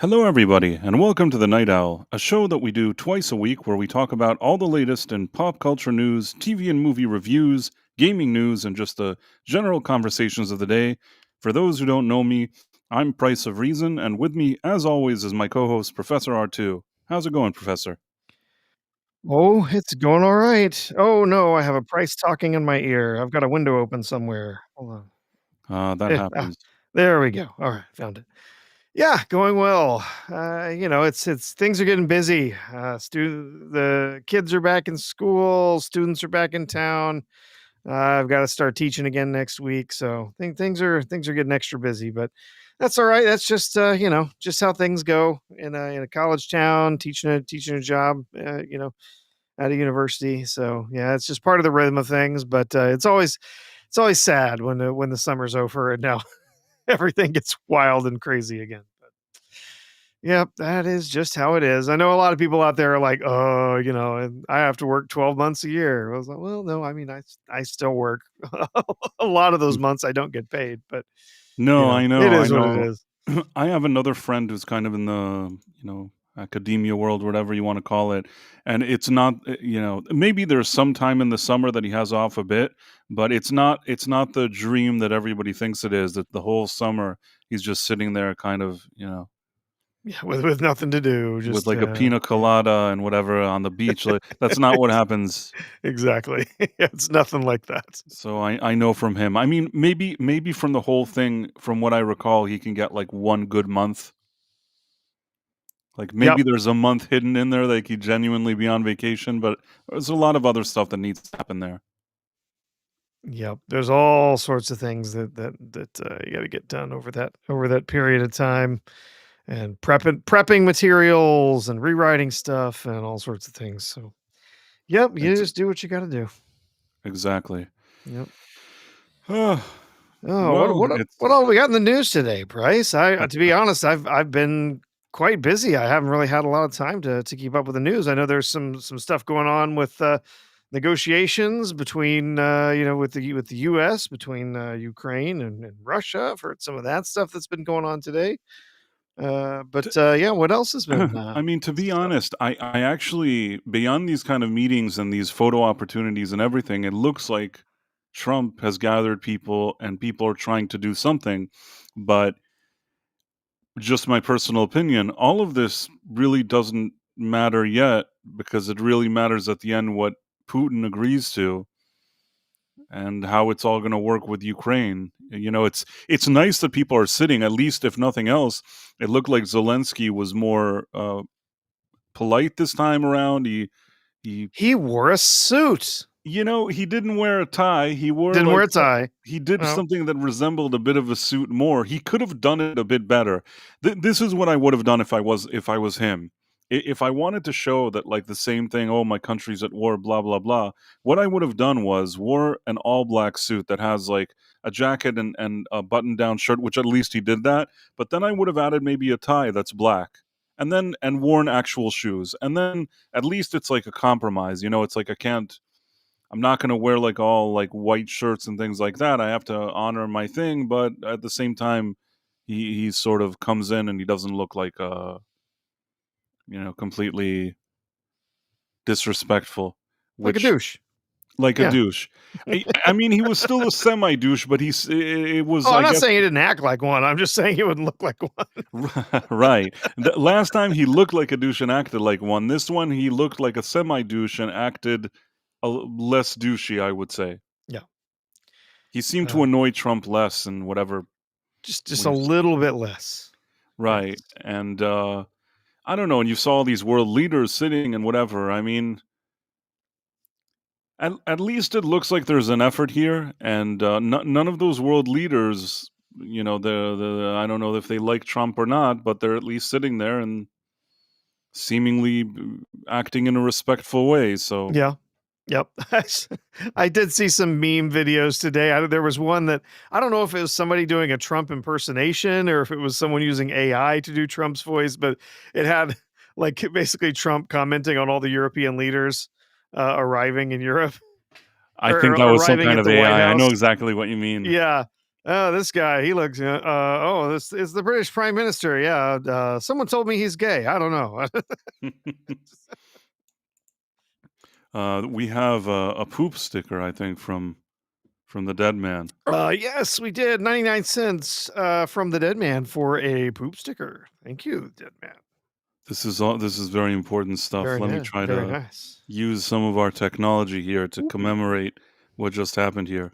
Hello, everybody, and welcome to The Night Owl, a show that we do twice a week where we talk about all the latest in pop culture news, TV and movie reviews, gaming news, and just the general conversations of the day. For those who don't know me, I'm Price of Reason, and with me, as always, is my co host, Professor R2. How's it going, Professor? Oh, it's going all right. Oh, no, I have a price talking in my ear. I've got a window open somewhere. Hold on. That happens. There we go. All right, found it. Yeah, going well. It's things are getting busy. The kids are back in school, students are back in town. I've got to start teaching again next week, so things are getting extra busy, but that's all right. That's just just how things go in a college town, teaching a job. At a university. So yeah, it's just part of the rhythm of things. But it's always sad when the summer's over and now everything gets wild and crazy again. But yeah, that is just how it is. I know a lot of people out there are like, oh, and I have to work 12 months a year. I was like, well, no, I mean, I still work. A lot of those months I don't get paid, but No, I it know, I is what it know. is. I have another friend who's kind of in the, academia world, whatever you want to call it. And it's not, maybe there's some time in the summer that he has off a bit, but it's not the dream that everybody thinks it is, that the whole summer he's just sitting there kind of, Yeah, with nothing to do, with just like a pina colada and whatever on the beach. Like, that's not what happens. exactly. It's nothing like that. So I know from him. I mean, maybe from the whole thing, from what I recall, he can get like one good month. Like, Yep. maybe there's a month hidden in there that he could genuinely be on vacation, but there's a lot of other stuff that needs to happen there. Yep, there's all sorts of things that you gotta get done over that period of time, and prepping materials and rewriting stuff and all sorts of things, so, yep, you Ex just do what you gotta do. exactly. Yep. Uh, Oh, what well, what it's what all we got in the news today, Bryce? To be honest, I've been quite busy. I haven't really had a lot of time to keep up with the news. I know there's some stuff going on with, negotiations between, with the US, between, Ukraine and Russia. I've heard some of that stuff that's been going on today. t Yeah, what else has been, I mean, to be stuff? honest, I actually, beyond these kind of meetings and these photo opportunities and everything, it looks like Trump has gathered people and people are trying to do something, but just my personal opinion, all of this really doesn't matter yet because it really matters at the end what Putin agrees to and how it's all going to work with Ukraine. It's nice that people are sitting. At least, if nothing else, it looked like Zelensky was more polite this time around. He He wore a suit. he didn't wear a tie. He wore Didn't like wear a tie. he did No. something that resembled a bit of a suit more. He could have done it a bit better. This is what I would have done if I was him. If I wanted to show that like the same thing, oh my country's at war, blah blah blah. What I would have done was wore an all black suit that has like a jacket and a button down shirt, which at least he did that. But then I would have added maybe a tie that's black. And worn actual shoes. And then at least it's like a compromise. It's like I'm not gonna wear like all like white shirts and things like that. I have to honor my thing, but at the same time, he sort of comes in and he doesn't look like completely disrespectful, Like a which douche. like a Yeah. douche. I mean, he was still a semi douche, but it was, Oh, I'm I not guess, saying he didn't act like one, I'm just saying he wouldn't look like one. right. The last time he looked like a douche and acted like one. This one he looked like a semi douche and acted less douchey, I would say. Yeah. He seemed to Uh, annoy Trump less and whatever. just a When little bit less. Right, Yes. and, I don't know, and you saw these world leaders sitting and whatever. I mean, at least it looks like there's an effort here, and, none of those world leaders, the I don't know if they like Trump or not, but they're at least sitting there and seemingly acting in a respectful way, so Yeah. Yep. I did see some meme videos today. There was one that I don't know if it was somebody doing a Trump impersonation or if it was someone using AI to do Trump's voice, but it had like basically Trump commenting on all the European leaders arriving in Europe I or think that was some arriving kind at of the White AI. I know House. exactly what you mean. Yeah. Oh, this guy, he looks. Oh, this is the British Prime Minister. Yeah. Someone told me he's gay. I don't know. We have a poop sticker, I think, from the dead man. Yes, we did. 99 cents from the dead man for a poop sticker. Thank you, dead man. This is very important stuff. Very Let me nice. try Very to nice. use some of our technology here to Ooh. commemorate what just happened here.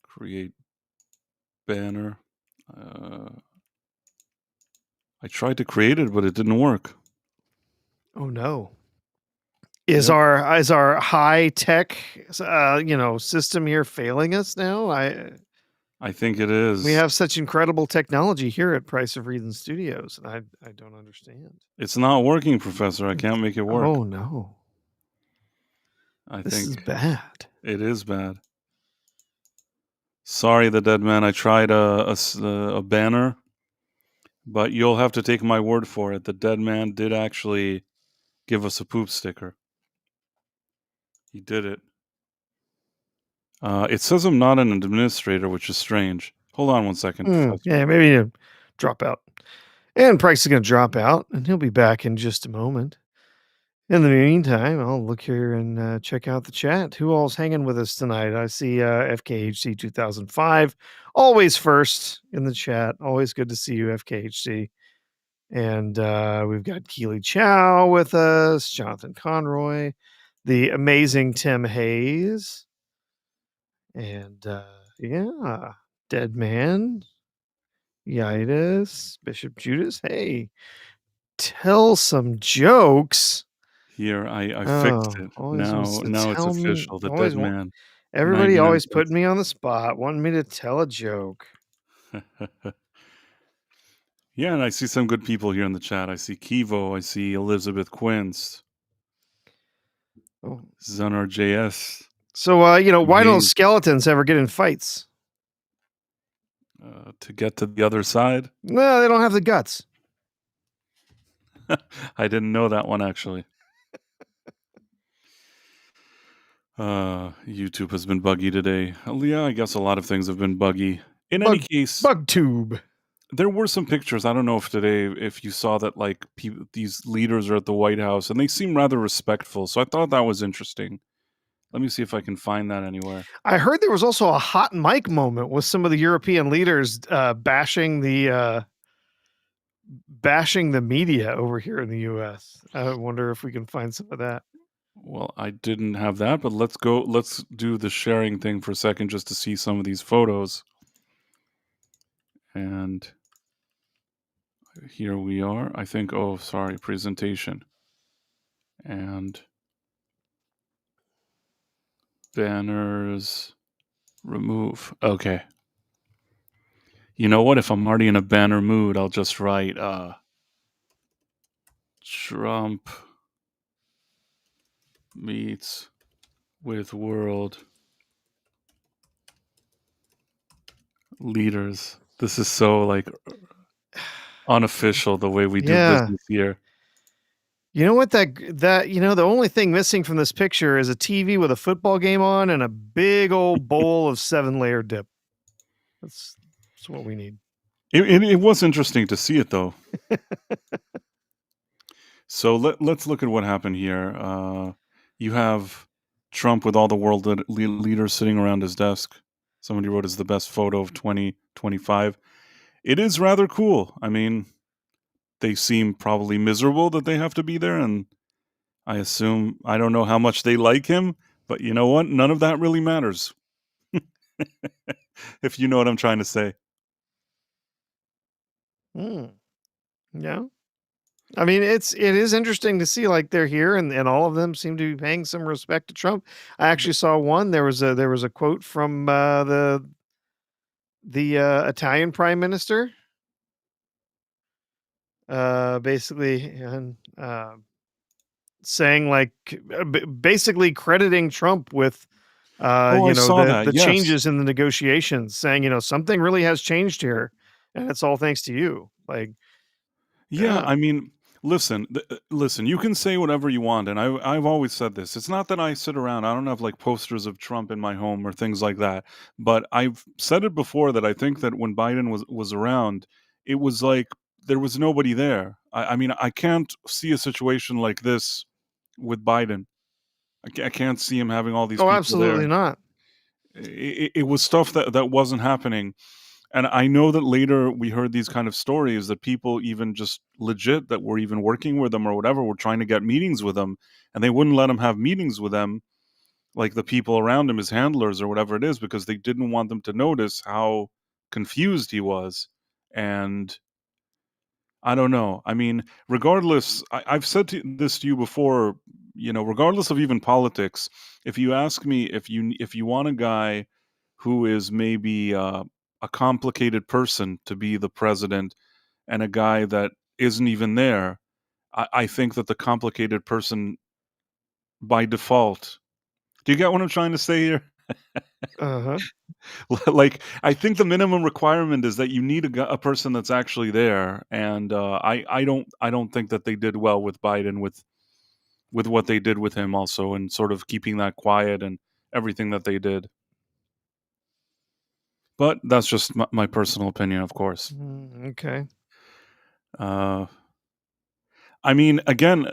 Create banner. I tried to create it, but it didn't work. Oh no. Is Yep. our high tech system here failing us now? I think it We is. have such incredible technology here at Price of Reason Studios, and I don't understand. It's not working, Professor. I can't make it work. Oh no. I This think is bad. it is bad. Sorry, the dead man. I tried a banner, but you'll have to take my word for it. The dead man did actually give us a poop sticker. He did it. It says I'm not an administrator, which is strange. Hold on one second, Professor. Yeah, maybe you drop out. And Price is gonna drop out, and he'll be back in just a moment. In the meantime, I'll look here and check out the chat. Who all's hanging with us tonight? I see FKHC 2005, always first in the chat. Always good to see you, FKHC. And we've got Keely Chow with us, Jonathan Conroy, the amazing Tim Hayes, and yeah, Dead Man, Yitis, Bishop Judas. Hey, tell some jokes. Here, I fixed Oh, it. always wants to Now it's tell me. official. The dead Always want. man, Everybody 99 always put me on the spot, wanting me to tell a joke. cents. Yeah, and I see some good people here in the chat. I see Kivo. I see Elizabeth Quince. Oh. Zunar JS. So, why don't Hayes. skeletons ever get in fights? To get to the other side. No, they don't have the guts. I didn't know that one, actually. YouTube has been buggy today. Yeah, I guess a lot of things have been buggy. In any case, Bug tube. there were some pictures. I don't know if today, if you saw that, like, these leaders are at the White House, and they seem rather respectful. So I thought that was interesting. Let me see if I can find that anywhere. I heard there was also a hot mic moment with some of the European leaders bashing the media over here in the U.S. I wonder if we can find some of that. Well, I didn't have that, but let's go. Let's do the sharing thing for a second just to see some of these photos. And here we are. I think, oh, sorry, presentation. And banners, remove. Okay. You know what? If I'm already in a banner mood, I'll just write Trump meets with world leaders. This is so, like, unofficial the way we do business here. You know what? The only thing missing from this picture is a TV with a football game on and a big old bowl of 7-layer dip. That's what we need. It was interesting to see it, though. So let's look at what happened here. You have Trump with all the world leaders sitting around his desk. Somebody wrote it's the best photo of 2025. It is rather cool. I mean, they seem probably miserable that they have to be there, and I assume, I don't know how much they like him, but you know what? None of that really matters. If you know what I'm trying to say. Yeah. I mean, it is interesting to see, like, they're here and all of them seem to be paying some respect to Trump. I actually saw one. There was a quote from the Italian prime minister, basically, and saying, like, basically crediting Trump with Oh, I saw that. the Yes. changes in the negotiations, saying, something really has changed here, and it's all thanks to you. Like, Yeah, I mean, Listen, you can say whatever you want, and I've always said this. It's not that I sit around, I don't have, like, posters of Trump in my home or things like that, but I've said it before that I think that when Biden was around, it was like there was nobody there. I mean, I can't see a situation like this with Biden. I can't see him having all these Oh, people there. absolutely not. It was stuff that wasn't happening. And I know that later we heard these kind of stories that people even just legit that were even working with them or whatever were trying to get meetings with him, and they wouldn't let him have meetings with them, like the people around him, his handlers or whatever it is, because they didn't want them to notice how confused he was. And I don't know. I mean, regardless, I've said this to you before. Regardless of even politics, if you ask me if you want a guy who is maybe a complicated person to be the president, and a guy that isn't even there, I think that the complicated person by default. Do you get what I'm trying to say here? Uh-huh. Like, I think the minimum requirement is that you need a person that's actually there, and I don't think that they did well with Biden with what they did with him also, and sort of keeping that quiet and everything that they did. But that's just my personal opinion, of course. Okay. Uh, I mean, again,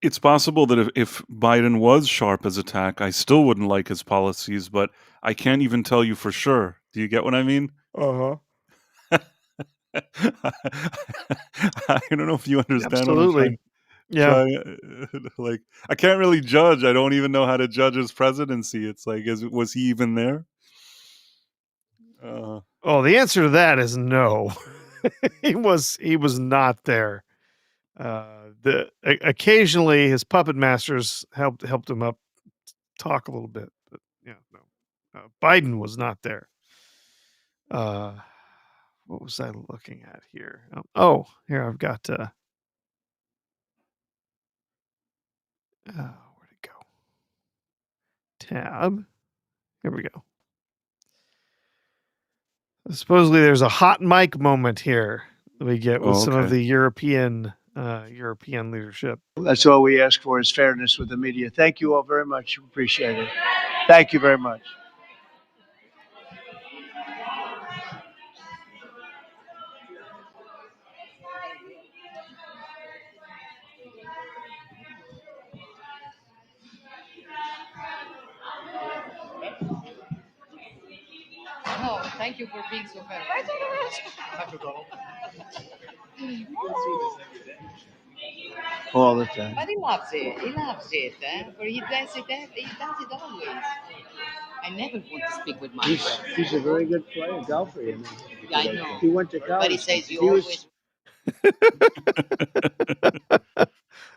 it's possible that if Biden was sharp as attack, I still wouldn't like his policies, but I can't even tell you for sure. Do you get what I mean? Uh-huh. I don't know if you understand what I'm trying Absolutely. Yeah. like, I can't really judge. I don't even know how to judge his presidency. It's like, was he even there? Uh, Oh, the answer to that is no. He was not there. Occasionally his puppet masters helped him up talk a little bit, but yeah, no. Biden was not there. Uh, what was I looking at here? Here I've got where'd it go? Tab. Here we go. Supposedly there's a hot mic moment here that we get with oh, some of okay. the European leadership. That's all we ask for is fairness with the media. Thank you all very much. Appreciate it. Thank you very much. No, thank you for being so fair. All the time. But he loves it. He loves it. For he does it. He does it always. I never want to speak with my friends. He's a very good player, golfer. You know. Yeah, I know. He went to college. But he says you He was- always.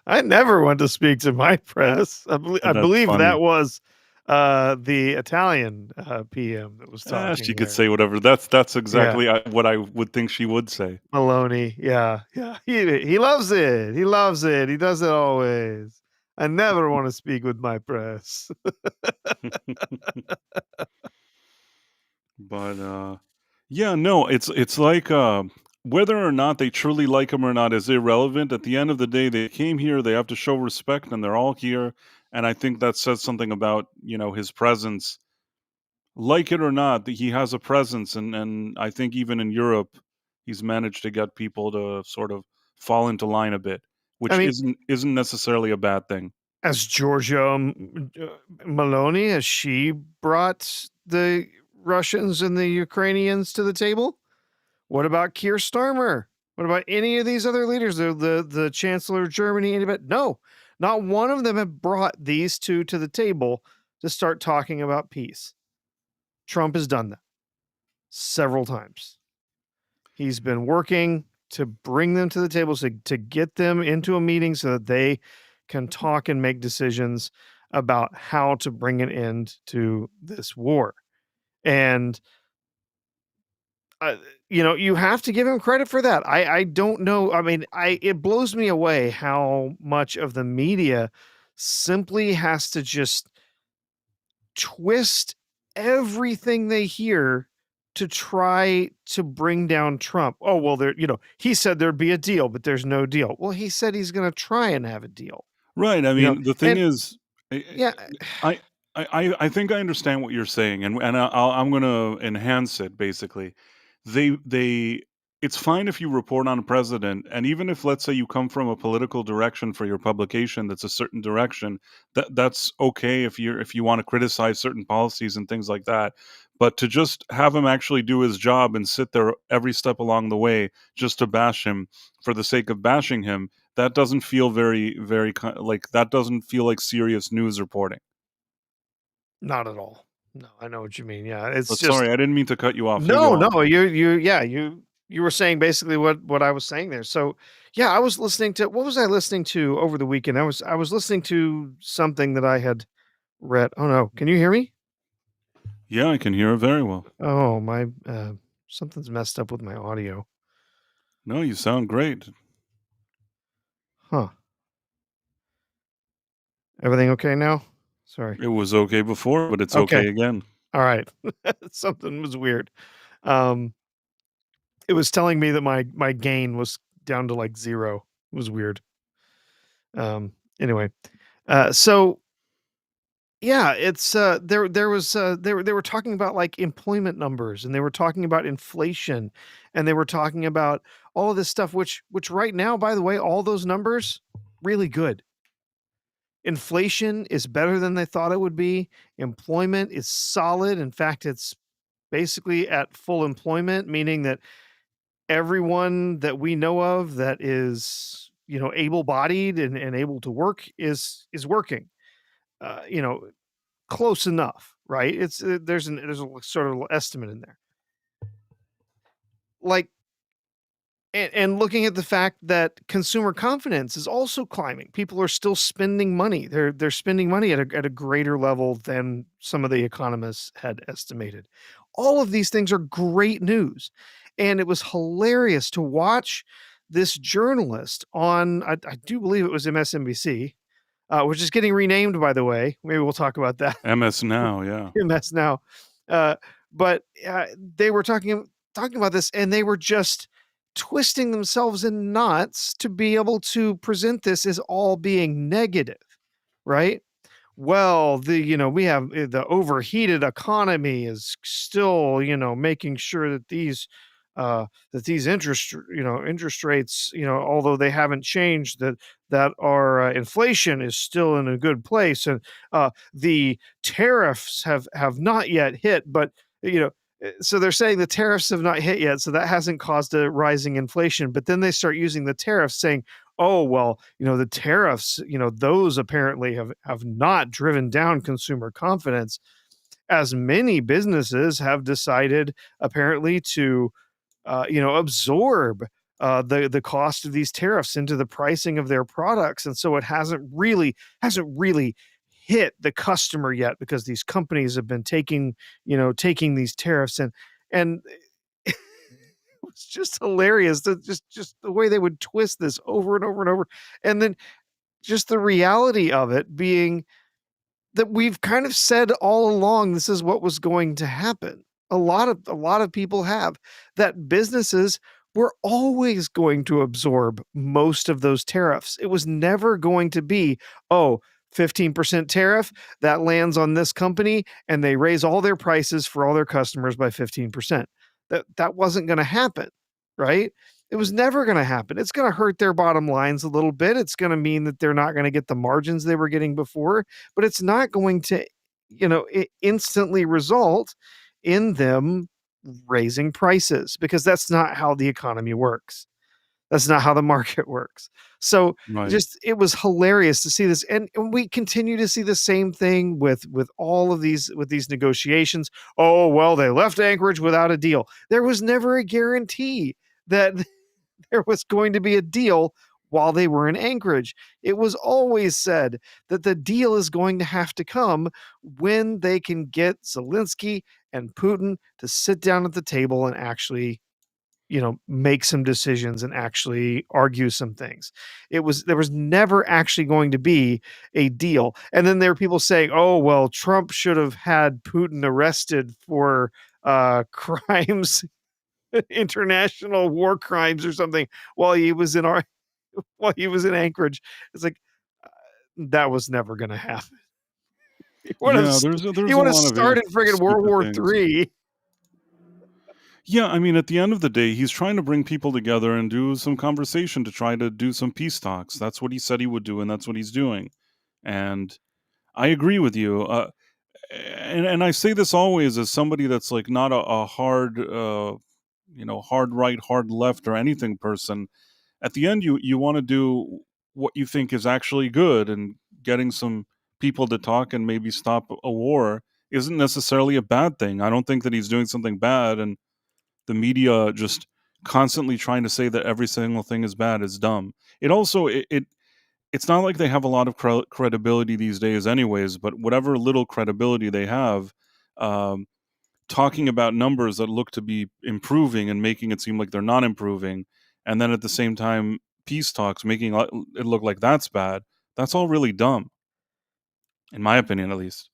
I never want to speak to my press. I That's believe funny. that was the Italian PM that was talking. She could there. say whatever. That's exactly what I would think she would say. Maloney. Yeah. He loves it. He loves it. He does it always. I never want to speak with my press. But yeah, no, it's like whether or not they truly like him or not is irrelevant. At the end of the day, they came here, they have to show respect, and they're all here. And I think that says something about, his presence. Like it or not, he has a presence, and I think even in Europe, he's managed to get people to sort of fall into line a bit, I which mean, isn't necessarily a bad thing. as Georgia Maloney, has she brought the Russians and the Ukrainians to the table? What about Keir Starmer? What about any of these other leaders? The Chancellor of Germany, anybody? No, not one of them have brought these two to the table to start talking about peace. Trump has done that several times. He's been working to bring them to the table, to get them into a meeting so that they can talk and make decisions about how to bring an end to this war. And you have to give him credit for that. I don't know. I mean, it blows me away how much of the media simply has to just twist everything they hear to try to bring down Trump. Oh, well, he said there'd be a deal, but there's no deal. Well, he said he's going to try and have a deal. Right. I You know, mean, the thing and is, yeah, I I think I understand what you're saying, and I'm gonna enhance it. Basically, they it's fine if you report on a president, and even if, let's say, you come from a political direction for your publication that's a certain direction, that's okay if you want to criticize certain policies and things like that. But to just have him actually do his job and sit there every step along the way just to bash him for the sake of bashing him, that doesn't feel like that doesn't feel like serious news reporting. not at all. No, I know what you mean. Yeah, it's But sorry, just I didn't mean to cut you off. You no, go on. no. You were saying basically what I was saying there. So yeah, I was listening to what was I listening to over the weekend? I was listening to something that I had read. Oh no, can you hear me? Yeah, I can hear it very well. Oh my, something's messed up with my audio. No, you sound great. Huh? Everything okay now? Sorry. It was okay before, but it's Okay. okay again. All right. Something was weird. Um, it was telling me that my gain was down to like 0. It was weird. Anyway, so yeah, it's there was they were talking about like employment numbers, and they were talking about inflation, and they were talking about all of this stuff, which right now, by the way, all those numbers really good. Inflation is better than they thought it would be. Employment is solid. In fact, it's basically at full employment, meaning that everyone that we know of that is, able-bodied and able to work is working. You know, close enough, right? It's there's a sort of estimate in there. Like and looking at the fact that consumer confidence is also climbing. People are still spending money. They're spending money at a greater level than some of the economists had estimated. All of these things are great news. And it was hilarious to watch this journalist on I do believe it was MSNBC, which is getting renamed, by the way. Maybe we'll talk about that. MS now, yeah. MS now. Uh, but they were talking about this, and they were just twisting themselves in knots to be able to present this as all being negative, right? Well, we have the overheated economy is still, making sure that these interest rates, although they haven't changed, that our inflation is still in a good place, and the tariffs have not yet hit, but so they're saying the tariffs have not hit yet, so that hasn't caused a rising inflation. But then they start using the tariffs, saying, "Oh well, the tariffs, those apparently have not driven down consumer confidence, as many businesses have decided apparently to absorb the cost of these tariffs into the pricing of their products, and so it hasn't really hit the customer yet because these companies have been taking these tariffs and it was just hilarious that just the way they would twist this over and over and over, and then just the reality of it being that we've kind of said all along this is what was going to happen. A lot of people have that businesses were always going to absorb most of those tariffs. It was never going to be, oh, 15% tariff that lands on this company and they raise all their prices for all their customers by 15%. That wasn't going to happen, right? It was never going to happen. It's going to hurt their bottom lines a little bit. It's going to mean that they're not going to get the margins they were getting before, but it's not going to, instantly result in them raising prices, because that's not how the economy works. That's not how the market works. So Right. just it was hilarious to see this, and we continue to see the same thing with all of these negotiations. Oh well, they left Anchorage without a deal. There was never a guarantee that there was going to be a deal while they were in Anchorage. It was always said that the deal is going to have to come when they can get Zelensky and Putin to sit down at the table and actually, make some decisions and actually argue some things. There was never actually going to be a deal. And then there are people saying, "Oh, well, Trump should have had Putin arrested for crimes, international war crimes or something while he was in our while he was in Anchorage. It's like that was never going to happen. He would have Yeah, there's he a would have lot of started friggin' World stupid War things. III. Yeah, I mean, at the end of the day, he's trying to bring people together and do some conversation to try to do some peace talks. That's what he said he would do, and that's what he's doing. And I agree with you. And I say this always as somebody that's like not a hard, hard right, hard left, or anything person. At the end, you want to do what you think is actually good, and getting some people to talk and maybe stop a war isn't necessarily a bad thing. I don't think that he's doing something bad, and the media just constantly trying to say that every single thing is bad is dumb. It also it's not like they have a lot of credibility these days anyways, but whatever little credibility they have, um, talking about numbers that look to be improving and making it seem like they're not improving, and then at the same time peace talks making it look like that's bad, that's all really dumb, in my opinion at least.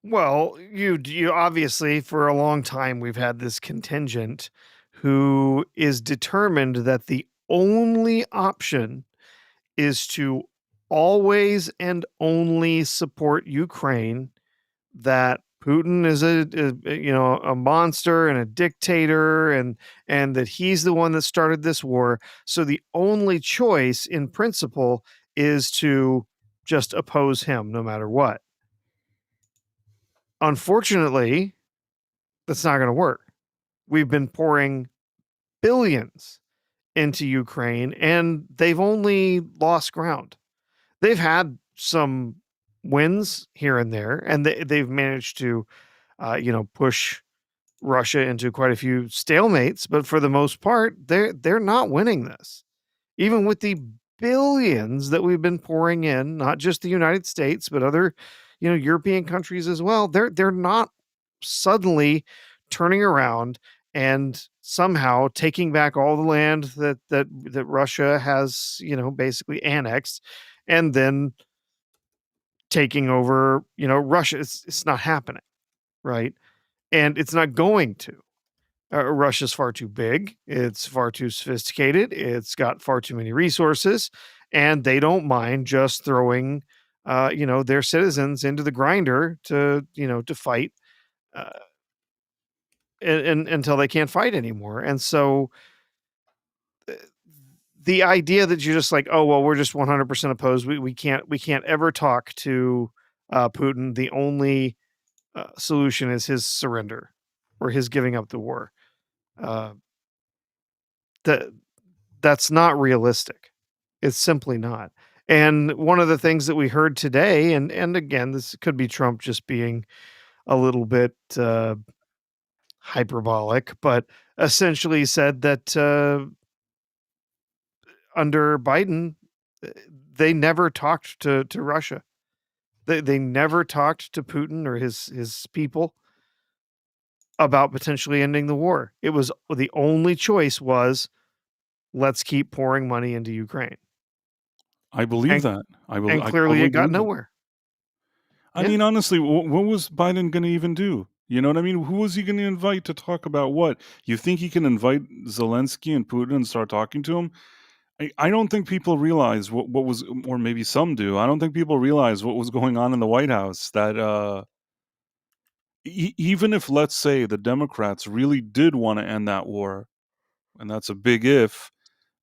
Well, you obviously for a long time we've had this contingent who is determined that the only option is to always and only support Ukraine, that Putin is a monster and a dictator, and that he's the one that started this war. So the only choice in principle is to just oppose him no matter what. Unfortunately, that's not going to work. We've been pouring billions into Ukraine and they've only lost ground. They've had some wins here and there, and they've managed to, push Russia into quite a few stalemates. But for the most part, they're not winning this, even with the billions that we've been pouring in. Not just the United States, but other, European countries as well. They're not suddenly turning around and somehow taking back all the land that Russia has, basically annexed, and then taking over, Russia. It's not happening, right? And it's not going to. Russia's far too big. It's far too sophisticated. It's got far too many resources, and they don't mind just throwing, their citizens into the grinder to fight, uh, and until they can't fight anymore. And so uh, the idea that you're just like, oh well, we're just 100% opposed. We can't ever talk to Putin. The only solution is his surrender or his giving up the war. Uh, that that's not realistic. It's simply not. And one of the things that we heard today, and again, this could be Trump just being a little bit hyperbolic, but essentially said that under Biden, uh, they never talked to Russia. They never talked to Putin or his people about potentially ending the war. It was the only choice was let's keep pouring money into Ukraine. I believe And that. and I clearly totally it got believe it. nowhere. I Yeah. mean, honestly, what was Biden going to even do? You know what I mean? Who was he going to invite to talk about what? You think he can invite Zelensky and Putin and start talking to him? I don't think people realize what was, or maybe some do. I don't think people realize what was going on in the White House. That even if, let's say, the Democrats really did want to end that war, and that's a big if,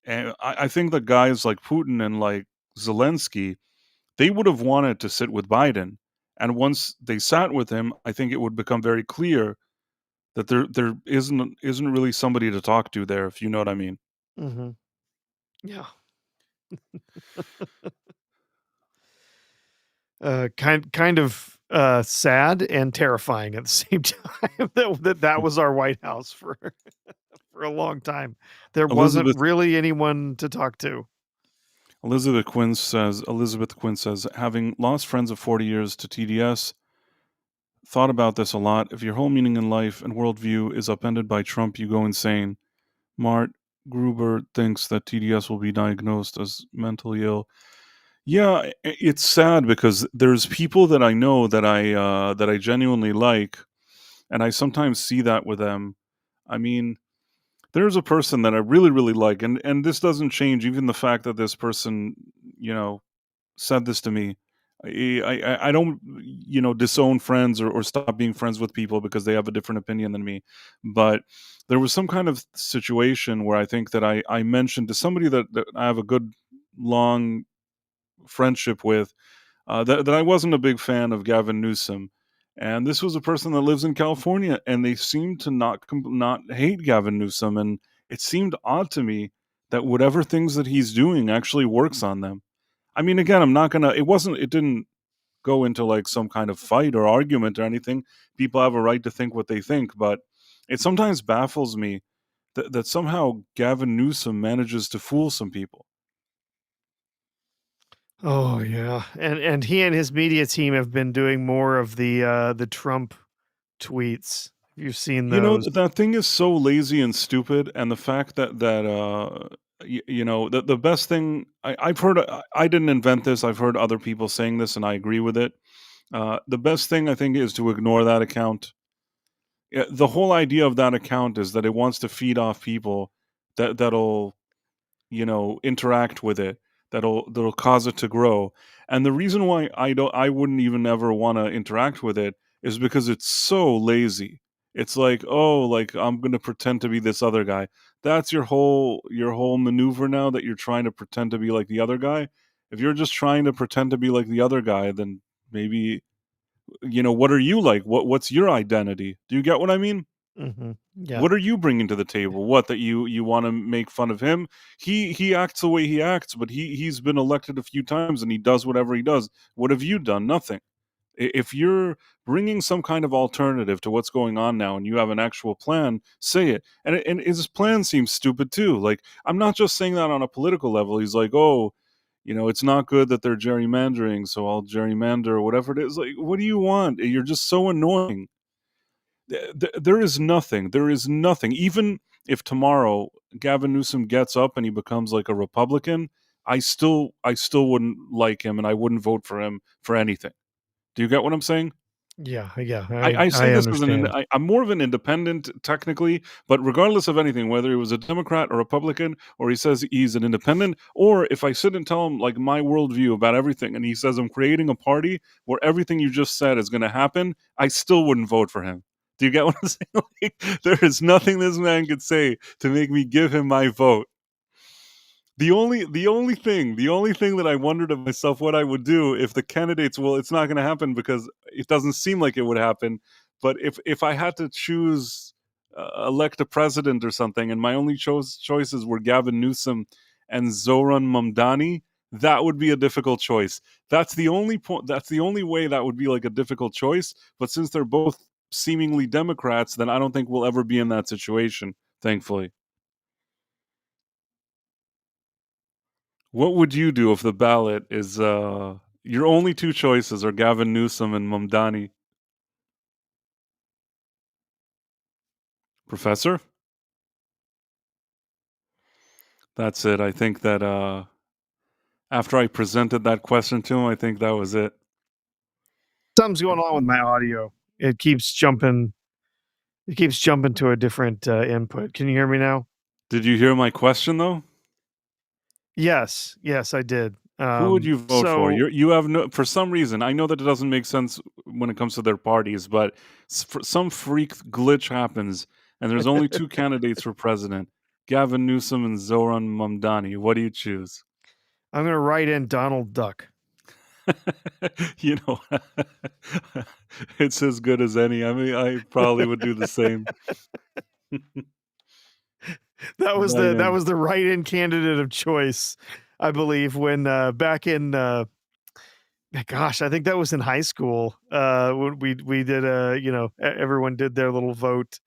and I think that guys like Putin and like Zelensky, they would have wanted to sit with Biden. And once they sat with him, I think it would become very clear that there isn't really somebody to talk to there, if you know what I mean. Mhm. Yeah. Kind of sad and terrifying at the same time that was our White House for for a long time. There wasn't Elizabeth really anyone to talk to. Elizabeth Quinn says, having lost friends of 40 years to TDS, thought about this a lot. If your whole meaning in life and worldview is upended by Trump, you go insane. Mart Gruber thinks that TDS will be diagnosed as mentally ill. Yeah, it's sad because there's people that I know that I genuinely like, and I sometimes see that with them. I mean, there's a person that I really, really like, and this doesn't change even the fact that this person, you know, said this to me. I don't, disown friends or stop being friends with people because they have a different opinion than me. But there was some kind of situation where I think that I mentioned to somebody that I have a good long friendship with, that I wasn't a big fan of Gavin Newsome. And this was a person that lives in California, and they seemed to not hate Gavin Newsome. And it seemed odd to me that whatever things that he's doing actually works on them. I mean, again, I'm not gonna. It didn't go into like some kind of fight or argument or anything. People have a right to think what they think, but it sometimes baffles me that somehow Gavin Newsom manages to fool some people. Oh yeah, and he and his media team have been doing more of the Trump tweets. You've seen those. That thing is so lazy and stupid, and the fact the best thing I've heard. I didn't invent this. I've heard other people saying this, and I agree with it. The best thing I think is to ignore that account. Yeah, the whole idea of that account is that it wants to feed off people that'll interact with it, that'll cause it to grow. And the reason why I wouldn't even ever want to interact with it is because it's so lazy. It's like, oh, like I'm going to pretend to be this other guy. That's your whole maneuver now, that you're trying to pretend to be like the other guy. If you're just trying to pretend to be like the other guy, then maybe, what are you like? What's your identity? Do you get what I mean? Yeah. What are you bringing to the table? What, that you want to make fun of him? He acts the way he acts, but he's been elected a few times and he does whatever he does. What have you done? Nothing. If you're bringing some kind of alternative to what's going on now and you have an actual plan, say it. And his plan seems stupid too. Like, I'm not just saying that on a political level. He's like, oh, it's not good that they're gerrymandering, so I'll gerrymander or whatever it is. Like, what do you want? You're just so annoying. There is nothing. There is nothing. Even if tomorrow Gavin Newsom gets up and he becomes like a Republican, I still wouldn't like him and I wouldn't vote for him for anything. Do you get what I'm saying? Yeah, I say I this as understand. I'm more of an independent technically, but regardless of anything, whether he was a Democrat or Republican, or he says he's an independent, or if I sit and tell him like my worldview about everything, and he says I'm creating a party where everything you just said is going to happen, I still wouldn't vote for him. Do you get what I'm saying? Like, there is nothing this man could say to make me give him my vote. The only thing that I wondered of myself what I would do if the candidates, well, it's not going to happen because it doesn't seem like it would happen. But if I had to choose, elect a president or something, and my only choices were Gavin Newsom and Zoran Mamdani, that would be a difficult choice. That's the only point. That's the only way that would be like a difficult choice. But since they're both seemingly Democrats, then I don't think we'll ever be in that situation. Thankfully. What would you do if the ballot is your only two choices are Gavin Newsom and Mamdani? Professor? That's it. I think that after I presented that question to him, I think that was it. Something's going on with my audio. It keeps jumping. It keeps jumping to a different input. Can you hear me now? Did you hear my question though? Yes, I did. Who would you vote for? So You have no, for some reason. I know that it doesn't make sense when it comes to their parties, but for some freak glitch happens, and there's only two candidates for president: Gavin Newsom and Zoran Mamdani. What do you choose? I'm going to write in Donald Duck. you know, it's as good as any. I mean, I probably would do the same. That was Right in. the write-in candidate of choice, I believe, when back in gosh, I think that was in high school. When we did everyone did their little vote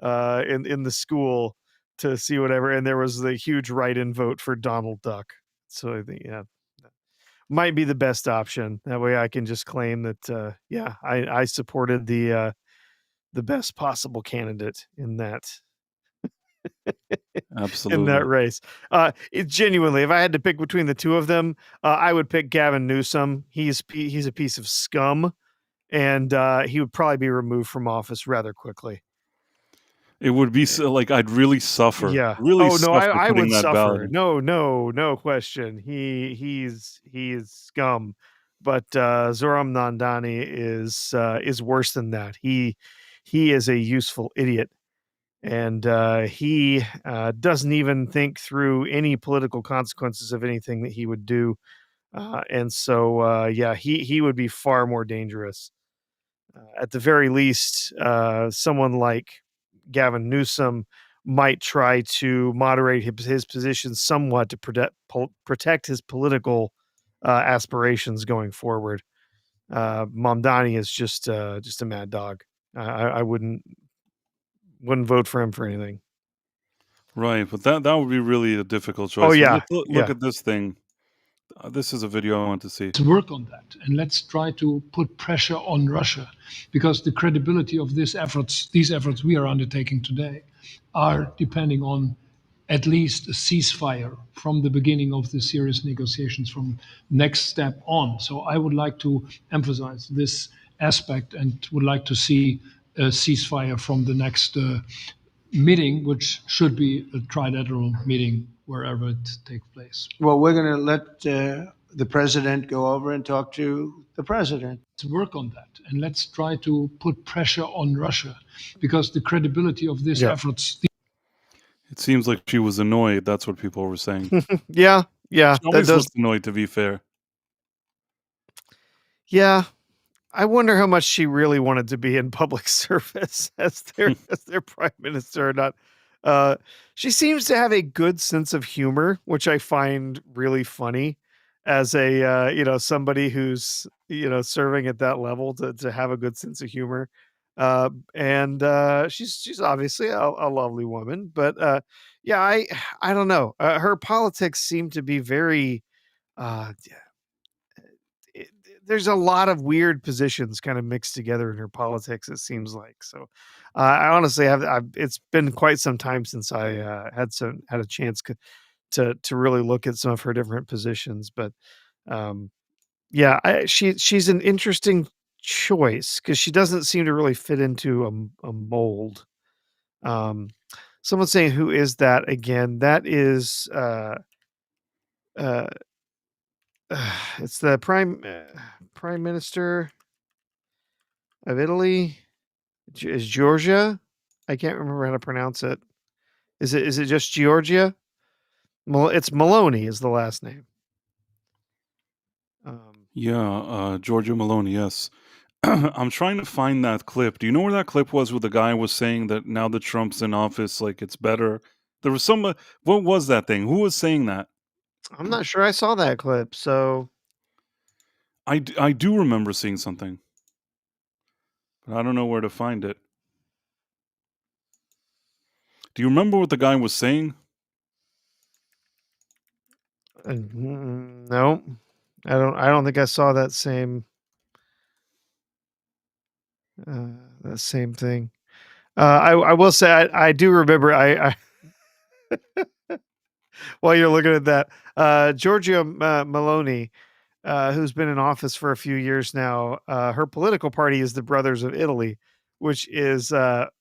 in the school to see whatever, and there was the huge write-in vote for Donald Duck. So I think might be the best option. That way I can just claim that I supported the best possible candidate in that Absolutely. race. It genuinely, if I had to pick between the two of them, I would pick Gavin Newsom. He's a piece of scum, and he would probably be removed from office rather quickly. It would be so, like, I'd really suffer, Yeah. really Oh no, suffer I putting would that ballot suffer. in. No question. He is scum. But Zoran Milanovic is worse than that. He is a useful idiot, and he doesn't even think through any political consequences of anything that he would do. And so yeah, he would be far more dangerous. At the very least, someone like Gavin Newsome might try to moderate his position somewhat to protect his political aspirations going forward. Mamdani is just a mad dog. I wouldn't vote for him for anything. Right, but that would be really a difficult Oh choice. So yeah, let's look yeah. at this thing. This is a video I want to see. Let's work on that and let's try to put pressure on Russia, because the credibility of these efforts we are undertaking today, are depending on at least a ceasefire from the beginning of the serious negotiations from next step on. So I would like to emphasize this aspect and would like to see a ceasefire from the next meeting, which should be a trilateral meeting wherever it takes place. Well, we're going to let the president go over and talk to the president. Let's work on that and let's try to put pressure on Russia, because the credibility of these Yeah. efforts. It seems like she was annoyed. That's what people were saying. Yeah, yeah. She always was annoyed, to be fair. Yeah. I wonder how much she really wanted to be in public service as their prime minister or not. She seems to have a good sense of humor, which I find really funny as a somebody who's serving at that level to have a good sense of humor. And she's obviously a lovely woman, but yeah, I don't know. Her politics seem to be very uh it, there's a lot of weird positions kind of mixed together in her politics, it seems like. So I honestly I've it's been quite some time since I had a chance to really look at some of her different positions. But um yeah, she's an interesting choice because she doesn't seem to really fit into a mold. um Someone's saying, who is that again? That is uh it's the prime minister of Italy. Is Georgia? I can't remember how to pronounce it. Is it just Georgia? It's Maloney is the last name. Yeah, Giorgia Maloney, yes. I'm trying to find that clip. Do you know where that clip was where the guy was saying that now that Trump's in office, like, it's better? There was some what was that thing? Who was saying that? I'm not sure I saw that clip, so I do remember seeing something, but I don't know where to find it. Do you remember what the guy was saying? no. I don't think I saw that same thing. I will say I do remember I while you're looking at that, Giorgia Maloney, who's been in office for a few years now, her political party is the Brothers of Italy, which is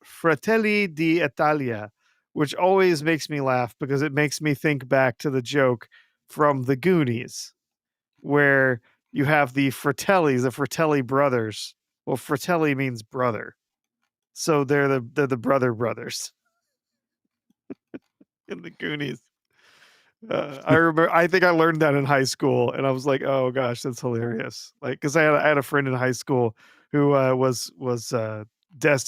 Fratelli d'Italia, which always makes me laugh because it makes me think back to the joke from the Goonies, where you have the Fratelli brothers. Well, Fratelli means brother, so they're the brother brothers in the Goonies. I remember. I think I learned that in high school, and I was like, "Oh gosh, that's hilarious!" Like, because I had a friend in high school who was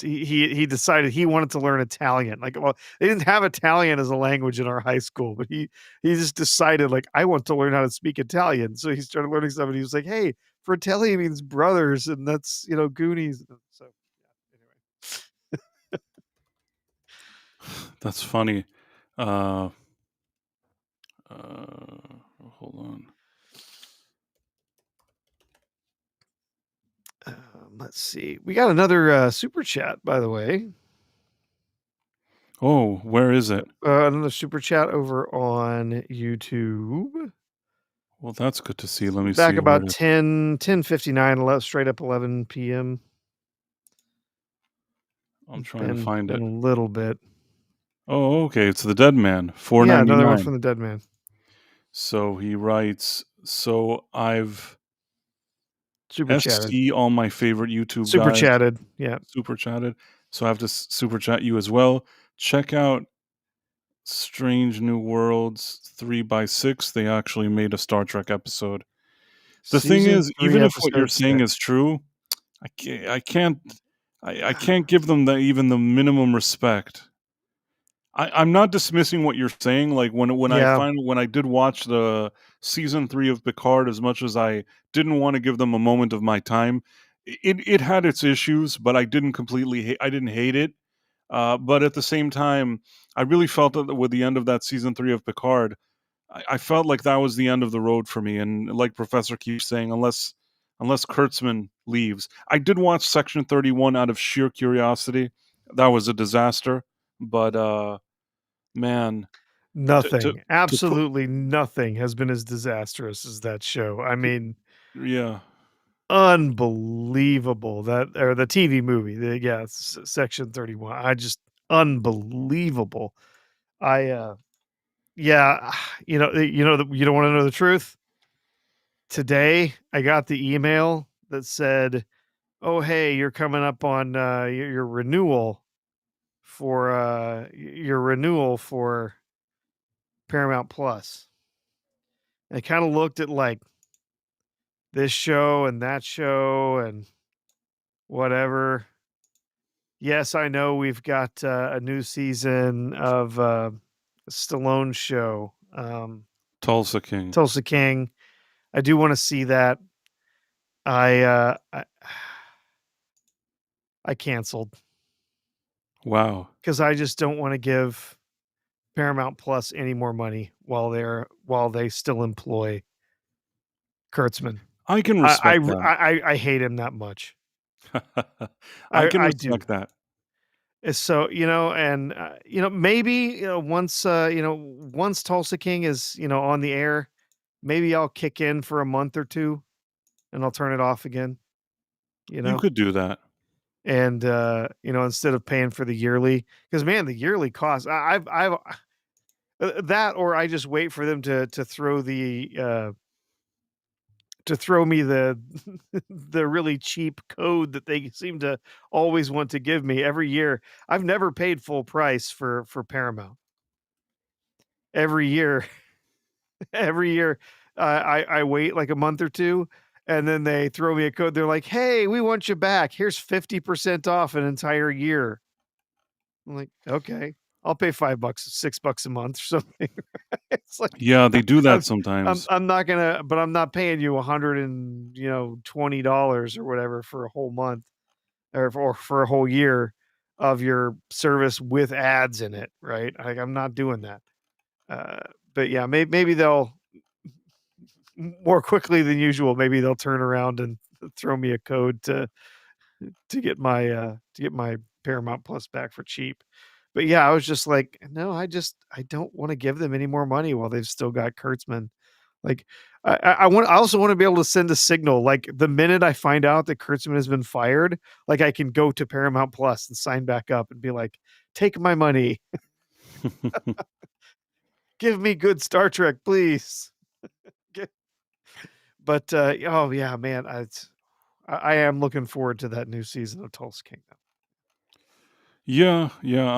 he decided he wanted to learn Italian. Like, well, they didn't have Italian as a language in our high school, but he just decided, like, I want to learn how to speak Italian. So he started learning stuff, and he was like, "Hey, Fratelli means brothers, and that's Goonies." So yeah, anyway. That's funny. Hold on. Let's see. We got another super chat, by the way. Oh, where is it? Another super chat over on YouTube. Well, that's good to see. Let me Back see where about it is. 10:59, straight up 11 p.m. I'm It's trying to find been it. a little bit. Oh, okay. It's the Dead Man, Yeah, another one 4.99. from the Dead Man. So he writes, so I've Super chatted. SC all my favorite YouTube Super guys chatted. Yeah. super chatted. So I have to super chat you as well. Check out Strange New Worlds 3x6. They actually made a Star Trek episode. The thing Season is, 3, even if what you're episode saying 6. is true, I can't give them even the minimum respect. I'm not dismissing what you're saying. Like when Yeah. I did watch the season 3 of Picard, as much as I didn't want to give them a moment of my time, it had its issues, but I didn't I didn't hate it. But at the same time, I really felt that with the end of that season 3 of Picard, I felt like that was the end of the road for me. And like Professor keeps saying, unless Kurtzman leaves, I did watch Section 31 out of sheer curiosity. That was a disaster, but man, to Nothing. to put Absolutely nothing has been as disastrous as that show. I mean, yeah, unbelievable. That or the TV movie. Section 31. I just unbelievable. I yeah, you don't want to know the truth. Today, I got the email that said, "Oh, hey, you're coming up on your renewal for Paramount Plus." I kind of looked at like this show and that show and whatever. Yes, I know we've got a new season of Stallone's show, Tulsa King. Tulsa King. I do want to see that. I I canceled Wow, because I just don't want to give Paramount Plus any more money while they still employ Kurtzman. I can I I respect r- that. I hate him that much. I can I do. respect that. So, and maybe once Tulsa King is on the air, maybe I'll kick in for a month or two, and I'll turn it off again. You You know, could do that. and instead of paying for the yearly, because man, the yearly cost. I've that, or I just wait for them to throw me the the really cheap code that they seem to always want to give me every year. I've never paid full price for Paramount. Every year, every year, I wait like a month or 2, and then they throw me a code. They're like, "Hey, we want you back. Here's 50% off an entire year." I'm like, "Okay, I'll pay $5, $6 a month or something." It's like, Yeah, they do I'm that sometimes. I'm not gonna but I'm not paying you $120 or whatever for a whole month or for a whole year of your service with ads in it, right? Like, I'm not doing that. Uh, but yeah, maybe they'll more quickly than usual, maybe they'll turn around and throw me a code to get my Paramount Plus back for cheap. But yeah, I was just like, no, I don't want to give them any more money while they've still got Kurtzman. Like I also want to be able to send a signal. Like the minute I find out that Kurtzman has been fired, like I can go to Paramount Plus and sign back up and be like, take my money. Give me good Star Trek, please. Gi- But oh yeah, man, I am looking forward to that new season of Tulsa King. Yeah, yeah,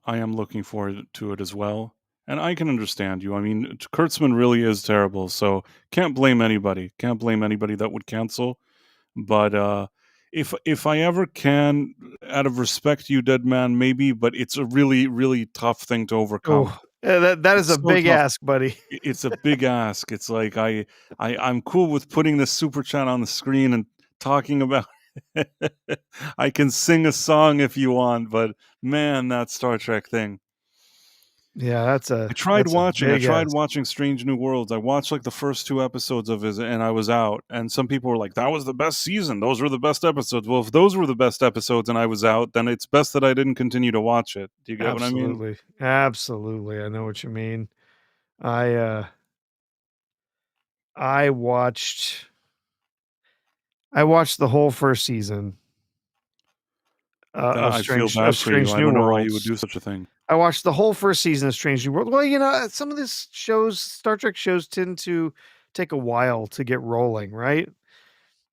I am looking forward to it as well, and I can understand you. I mean, Kurtzman really is terrible, so can't blame anybody. Can't blame anybody that would cancel. But if I ever can, out of respect to you, dead man, maybe. But it's a really really tough thing to overcome. Oh, that is a It's so big tough. ask, buddy. It's a big ask. It's like I'm cool with putting this super chat on the screen and talking about. I can sing a song if you want, but man, that Star Trek thing. Yeah, I that's a big tried ask. watching Strange New Worlds. I watched like the first 2 episodes of it and I was out. And some people were like, "That was the best season. Those were the best episodes." Well, if those were the best episodes and I was out, then it's best that I didn't continue to watch it. Do you get what I mean? Absolutely. Absolutely. I know what you mean. I I watched the whole first season of I feel bad for you. Strange I New don't know why you would Worlds. do such a thing. I watched the whole first season of Strange New World. Well, some of these shows, Star Trek shows, tend to take a while to get rolling, right?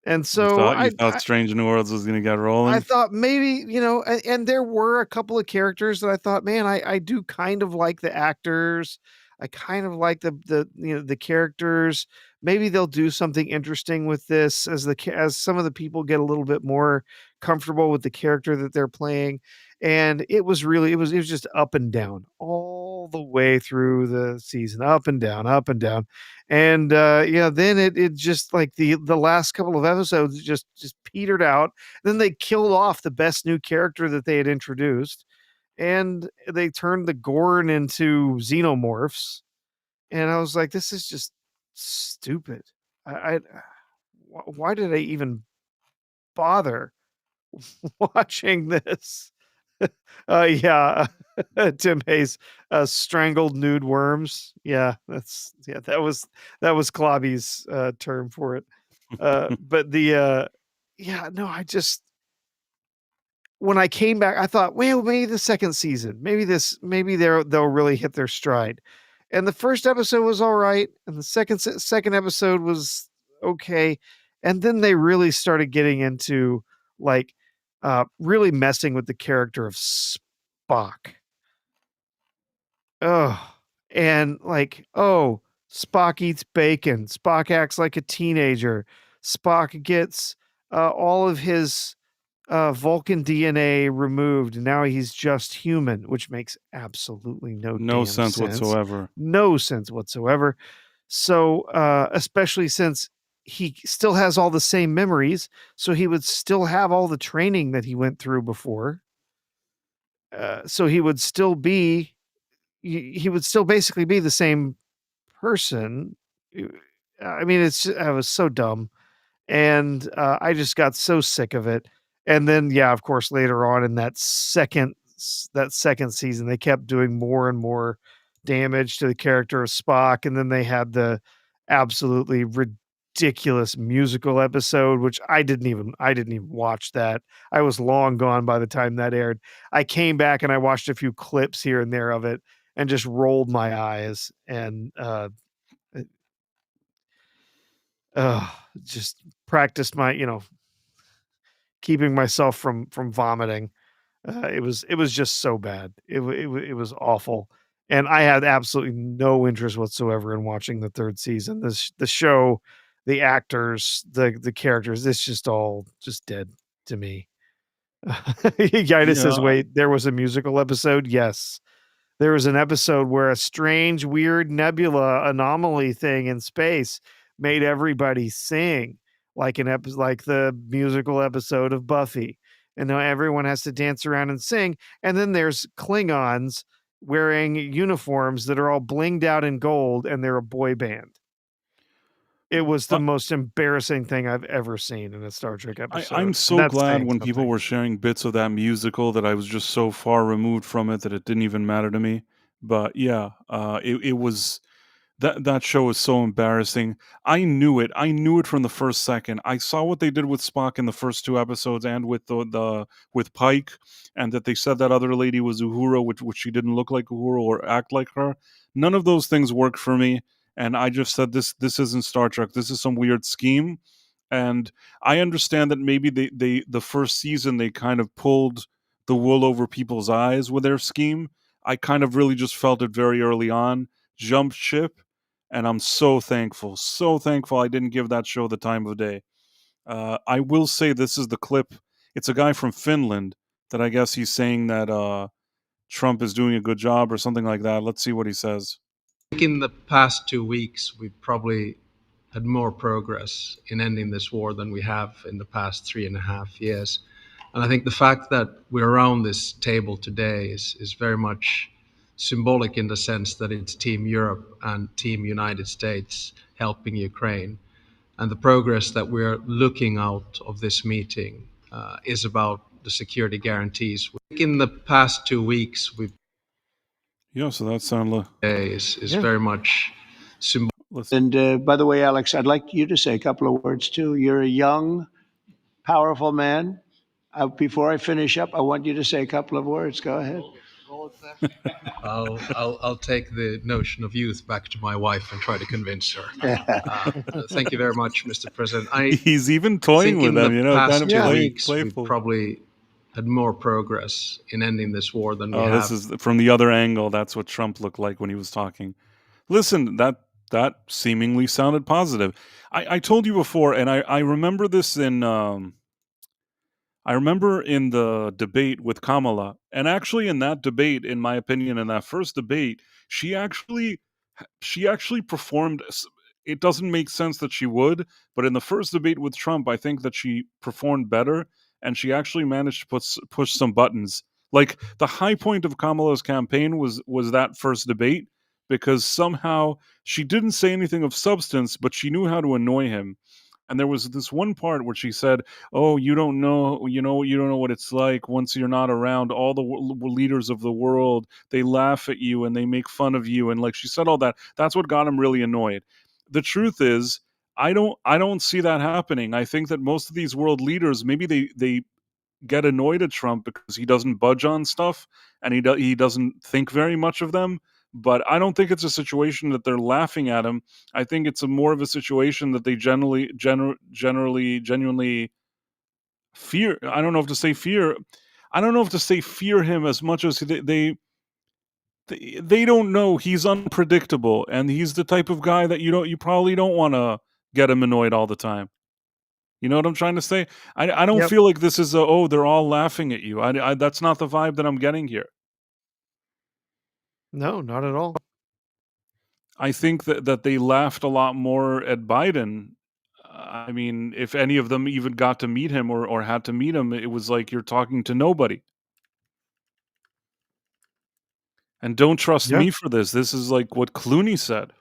And so You thought Strange New Worlds was gonna get I rolling? thought maybe, and there were a couple of characters that I thought, man, I do kind of like the actors. I kind of like the characters. Maybe they'll do something interesting with this as some of the people get a little bit more comfortable with the character that they're playing. And it was just up and down all the way through the season, up and down, up and down. And then it just like the last couple of episodes just petered out. Then they killed off the best new character that they had introduced, and they turned the Gorn into xenomorphs. And I was like, this is just stupid. I why did I even bother watching this? Yeah, Tim Hayes, strangled nude worms. Yeah, that was Klobby's term for it. But yeah, no, when I came back, I thought, well, maybe the second season, maybe they'll really hit their stride. And the first episode was all right, and the second episode was okay, and then they really started getting into like really messing with the character of Spock. Oh, and like, oh, Spock eats bacon. Spock acts like a teenager. Spock gets all of his Vulcan DNA removed, and now he's just human, which makes absolutely no No damn sense whatsoever. No sense whatsoever. So, especially since he still has all the same memories, so he would still have all the training that he went through before. So he would still basically be the same person. I mean, I was so dumb, and I just got so sick of it. And then, yeah, of course, later on in that second season, they kept doing more and more damage to the character of Spock, and then they had the absolutely ridiculous musical episode, which I didn't even watch that. I was long gone by the time that aired. I came back and I watched a few clips here and there of it and just rolled my eyes and just practiced my, keeping myself from vomiting. It was just so bad. It was awful, and I had absolutely no interest whatsoever in watching the third season. The show, the actors, the characters, it's just all just dead to me. Gaida says, Yeah, "Wait, there was a musical episode?" Yes. There was an episode where a strange, weird nebula anomaly thing in space made everybody sing like the musical episode of Buffy. And now everyone has to dance around and sing. And then there's Klingons wearing uniforms that are all blinged out in gold, and they're a boy band. It was the uh, most embarrassing thing I've ever seen in a Star Trek episode. I'm And so that's glad saying when people something. were sharing bits of that musical that I was just so far removed from it that it didn't even matter to me. But yeah, it was that show is so embarrassing. I knew it. I knew it from the first second. I saw what they did with Spock in the first two episodes and with the with Pike, and that they said that other lady was Uhura, which she didn't look like Uhura or act like her. None of those things worked for me, and I just said this isn't Star Trek. This is some weird scheme. And I understand that maybe the first season they kind of pulled the wool over people's eyes with their scheme. I kind of really just felt it very early on, jumped ship, and I'm so thankful I didn't give that show the time of day. I will say this is the clip. It's a guy from Finland that I guess he's saying that Trump is doing a good job or something like that. Let's see what he says. I think in the past 2 weeks, we've probably had more progress in ending this war than we have in the past 3.5 years. And I think the fact that we're around this table today is very much symbolic in the sense that it's Team Europe and Team United States helping Ukraine. And the progress that we're looking out of this meeting is about the security guarantees. I think in the past 2 weeks, we've Yeah, so that sounded is Yeah. very much symbolic. Listen. And by the way, Alex, I'd like you to say a couple of words too. You're a young, powerful man. Before I finish up, I want you to say a couple of words. Go ahead. I'll take the notion of youth back to my wife and try to convince her. Thank you very much, Mr. President. He's even toying with them, in you the know, past kind of 2 weeks, playful. we've probably had more progress in ending this war than we have. This is from the other angle. That's what Trump looked like when he was talking. Listen, that seemingly sounded positive. I told you before, and I remember this in I remember in the debate with Kamala, and actually in that debate, in my opinion, in that first debate, she actually performed. It doesn't make sense that she would, but in the first debate with Trump, I think that she performed better, and she actually managed to push some buttons. Like the high point of Kamala's campaign was that first debate, because somehow she didn't say anything of substance, but she knew how to annoy him. And there was this one part where she said, "Oh, you don't know, you don't know what it's like once you're not around. All the leaders of the world, they laugh at you and they make fun of you." And like she said all that, that's what got him really annoyed. The truth is, I don't see that happening. I think that most of these world leaders, maybe they get annoyed at Trump because he doesn't budge on stuff and he doesn't think very much of them. But I don't think it's a situation that they're laughing at him. I think it's more of a situation that they genuinely fear. I don't know if to say fear. I don't know if to say fear him as much as they don't know. He's unpredictable, and he's the type of guy that you probably don't want to get him annoyed all the time. You know what I'm trying to say? I don't Yep. feel like this is they're all laughing at you. I that's not the vibe that I'm getting here. No, not at all. I think that they laughed a lot more at Biden. I mean, if any of them even got to meet him or had to meet him, it was like you're talking to nobody. And don't trust Yeah. me for this. This is like what Clooney said.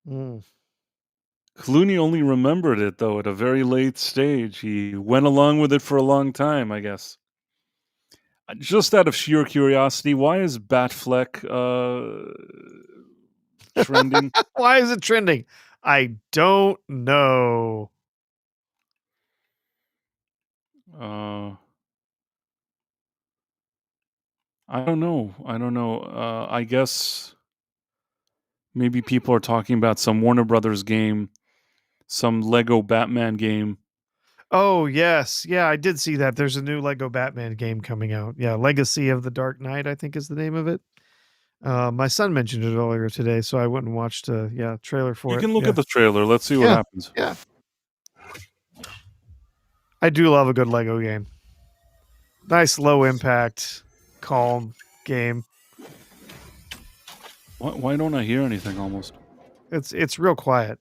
Mm. Clooney only remembered it, though, at a very late stage. He went along with it for a long time, I guess. Just out of sheer curiosity, why is Batfleck trending? Why is it trending? I don't know. I don't know. I guess maybe people are talking about some Warner Brothers game, some Lego Batman game. Oh, yes. Yeah, I did see that. There's a new Lego Batman game coming out. Yeah, Legacy of the Dark Knight, I think is the name of it. My son mentioned it earlier today, so I went and watched a trailer for You it. can look Yeah. at the trailer. Let's see what Yeah. happens. Yeah. I do love a good Lego game. Nice low impact, calm game. Why don't I hear anything almost? It's real quiet.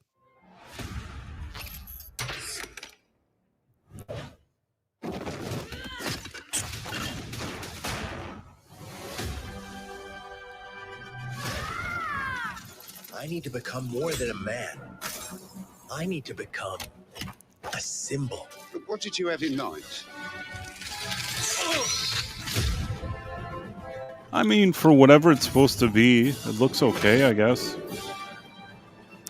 I need to become more than a man. I need to become a symbol. What did you have in mind? I mean, for whatever it's supposed to be, it looks okay, I guess.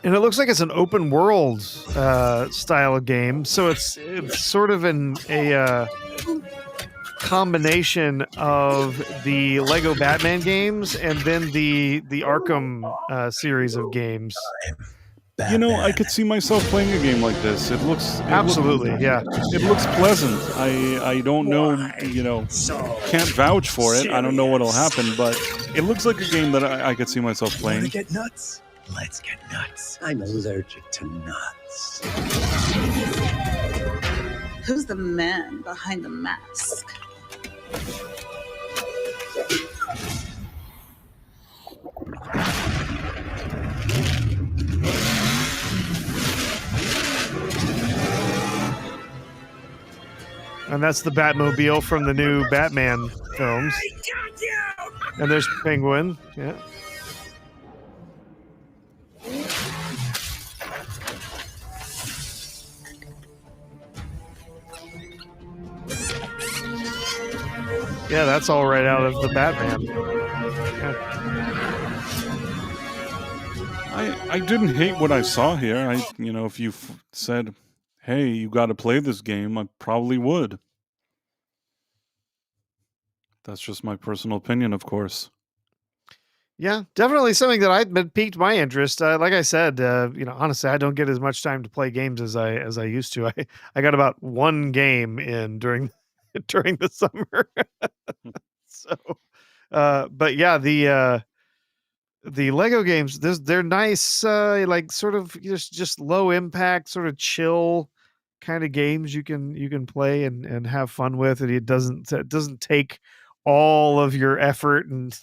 And it looks like it's an open world style of game. So it's sort of a combination of the Lego Batman games and then the Arkham series of games. You know, I could see myself playing a game like this. It looks Absolutely, yeah. It looks pleasant. I don't know, can't vouch for it. I don't know what'll happen, but it looks like a game that I could see myself playing. Wanna get nuts? Let's get nuts. I'm allergic to nuts. Who's the man behind the mask? And that's the Batmobile from the new Batman films. And there's Penguin. Yeah. Yeah, that's all right out of the Batman. Yeah. I didn't hate what I saw here. If you said, "Hey, you got to play this game," I probably would. That's just my personal opinion, of course. Yeah, definitely something that I've been piqued my interest. Like I said, honestly, I don't get as much time to play games as I used to. I got about one game in during during the summer. So, but yeah, the Lego games, they're nice, like sort of just low impact, sort of chill kind of games you can play and have fun with, and it doesn't take all of your effort and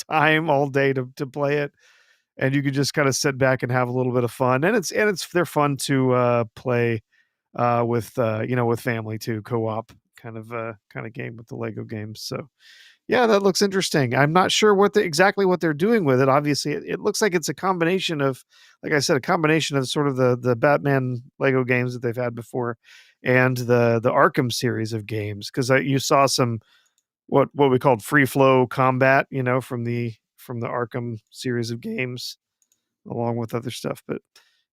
time all day to play it, and you can just kind of sit back and have a little bit of fun, and they're fun to play with with family too, co-op kind of game with the Lego games. So yeah, that looks interesting. I'm not sure exactly what they're doing with it. Obviously, it looks like it's a combination of, like I said, a combination of sort of the Batman Lego games that they've had before, and the Arkham series of games. Because you saw some what we called free flow combat, from the Arkham series of games, along with other stuff. But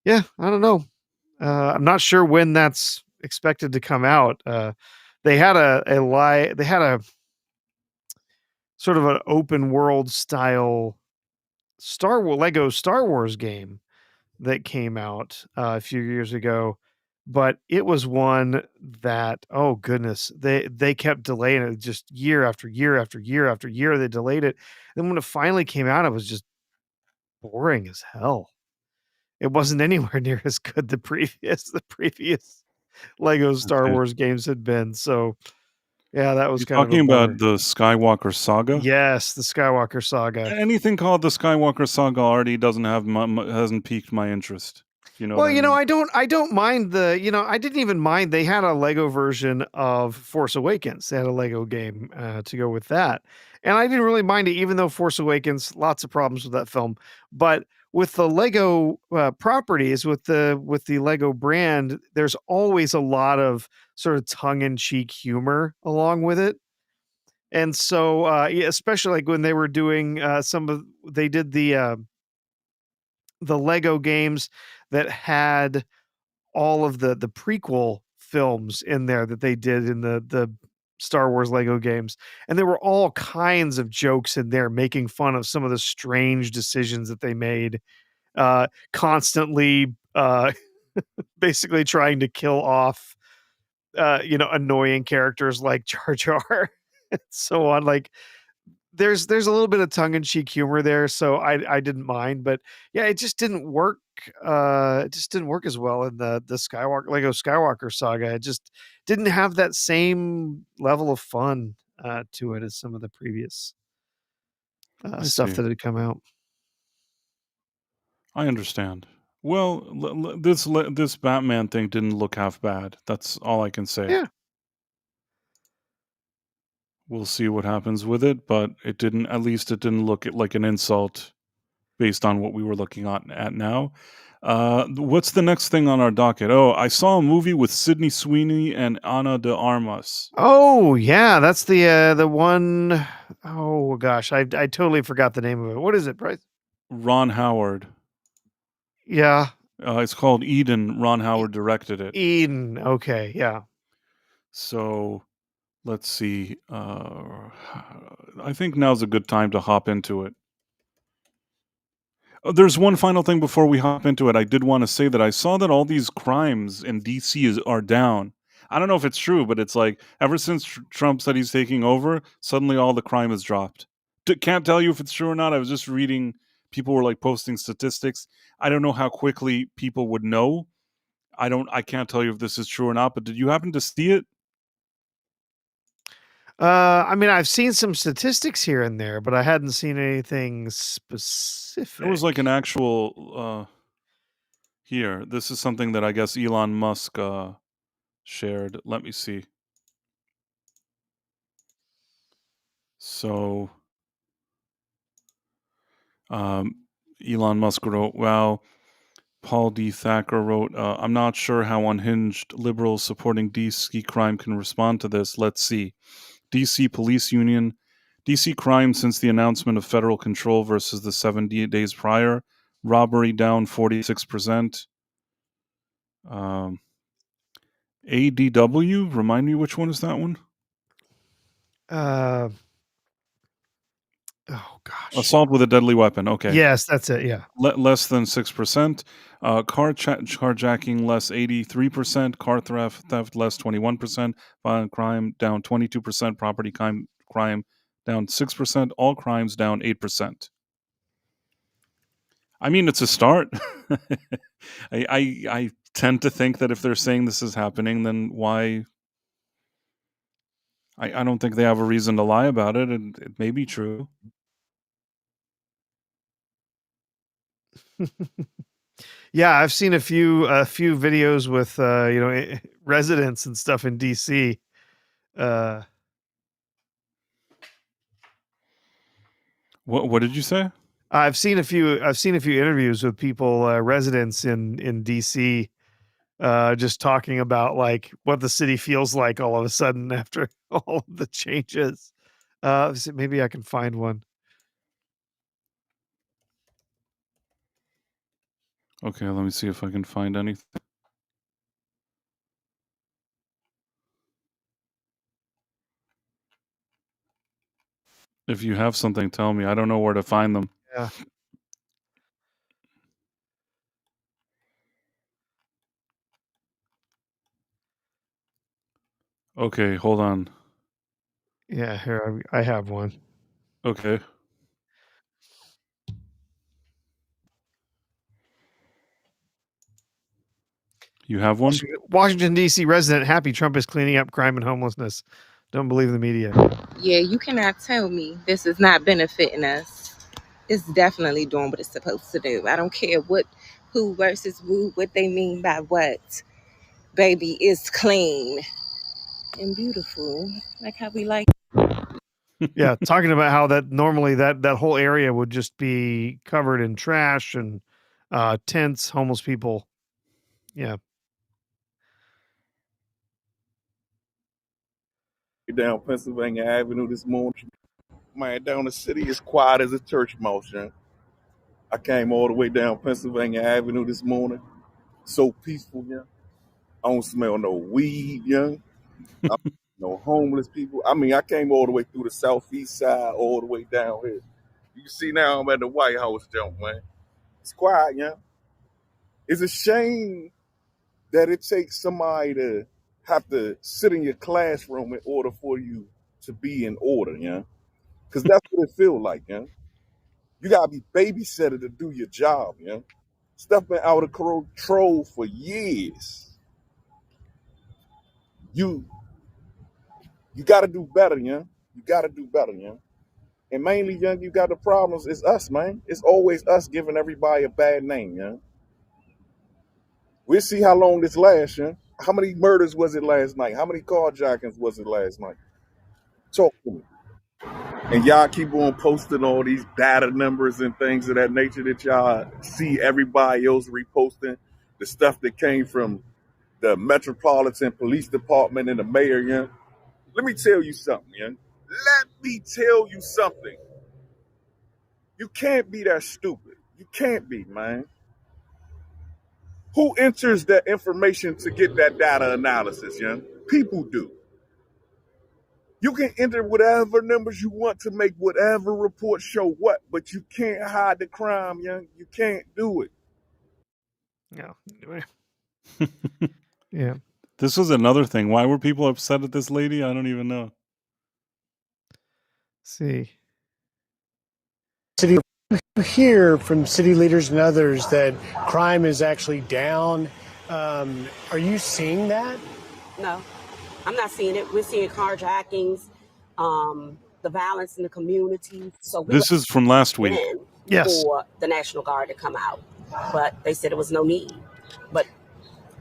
yeah, I don't know. I'm not sure when that's expected to come out. They had they had a sort of an open world style Lego Star Wars game that came out a few years ago, but it was one that, oh goodness, they kept delaying it, just year after year after year after year. They delayed it. Then when it finally came out, it was just boring as hell. It wasn't anywhere near as good the previous Lego Star Okay. Wars games had been. So yeah, that was You're kind of a talking about bummer. the Skywalker Saga? Yes, the Skywalker Saga. Anything called the Skywalker Saga already doesn't have hasn't piqued my interest, if you know what Well, I mean. I don't mind I didn't even mind they had a Lego version of Force Awakens. They had a Lego game to go with that. And I didn't really mind it, even though Force Awakens, lots of problems with that film. But with the Lego properties, with the Lego brand, there's always a lot of sort of tongue-in-cheek humor along with it. And so, yeah, especially like when they were doing they did the Lego games that had all of the prequel films in there that they did in the Star Wars Lego games, and there were all kinds of jokes in there making fun of some of the strange decisions that they made, constantly, basically trying to kill off, annoying characters like Jar Jar and so on, like, there's a little bit of tongue-in-cheek humor there, so I didn't mind, but yeah, it just didn't work, it just didn't work as well in the Lego Skywalker Saga. It just didn't have that same level of fun, to it as some of the previous, I stuff see. that had come out. I understand. Well, this Batman thing didn't look half bad. That's all I can say. Yeah. We'll see what happens with it, but at least it didn't look like an insult based on what we were looking at now. What's the next thing on our docket? Oh, I saw a movie with Sydney Sweeney and Ana de Armas. Oh, yeah, that's the one oh gosh, I totally forgot the name of it. What is it, Bryce? Ron Howard. Yeah. It's called Eden. Ron Howard directed it. Eden, okay, yeah. So let's see. I think now's a good time to hop into it. There's one final thing before we hop into it. I did want to say that I saw that all these crimes in DC are down. I don't know if it's true, but it's like ever since Trump said he's taking over, suddenly all the crime has dropped. Can't tell you if it's true or not. I was just reading. People were like posting statistics. I don't know how quickly people would know. I can't tell you if this is true or not. But did you happen to see it? I mean, I've seen some statistics here and there, but I hadn't seen anything specific. There was like an actual here. This is something that I guess Elon Musk shared. Let me see. So Elon Musk wrote, wow. Paul D. Thacker wrote, I'm not sure how unhinged liberals supporting DC crime can respond to this. Let's see. DC Police Union. DC crime since the announcement of federal control versus the 70 days prior Robbery down 46%. ADW, remind me which one is that one? Oh gosh. Assault with a deadly weapon. Okay. Yes, that's it. Yeah. Less than 6%. Carjacking less 83%. Car theft less 21%. Violent crime down 22%. Property crime down 6%. All crimes down 8%. I mean, it's a start. I tend to think that if they're saying this is happening, then why? I don't think they have a reason to lie about it, and it may be true. Yeah, I've seen a few videos with residents and stuff in DC. What did you say? I've seen a few interviews with people, residents in DC, just talking about like what the city feels like all of a sudden after all of the changes. Maybe I can find one. Okay, let me see if I can find anything. If you have something, tell me. I don't know where to find them. Yeah. Okay, hold on. Yeah, here I have one. Okay. You have one? Washington, D.C. resident happy Trump is cleaning up crime and homelessness. Don't believe the media. Yeah, you cannot tell me this is not benefiting us. It's definitely doing what it's supposed to do. I don't care who versus who, what they mean by what. Baby, it's clean and beautiful, like how we like. Yeah, talking about how that normally that whole area would just be covered in trash and tents, homeless people. Yeah. Down Pennsylvania Avenue this morning. Man, down the city is quiet as a church mouse, young. I came all the way down Pennsylvania Avenue this morning. So peaceful, young. I don't smell no weed, young. No homeless people. I mean, I came all the way through the southeast side, all the way down here. You can see now I'm at the White House, jump, man. It's quiet, young. It's a shame that it takes somebody to have to sit in your classroom in order for you to be in order, young. Because that's what it feels like, young. You gotta be babysitted to do your job, young. Stuff been out of control for years. You gotta do better, young. You gotta do better, young. And mainly, young, you got the problems. It's us, man. It's always us giving everybody a bad name, young. We'll see how long this lasts, young. How many murders was it last night? How many carjackings was it last night? Talk to me. And y'all keep on posting all these data numbers and things of that nature that y'all see everybody else reposting. The stuff that came from the Metropolitan Police Department and the mayor, young. Let me tell you something, young. Let me tell you something. You can't be that stupid. You can't be, man. Who enters that information to get that data analysis, young? People do. You can enter whatever numbers you want to make whatever report show what, but you can't hide the crime, young. You can't do it. No. Yeah. This was another thing. Why were people upset at this lady? I don't even know. See. City hear from city leaders and others that crime is actually down. Are you seeing that? No, I'm not seeing it. We're seeing carjackings, the violence in the community. So this is from last week. Yes. For the National Guard to come out, but they said there was no need. But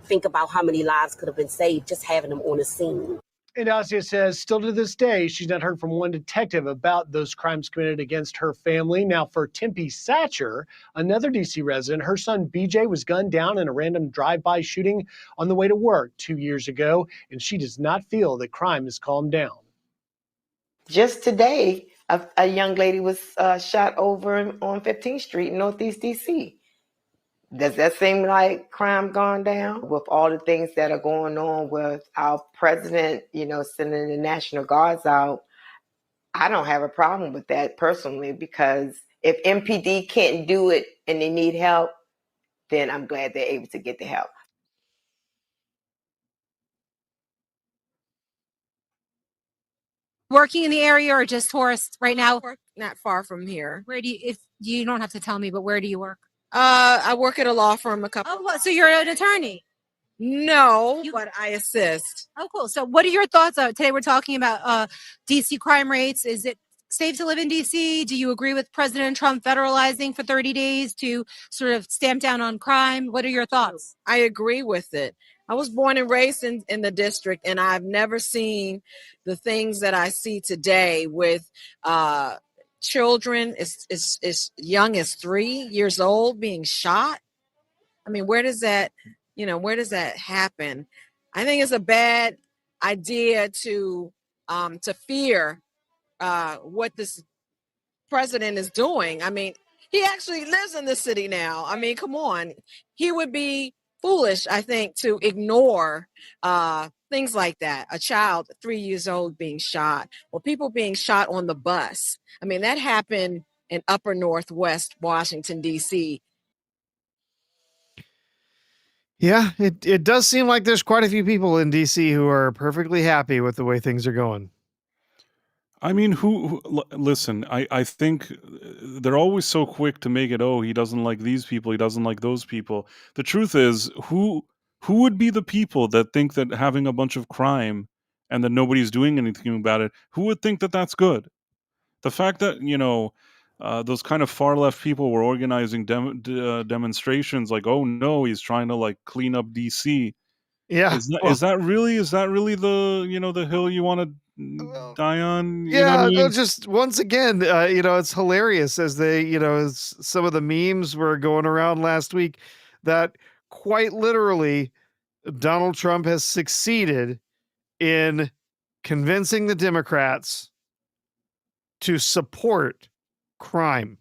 think about how many lives could have been saved just having them on the scene. And Asia says still to this day, she's not heard from one detective about those crimes committed against her family. Now, for Tempe Satcher, another D.C. resident, her son BJ was gunned down in a random drive-by shooting on the way to work 2 years ago, and she does not feel that crime has calmed down. Just today, a young lady was shot over on 15th Street in Northeast D.C. Does that seem like crime gone down with all the things that are going on with our president, sending the National Guards out? I don't have a problem with that personally, because if MPD can't do it and they need help, then I'm glad they're able to get the help. Working in the area or just tourists right now? Work not far from here. Where do you, if you don't have to tell me, but where do you work? I work at a law firm. So you're an attorney? No, but I assist. Oh, cool. So what are your thoughts? Today we're talking about DC crime rates. Is it safe to live in DC? Do you agree with President Trump federalizing for 30 days to sort of stamp down on crime? What are your thoughts? I agree with it. I was born and raised in the district, and I've never seen the things that I see today with children as young as 3 years old being shot. I mean, where does that happen? I think it's a bad idea to fear what this president is doing. I mean, he actually lives in the city now. I mean, come on. He would be foolish, I think, to ignore things like that. A child 3 years old being shot, or people being shot on the bus. I mean, that happened in upper Northwest Washington, D.C. Yeah, it does seem like there's quite a few people in DC who are perfectly happy with the way things are going. I mean, listen, I think they're always so quick to make it, oh, he doesn't like these people, he doesn't like those people. The truth is, who would be the people that think that having a bunch of crime and that nobody's doing anything about it, who would think that that's good? The fact that, those kind of far left people were organizing demonstrations like, oh no, he's trying to like clean up DC. Yeah. Is that really the the hill you want to die on? You know what Yeah, I mean? no, just once again, it's hilarious as they, as some of the memes were going around last week that quite literally Donald Trump has succeeded in convincing the Democrats to support crime.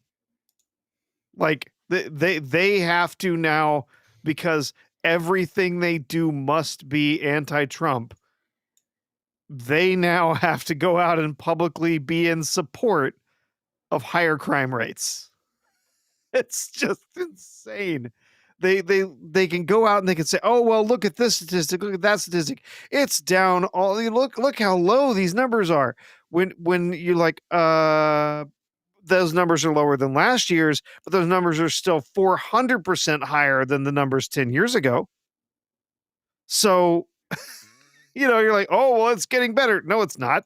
Like they have to now, because everything they do must be anti-Trump. They now have to go out and publicly be in support of higher crime rates. It's just insane. They can go out and they can say, oh, well, look at this statistic, look at that statistic. It's down all, look how low these numbers are. When you're like, those numbers are lower than last year's, but those numbers are still 400% higher than the numbers 10 years ago. So, you're like, oh, well, it's getting better. No, it's not.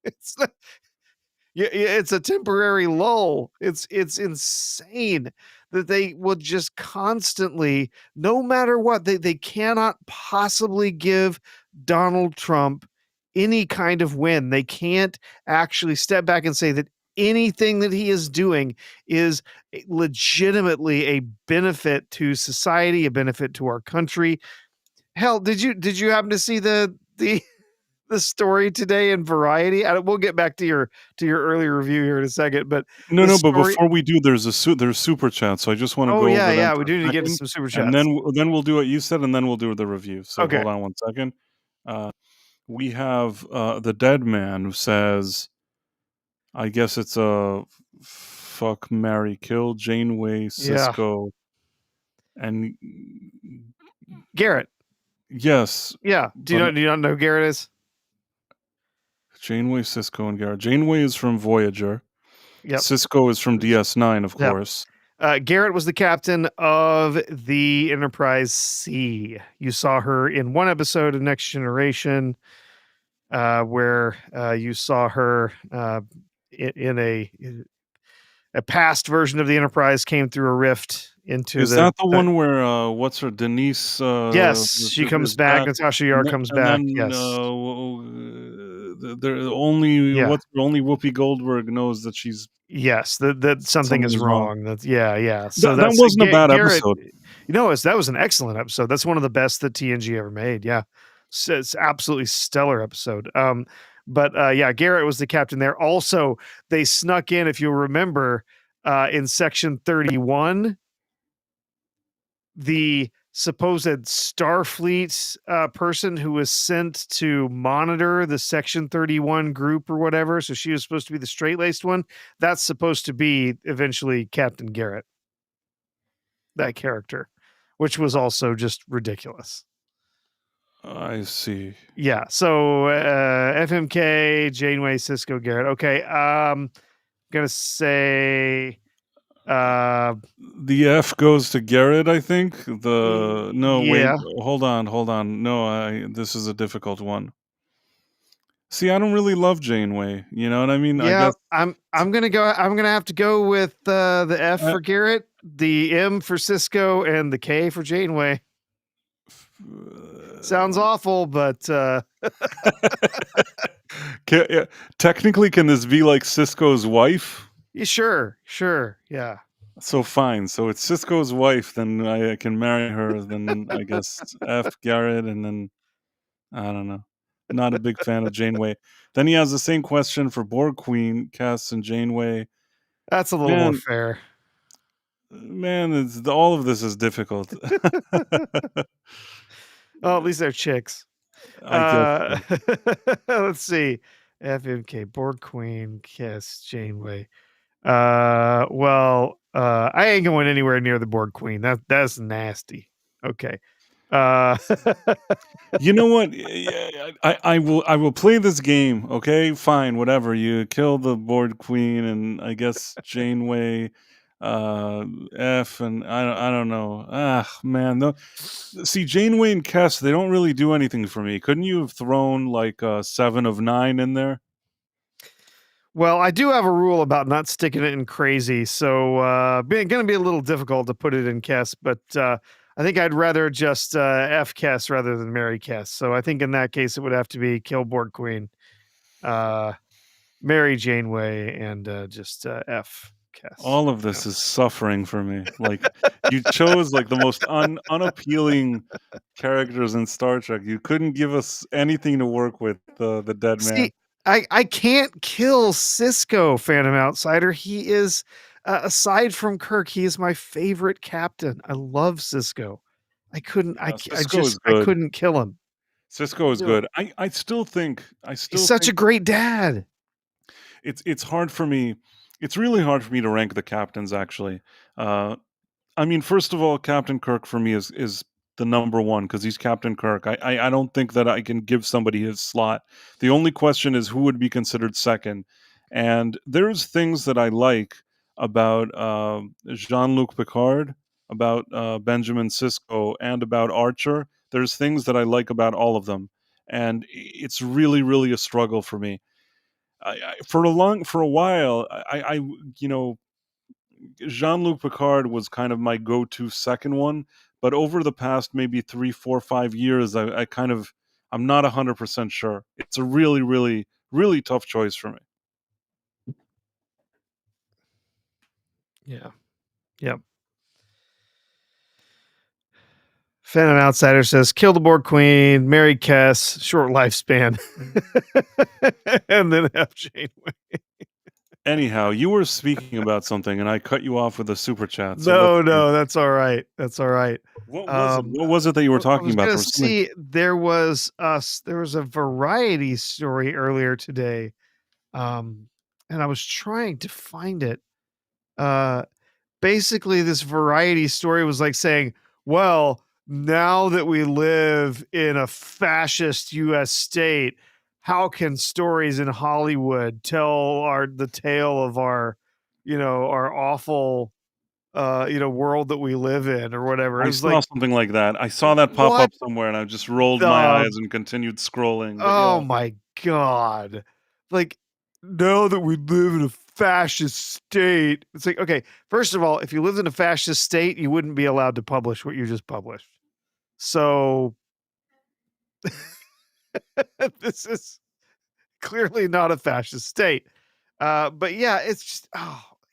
It's not. It's a temporary lull. It's insane that they will just constantly, no matter what, they cannot possibly give Donald Trump any kind of win. They can't actually step back and say that anything that he is doing is legitimately a benefit to society, a benefit to our country. Hell, did you happen to see the story today in Variety? We'll get back to your earlier review here in a second, but No, but before we do, there's super chat, so I just want to go over them we do need to get to some super chats, and then we'll do what you said, and then we'll do the review. So okay. Hold on one second. We have the Dead Man who says, I guess it's a fuck, marry, kill, Janeway, Cisco, and Garrett. Yes. Yeah. Do you not know who Garrett is? Janeway, Cisco, and Garrett. Janeway is from Voyager. Yep. Cisco is from DS9, of course. Garrett was the captain of the Enterprise C. You saw her in one episode of Next Generation, where you saw her in a past version of the Enterprise came through a rift into Is that the one where what's her Denise? Yes, she comes back. Natasha Yar comes back. Yes. Only Whoopi Goldberg knows that she's. Yes, that something is wrong. That's yeah. So that wasn't a bad episode. That was an excellent episode. That's one of the best that TNG ever made. Yeah, so it's absolutely stellar episode. But Garrett was the captain there. Also, they snuck in, if you'll remember, in section 31. the supposed Starfleet person who was sent to monitor the Section 31 group or whatever. So she was supposed to be the straight-laced one. That's supposed to be eventually Captain Garrett, that character, which was also just ridiculous. I see. Yeah. So FMK, Janeway, Cisco, Garrett. Okay. Gonna say The F goes to Garrett, I think. No, wait, yeah. hold on. No, this is a difficult one. See, I don't really love Janeway. You know what I mean? I Yeah, guess I'm gonna have to go with the F for Garrett, the M for Cisco, and the K for Janeway. Sounds awful, but technically, can this be like Cisco's wife? yeah, sure, yeah. So fine. So it's Cisco's wife, then I can marry her. Then I guess F Garrett, and then I don't know. Not a big fan of Janeway. Then he has the same question for Borg Queen, Cass, and Janeway. That's a little more fair. Man, all of this is difficult. Oh, at least they're chicks. I guess. Let's see. FMK, Borg Queen, Kiss, Janeway. Well, I ain't going anywhere near the Borg Queen. That's nasty. Okay. You know what? I will play this game. Okay, fine, whatever. You kill the Borg Queen, and I guess Janeway, F, and I don't know. Ah, man, no. See, Janeway and Kess, they don't really do anything for me. Couldn't you have thrown like 7 of 9 in there? Well, I do have a rule about not sticking it in crazy, so going to be a little difficult to put it in Kess, but I think I'd rather just F Kess rather than marry Kess. So I think in that case it would have to be kill Borg Queen, marry Janeway, and just F Kess. All of this is suffering for me. Like you chose like the most unappealing characters in Star Trek. You couldn't give us anything to work with. The dead man. See, I can't kill Cisco, Phantom Outsider. He is, aside from Kirk, he is my favorite captain. I love Cisco. I couldn't kill him. Cisco is good. I still think he's such a great dad. It's hard for me. It's really hard for me to rank the captains, actually. I mean, first of all, Captain Kirk for me is the number one because he's Captain Kirk. I don't think that I can give somebody his slot. The only question is who would be considered second. And there's things that I like about Jean-Luc Picard, about Benjamin Sisko, and about Archer. There's things that I like about all of them. And it's really, really a struggle for me. For a while, Jean-Luc Picard was kind of my go-to second one, but over the past maybe 3, 4, 5 years, I'm not 100% sure. It's a really, really, really tough choice for me. Yeah. Yep. Phantom Outsider says, kill the Borg Queen, marry Kess, short lifespan, and then have Janeway. Anyhow, you were speaking about something, and I cut you off with a super chat. So no, that's all right. That's all right. What was it that you were talking about? There was a variety story earlier today, and I was trying to find it. Basically, this variety story was like saying, well, now that we live in a fascist U.S. state, how can stories in Hollywood tell the tale of our awful, world that we live in or whatever? I saw something like that. I saw that pop up somewhere, and I just rolled my eyes and continued scrolling. Oh my God! Like, now that we live in a fascist state, it's like, okay, first of all, if you lived in a fascist state, you wouldn't be allowed to publish what you just published. So this is clearly not a fascist state. But yeah, it's just,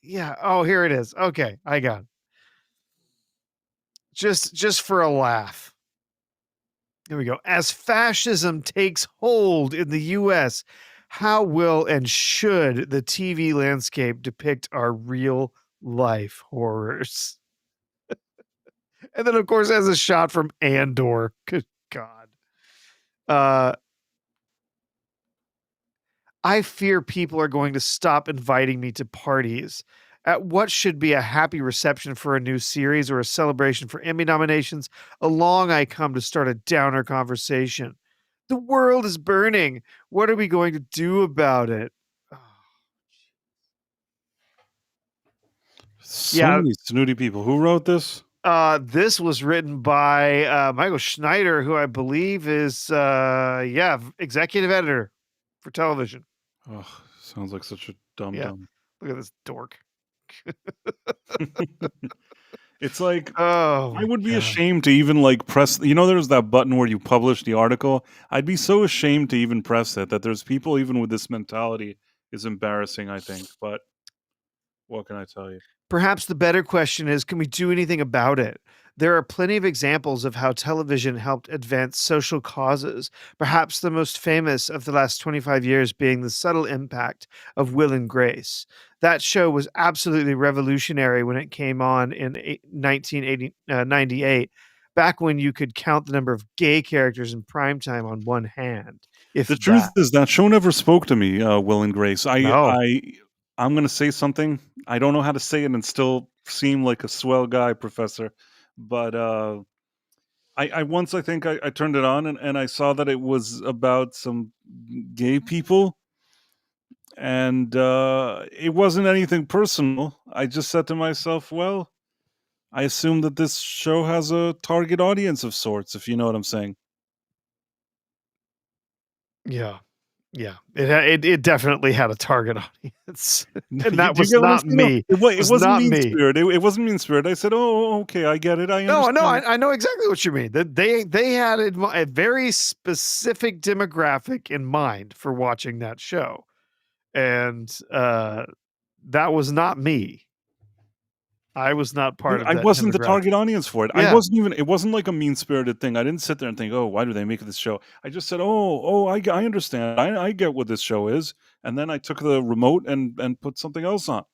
here it is. Okay, I got it. Just for a laugh. Here we go. As fascism takes hold in the U.S., how will and should the TV landscape depict our real life horrors? And then, of course, has a shot from Andor. Good God. I fear people are going to stop inviting me to parties. At what should be a happy reception for a new series or a celebration for Emmy nominations, along I come to start a downer conversation. The world is burning. What are we going to do about it? So many snooty people. Who wrote this? This was written by Michael Schneider, who I believe is executive editor for television. Oh, sounds like such a dumb. Look at this dork. It's like, oh, I would be ashamed to even like press. There's that button where you publish the article. I'd be so ashamed to even press it. That there's people even with this mentality is embarrassing, I think. But what can I tell you? Perhaps the better question is, can we do anything about it? There are plenty of examples of how television helped advance social causes, perhaps the most famous of the last 25 years being the subtle impact of Will and Grace. That show was absolutely revolutionary when it came on in 1998, back when you could count the number of gay characters in primetime on one hand. The truth is that show never spoke to me, Will and Grace. I'm going to say something. I don't know how to say it and still seem like a swell guy, Professor. But I once, I think I turned it on and I saw that it was about some gay people. And it wasn't anything personal. I just said to myself, well, I assume that this show has a target audience of sorts, if you know what I'm saying. Yeah. It definitely had a target audience, and that Do you was get what I'm not saying? me. It wasn't not mean me. spirit. It wasn't mean spirit. I said, "Oh, okay, I get it. I understand." No, I know exactly what you mean. That they had a very specific demographic in mind for watching that show, and that was not me. I was not part of I that wasn't the demographic. target audience for it. Yeah. It wasn't like a mean-spirited thing. I didn't sit there and think, "Oh, why do they make this show?" I just said, I understand. I get what this show is." And then I took the remote and put something else on.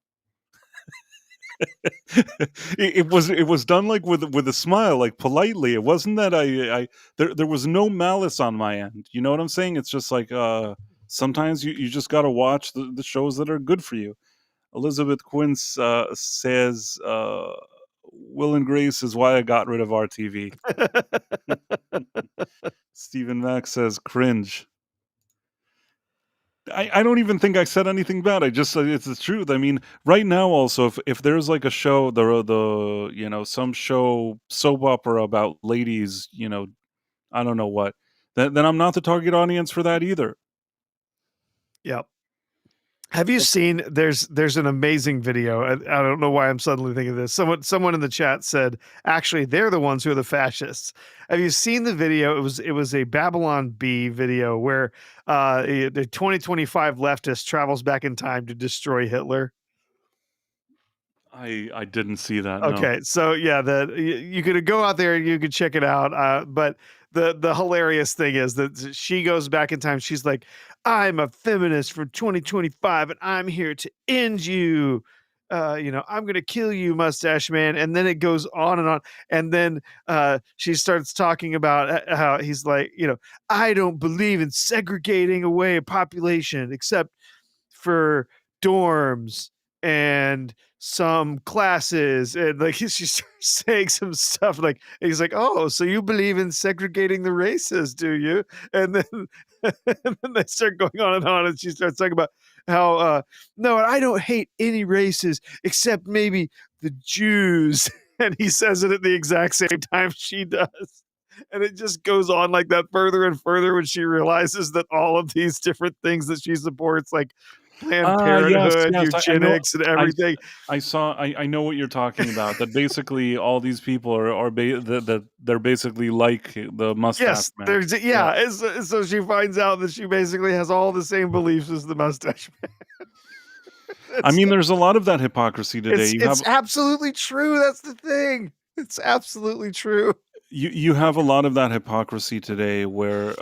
it was done like with a smile, like politely. It wasn't that there was no malice on my end. You know what I'm saying? It's just like sometimes you just got to watch the shows that are good for you. Elizabeth Quinn says, Will and Grace is why I got rid of RTV. Stephen Mack says, cringe. I don't even think I said anything bad. I just said it's the truth. I mean, right now also, if there's like a show, some show, soap opera about ladies, I don't know what, then I'm not the target audience for that either. Yep. Have you seen? There's an amazing video. I don't know why I'm suddenly thinking of this. Someone in the chat said, actually, they're the ones who are the fascists. Have you seen the video? It was a Babylon Bee video where the 2025 leftist travels back in time to destroy Hitler. I didn't see that. Okay, no. So yeah, you could go out there and you could check it out. But the hilarious thing is that she goes back in time. She's like, I'm a feminist from 2025 and I'm here to end you. I'm going to kill you, mustache man. And then it goes on and on. And then she starts talking about how he's like, I don't believe in segregating away a population except for dorms and some classes, and like she starts saying some stuff like, he's like, oh, so you believe in segregating the races, do you? And then they start going on, and she starts talking about how no, I don't hate any races except maybe the Jews. And he says it at the exact same time she does. And it just goes on like that further and further when she realizes that all of these different things that she supports, like Planned Parenthood, eugenics, and everything. I know what you're talking about. That basically all these people that they're basically like the mustache man. So she finds out that she basically has all the same beliefs as the mustache man. I mean, there's a lot of that hypocrisy today. It's absolutely true. That's the thing. It's absolutely true. You have a lot of that hypocrisy today where,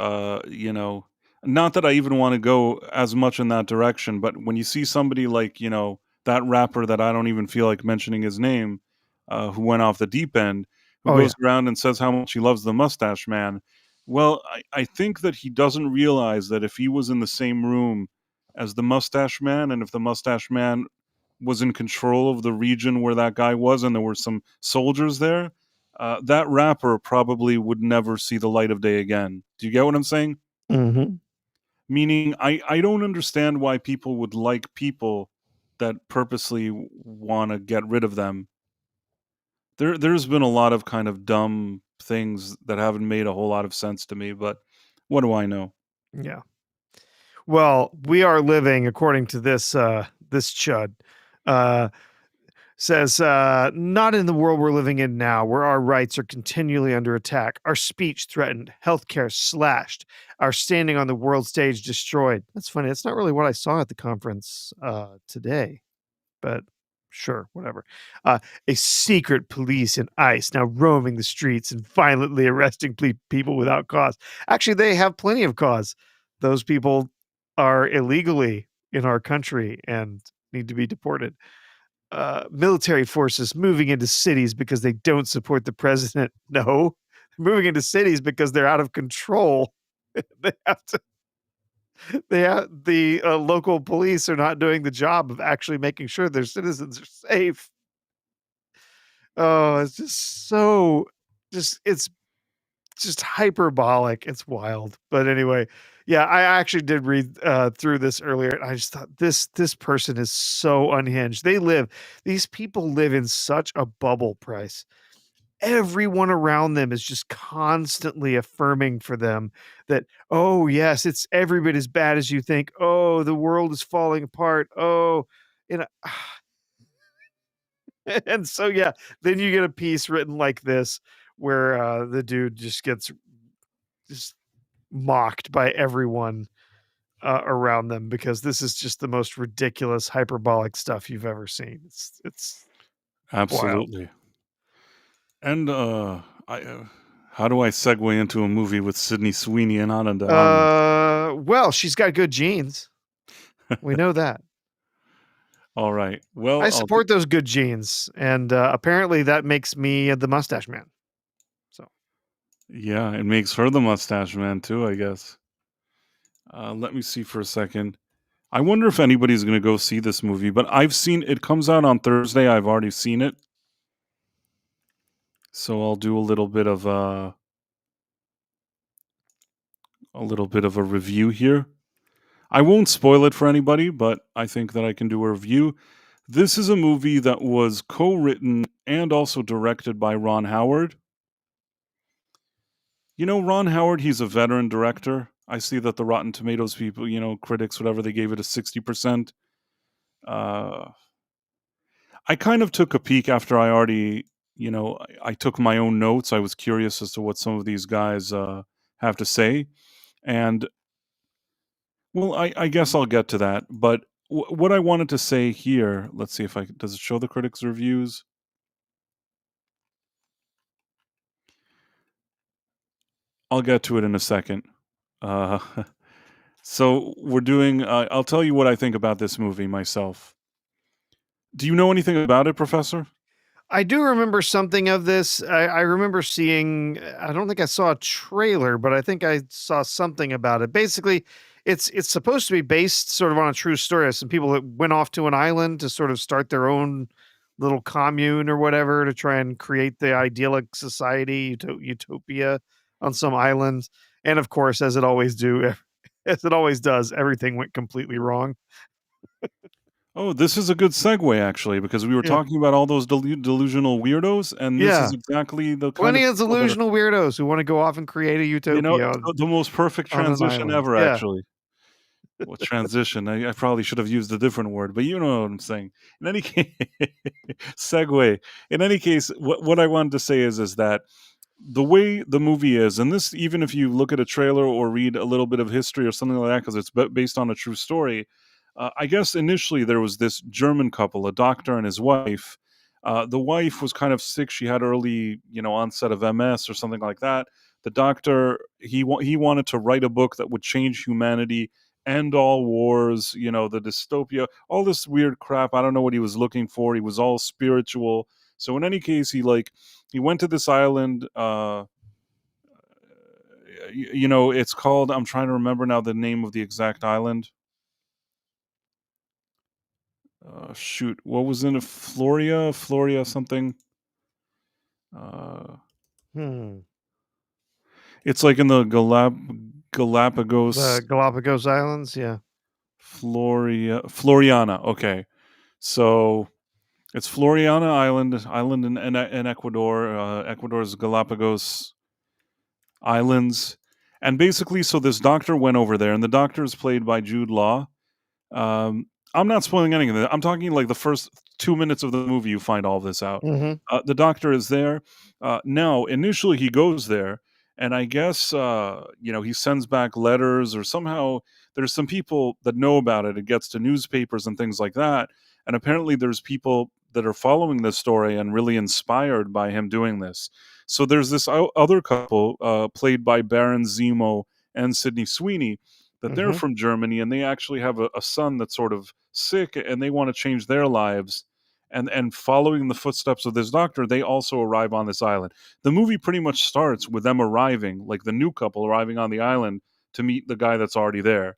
not that I even want to go as much in that direction, but when you see somebody like, that rapper that I don't even feel like mentioning his name, who went off the deep end, who Oh, yeah. goes around and says how much he loves the Mustache Man. Well, I think that he doesn't realize that if he was in the same room as the Mustache Man, and if the Mustache Man was in control of the region where that guy was, and there were some soldiers there, that rapper probably would never see the light of day again. Do you get what I'm saying? Mm-hmm. Meaning, I don't understand why people would like people that purposely want to get rid of them. There's been a lot of kind of dumb things that haven't made a whole lot of sense to me, but what do I know? Yeah. Well, we are living, according to this chud, uh, says, not in the world we're living in now, where our rights are continually under attack, our speech threatened, healthcare slashed, our standing on the world stage destroyed. That's funny. That's not really what I saw at the conference today, but sure, whatever. A secret police and ICE now roaming the streets and violently arresting people without cause. Actually, they have plenty of cause. Those people are illegally in our country and need to be deported. Military forces moving into cities because they don't support the president. No, moving into cities because they're out of control. They have to. The local police are not doing the job of actually making sure their citizens are safe. Oh, it's just so, it's just hyperbolic. It's wild. But anyway, yeah, I actually did read through this earlier. And I just thought this person is so unhinged. These people live in such a bubble, Price. Everyone around them is just constantly affirming for them that, oh yes, it's every bit as bad as you think. Oh, the world is falling apart. Oh, you know, and so yeah, then you get a piece written like this where the dude just gets just mocked by everyone around them because this is just the most ridiculous hyperbolic stuff you've ever seen. It's wild. Absolutely. And how do I segue into a movie with Sydney Sweeney and Ananda Armas? Well, she's got good genes. We know that. All right. Well, I support those good genes, and apparently that makes me the Mustache Man. So yeah, it makes her the Mustache Man too, I guess. Let me see for a second. I wonder if anybody's going to go see this movie, but I've seen it comes out on Thursday. I've already seen it. So I'll do a little bit of a review here. I won't spoil it for anybody, but I think that I can do a review. This is a movie that was co-written and also directed by Ron Howard. You know, Ron Howard, he's a veteran director. I see that the Rotten Tomatoes people, critics, whatever, they gave it a 60%. I kind of took a peek after I already, I took my own notes. I was curious as to what some of these guys have to say. And, well, I guess I'll get to that. But what I wanted to say here, let's see if does it show the critics' reviews? I'll get to it in a second. So we're doing, I'll tell you what I think about this movie myself. Do you know anything about it, Professor? I do remember something of this. I remember seeing, I don't think I saw a trailer, but I think I saw something about it. Basically, it's supposed to be based sort of on a true story of some people that went off to an island to sort of start their own little commune or whatever to try and create the idyllic society, utopia on some island. And of course, as it always does, everything went completely wrong. Oh, this is a good segue, actually, because we were Yeah. talking about all those delusional weirdos, and this is exactly the kind Plenty of of people that are, delusional weirdos who want to go off and create a utopia. the most perfect on an transition island. ever, Yeah. actually. Well, transition. I probably should have used a different word, but you know what I'm saying. In any case, segue. In any case, what I wanted to say is that the way the movie is, and this, even if you look at a trailer or read a little bit of history or something like that, because it's based on a true story, I guess initially there was this German couple, a doctor and his wife. The wife was kind of sick. She had early, onset of MS or something like that. The doctor, he wanted to write a book that would change humanity, end all wars, the dystopia, all this weird crap. I don't know what he was looking for. He was all spiritual. So in any case, he went to this island. It's called. I'm trying to remember now the name of the exact island. Shoot, what was in it? Floria something. It's like in the Galapagos. The Galapagos Islands, yeah. Floriana. Okay, so it's Floriana Island in Ecuador. Ecuador's Galapagos Islands, and basically, so this doctor went over there, and the doctor is played by Jude Law. I'm not spoiling anything. I'm talking like the first 2 minutes of the movie. You find all of this out. The doctor is there. Now, initially, he goes there, and I guess he sends back letters, or somehow there's some people that know about it. It gets to newspapers and things like that. And apparently, there's people that are following this story and really inspired by him doing this. So there's this other couple played by Baron Zemo and Sydney Sweeney, that they're from Germany, and they actually have a son that's sort of sick, and they want to change their lives. And following the footsteps of this doctor, they also arrive on this island. The movie pretty much starts with them arriving, like the new couple arriving on the island to meet the guy that's already there.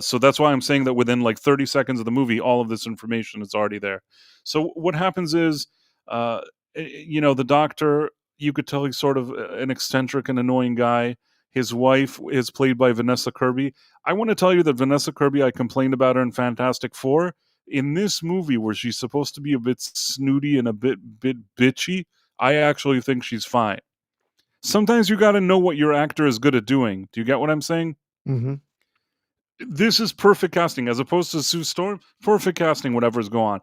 So that's why I'm saying that within like 30 seconds of the movie, all of this information is already there. So what happens is, the doctor, you could tell he's sort of an eccentric and annoying guy. His wife is played by Vanessa Kirby. I want to tell you that Vanessa Kirby, I complained about her in Fantastic Four. In this movie, where she's supposed to be a bit snooty and a bit bitchy, I actually think she's fine. Sometimes you got to know what your actor is good at doing. Do you get what I'm saying? This is perfect casting, as opposed to Sue Storm. Perfect casting, whatever's going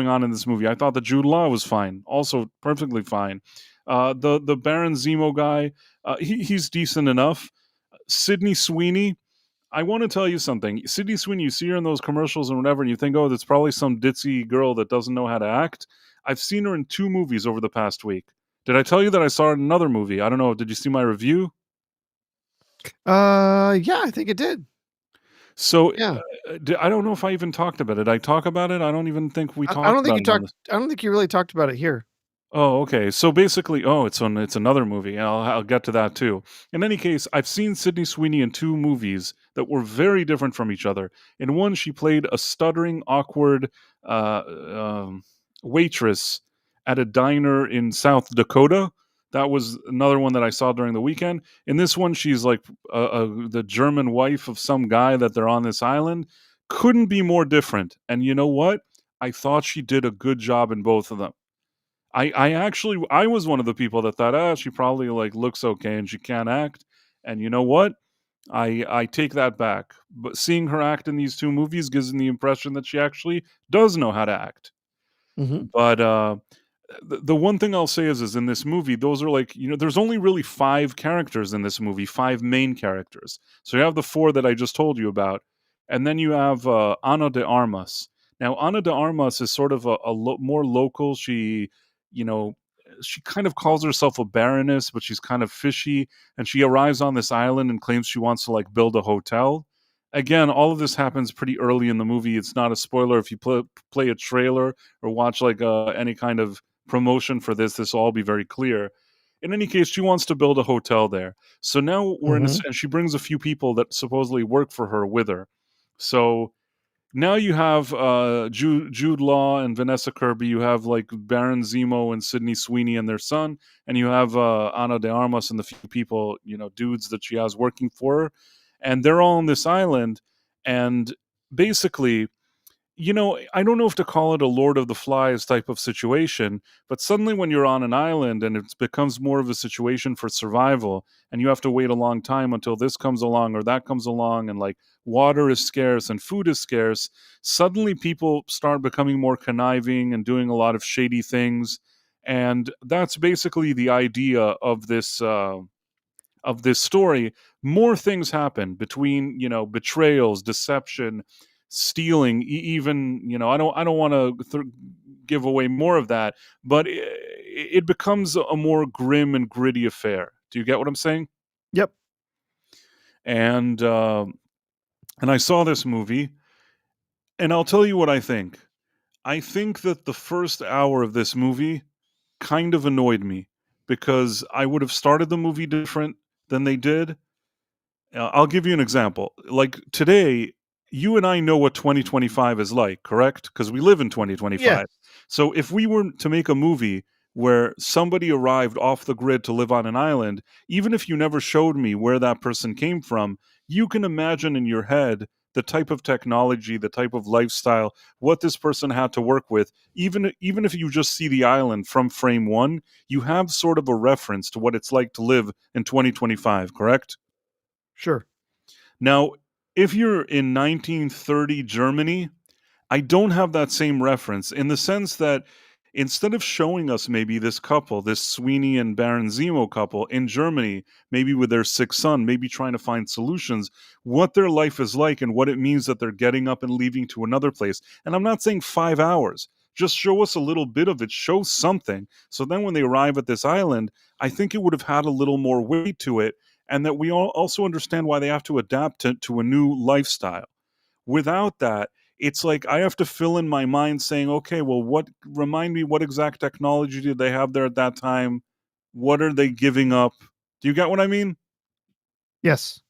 on in this movie. I thought that Jude Law was fine, also perfectly fine. The Baron Zemo guy, he's decent enough. Sydney Sweeney, I want to tell you something. Sydney Sweeney, you see her in those commercials and whatever, and you think, oh, that's probably some ditzy girl that doesn't know how to act. I've seen her in 2 movies over the past week. Did I tell you that I saw her in another movie? I don't know. Did you see my review? Yeah, I think it did. So Yeah. I don't know if I even talked about it. Did I talk about it? I don't even think we talked I don't think about it. I don't think you really talked about it here. Oh, okay. So basically, it's another movie. I'll get to that too. In any case, I've seen Sydney Sweeney in 2 movies that were very different from each other. In one, she played a stuttering, awkward waitress at a diner in South Dakota. That was another one that I saw during the weekend. In this one, she's like the German wife of some guy that they're on this island. Couldn't be more different. And you know what? I thought she did a good job in both of them. I was one of the people that thought, she probably like looks okay and she can't act. And you know what? I take that back. But seeing her act in these 2 movies gives me the impression that she actually does know how to act. But the one thing I'll say is in this movie, those are like, there's only really 5 characters in this movie, 5 main characters. So you have the 4 that I just told you about, and then you have Ana de Armas. Now, Ana de Armas is sort of more local. She kind of calls herself a baroness, but she's kind of fishy, and she arrives on this island and claims she wants to like build a hotel. Again, all of this happens pretty early in the movie. It's not a spoiler if you play a trailer or watch like any kind of promotion for this will all be very clear. In any case, she wants to build a hotel there. So now we're and she brings a few people that supposedly work for her with her. So now you have Jude Law and Vanessa Kirby. You have like Baron Zemo and Sydney Sweeney and their son, and you have Ana de Armas and the few people, dudes that she has working for her, and they're all on this island. And basically, I don't know if to call it a Lord of the Flies type of situation, but suddenly when you're on an island and it becomes more of a situation for survival, and you have to wait a long time until this comes along or that comes along, and like water is scarce and food is scarce, suddenly people start becoming more conniving and doing a lot of shady things. And that's basically the idea of this story. More things happen between, betrayals, deception, stealing, even, I don't want to give away more of that, but it becomes a more grim and gritty affair. Do you get what I'm saying? Yep. And I saw this movie, and I'll tell you what I think. I think that the first hour of this movie kind of annoyed me because I would have started the movie different than they did. I'll give you an example. Like today, you and I know what 2025 is like, correct? Because we live in Yeah. 2025. So if we were to make a movie where somebody arrived off the grid to live on an island, even if you never showed me where that person came from, you can imagine in your head the type of technology, the type of lifestyle, what this person had to work with. Even if you just see the island from frame one, you have sort of a reference to what it's like to live in 2025, correct? Sure. Now, if you're in 1930 Germany, I don't have that same reference in the sense that instead of showing us maybe this couple, this Sweeney and Baron Zemo couple in Germany, maybe with their sick son, maybe trying to find solutions, what their life is like and what it means that they're getting up and leaving to another place. And I'm not saying 5 hours. Just show us a little bit of it, show something. So then when they arrive at this island, I think it would have had a little more weight to it, and that we all also understand why they have to adapt to a new lifestyle. Without that, it's like I have to fill in my mind saying, okay, well, remind me what exact technology did they have there at that time? What are they giving up? Do you get what I mean? Yes.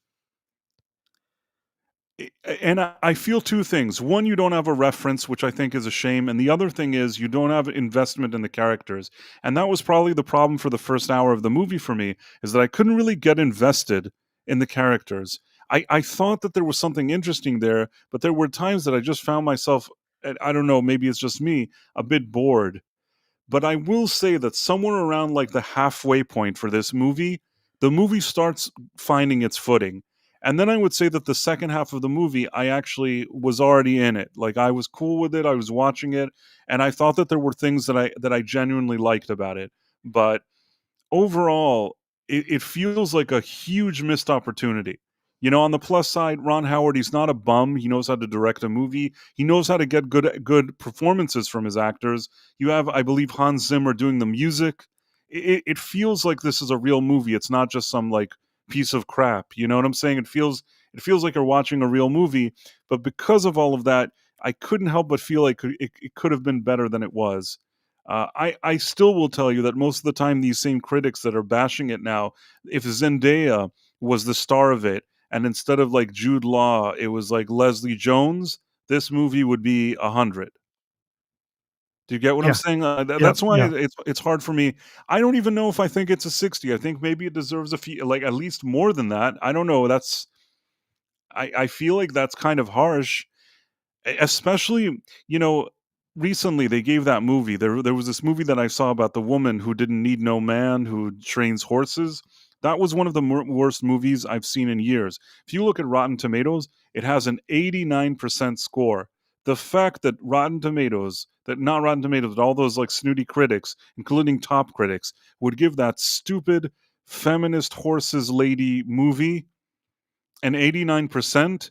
And I feel two things. One, you don't have a reference, which I think is a shame. And the other thing is you don't have investment in the characters. And that was probably the problem for the first hour of the movie for me, is that I couldn't really get invested in the characters. I thought that there was something interesting there, but there were times that I just found myself, I don't know, maybe it's just me, a bit bored. But I will say that somewhere around like the halfway point for this movie, the movie starts finding its footing. And then I would say that the second half of the movie, I actually was already in it. Like I was cool with it, I was watching it, and I thought that there were things that I genuinely liked about it. But overall, it feels like a huge missed opportunity. You know, on the plus side, Ron Howard, he's not a bum. He knows how to direct a movie. He knows how to get good performances from his actors. You have, I believe, Hans Zimmer doing the music. It feels like this is a real movie. It's not just some like piece of crap. You know what I'm saying? It feels like you're watching a real movie. But because of all of that, I couldn't help but feel like it could have been better than it was. I still will tell you that most of the time, these same critics that are bashing it now, if Zendaya was the star of it, and instead of like Jude Law, it was like Leslie Jones, this movie would be 100. Do you get what I'm Yeah. saying? Yep. That's why Yeah. it's hard for me. I don't even know if I think it's a 60. I think maybe it deserves a few, like at least more than that. I don't know. I feel like that's kind of harsh. Especially, you know, recently they gave that movie. There was this movie that I saw about the woman who didn't need no man, who trains horses. That was one of the worst movies I've seen in years. If you look at Rotten Tomatoes, it has an 89% score. The fact that not Rotten Tomatoes, but all those like snooty critics, including top critics, would give that stupid feminist horses lady movie an 89%,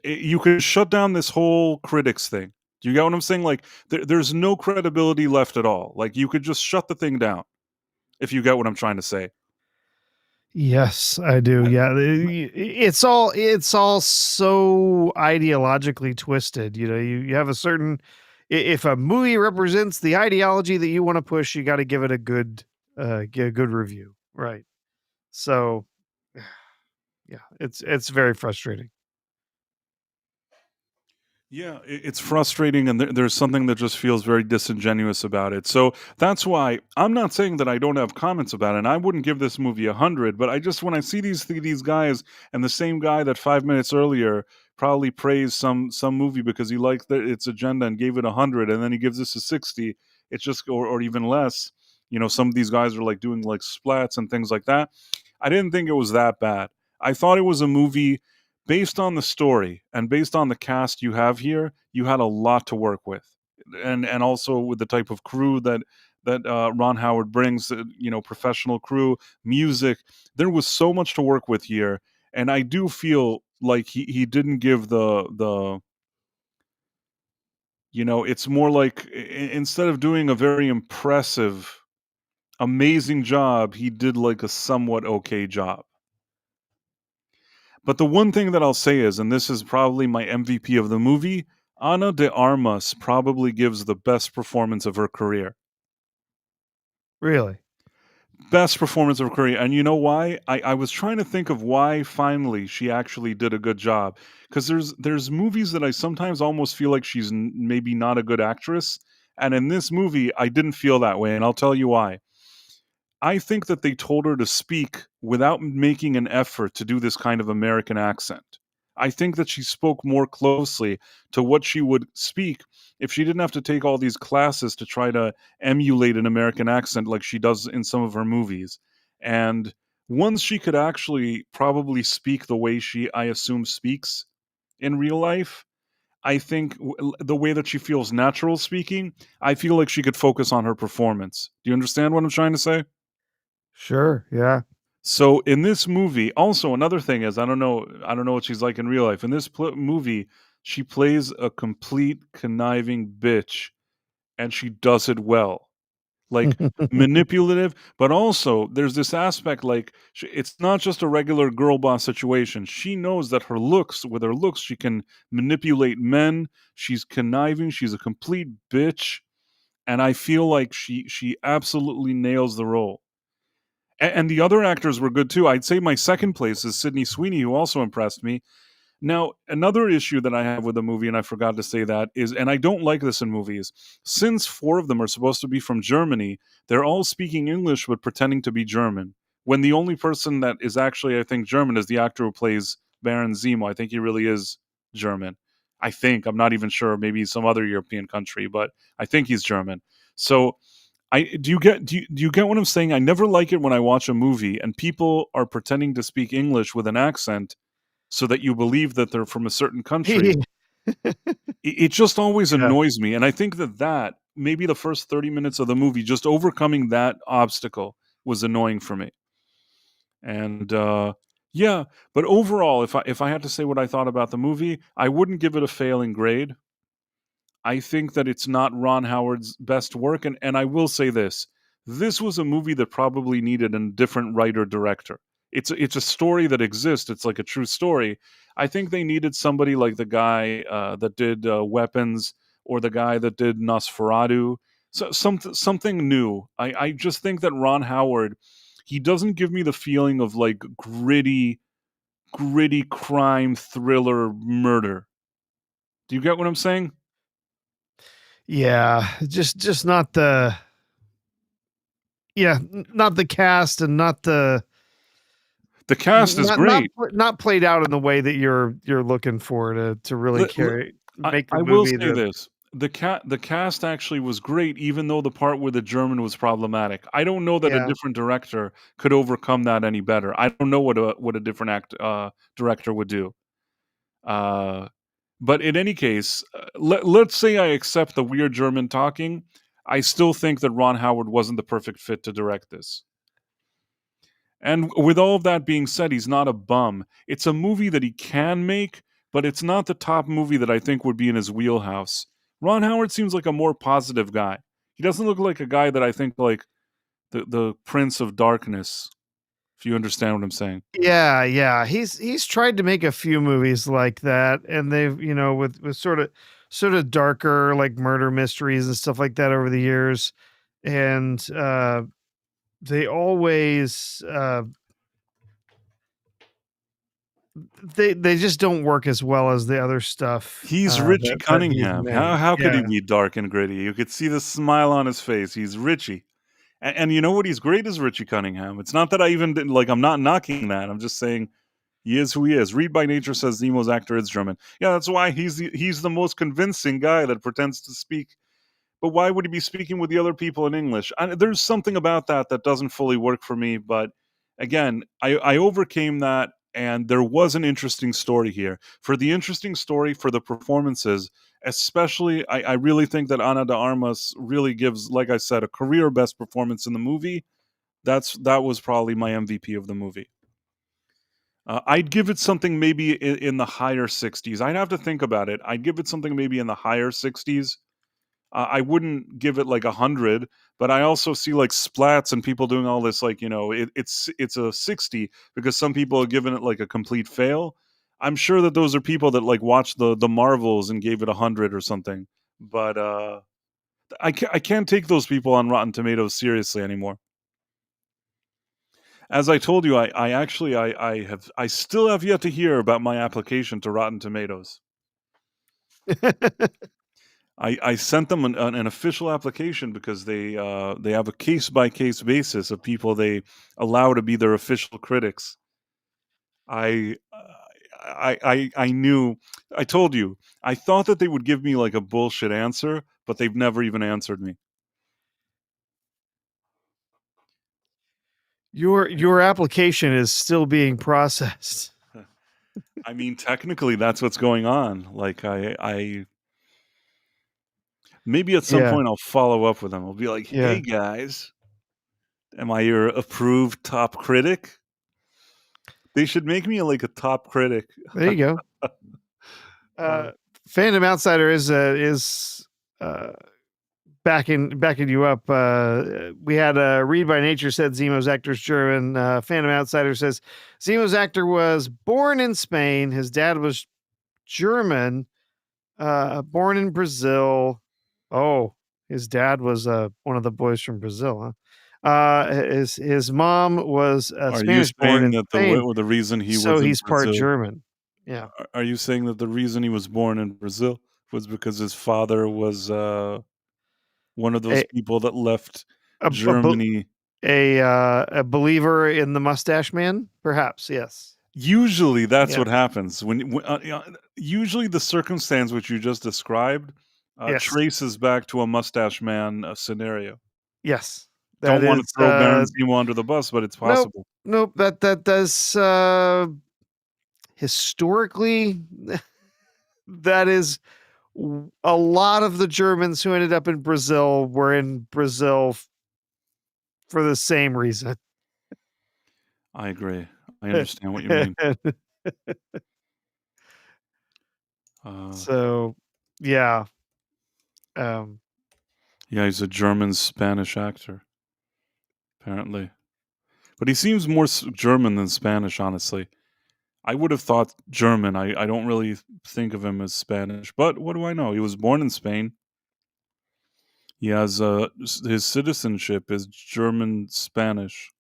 you could shut down this whole critics thing. Do you get what I'm saying? Like, there's no credibility left at all. Like, you could just shut the thing down, if you get what I'm trying to say. Yes, I do. Yeah, it's all so ideologically twisted. You know, you have a certain if a movie represents the ideology that you want to push, you got to give it a good get a good review, right? So, yeah, it's very frustrating. Yeah, it's frustrating, and there's something that just feels very disingenuous about it. So that's why I'm not saying that I don't have comments about it. And I wouldn't give this movie 100, but I just when I see these guys, and the same guy that 5 minutes earlier probably praised some movie because he liked its agenda and gave it 100, and then he gives this a 60. It's just or even less. You know, some of these guys are like doing like splats and things like that. I didn't think it was that bad. I thought it was a movie based on the story and based on the cast you have here. You had a lot to work with, and also with the type of crew that Ron Howard brings. You know, professional crew, music. There was so much to work with here, and I do feel like he didn't give the. You know, it's more like instead of doing a very impressive, amazing job, he did like a somewhat okay job. But the one thing that I'll say is, and this is probably my MVP of the movie, Ana de Armas probably gives the best performance of her career. Really? Best performance of her career, and you know why? I was trying to think of why finally she actually did a good job. Because there's movies that I sometimes almost feel like she's maybe not a good actress, and in this movie, I didn't feel that way, and I'll tell you why. I think that they told her to speak without making an effort to do this kind of American accent. I think that she spoke more closely to what she would speak if she didn't have to take all these classes to try to emulate an American accent like she does in some of her movies. And once she could actually probably speak the way she, I assume, speaks in real life, I think the way that she feels natural speaking, I feel like she could focus on her performance. Do you understand what I'm trying to say? Sure. Yeah. So in this movie, also another thing is I don't know what she's like in real life. In this movie, she plays a complete conniving bitch, and she does it well. Like manipulative, but also there's this aspect like it's not just a regular girl boss situation. She knows that with her looks, she can manipulate men. She's conniving. She's a complete bitch, and I feel like she absolutely nails the role. And the other actors were good too. I'd say my second place is Sydney Sweeney, who also impressed me. Now, another issue that I have with the movie, and I forgot to say that, is, and I don't like this in movies, since four of them are supposed to be from Germany, they're all speaking English but pretending to be German. When the only person that is actually, I think, German is the actor who plays Baron Zemo. I think he really is German. I think. I'm not even sure. Maybe some other European country, but I think he's German. So do you get what I'm saying? I never like it when I watch a movie and people are pretending to speak English with an accent so that you believe that they're from a certain country. It just always Yeah. annoys me, and I think that maybe the first 30 minutes of the movie, just overcoming that obstacle was annoying for me. And yeah, but overall, if I had to say what I thought about the movie, I wouldn't give it a failing grade. I think that it's not Ron Howard's best work, and I will say this: this was a movie that probably needed a different writer director. It's a story that exists. It's like a true story. I think they needed somebody like the guy that did Weapons, or the guy that did Nosferatu. So something new. I just think that Ron Howard, he doesn't give me the feeling of like gritty crime thriller murder. Do you get what I'm saying? Yeah. Just not the. Yeah, not the cast and not the. The cast is great. Not played out in the way that you're looking for to really make the I will movie. say this: the cast actually was great, even though the part where the German was problematic. I don't know that a different director could overcome that any better. I don't know what a different director would do. But in any case, let's say I accept the weird German talking. I still think that Ron Howard wasn't the perfect fit to direct this. And with all of that being said, he's not a bum. It's a movie that he can make, but it's not the top movie that I think would be in his wheelhouse. Ron Howard seems like a more positive guy. He doesn't look like a guy that I think like the Prince of Darkness, if you understand what I'm saying. Yeah. He's tried to make a few movies like that, and they've with sort of darker like murder mysteries and stuff like that over the years, and they always they just don't work as well as the other stuff. He's Richie that he's Cunningham. made. How could he Yeah. be dark and gritty? You could see the smile on his face. He's Richie. And you know what? He's great as Richie Cunningham. It's not that I even didn't like. I'm not knocking that. I'm just saying he is who he is. Read by Nature says Nemo's actor is German. Yeah, that's why he's the most convincing guy that pretends to speak. But why would he be speaking with the other people in English? There's something about that doesn't fully work for me. But again, I overcame that, and there was an interesting story here. For the interesting story, for the performances, especially, I really think that Ana de Armas really gives, like I said, a career best performance in the movie. That was probably my MVP of the movie. I'd give it something maybe in the higher 60s. I'd have to think about it. I'd give it something maybe in the higher 60s. I wouldn't give it like 100, but I also see like splats and people doing all this like, it's a 60 because some people have given it like a complete fail. I'm sure that those are people that like watched the Marvels and gave it 100 or something. But I can't take those people on Rotten Tomatoes seriously anymore. As I told you, I still have yet to hear about my application to Rotten Tomatoes. I sent them an official application because they have a case by case basis of people they allow to be their official critics. I knew. I told you. I thought that they would give me like a bullshit answer, but they've never even answered me. Your application is still being processed. I mean, technically, that's what's going on. Like, I maybe at some Yeah. point I'll follow up with them. I'll be like, Yeah. "Hey guys, am I your approved top critic?" They should make me like a top critic. There you go. Fandom Outsider is backing you up. We had Read by Nature said Zemo's actor's German. Fandom Outsider says Zemo's actor was born in Spain. His dad was German, born in Brazil. Oh, his dad was one of the boys from Brazil, huh? His mom was Are you Spanish born saying in that Spain, the reason he so was in he's part Brazil? German. Yeah. Are you saying that the reason he was born in Brazil was because his father was one of those people that left Germany? A believer in the Mustache Man, perhaps. Yes. Usually, that's Yeah. what happens usually the circumstance which you just described Yes. traces back to a Mustache Man scenario. Yes. Don't want to is, throw Baron Zemo under the bus, but it's possible. Nope. That does historically that is a lot of the Germans who ended up in Brazil were in Brazil for the same reason. I agree. I understand what you mean. So, yeah. Yeah, he's a German Spanish actor, apparently. But he seems more German than Spanish, honestly. I would have thought German. I don't really think of him as Spanish, but what do I know? He was born in Spain. He has his citizenship is German Spanish.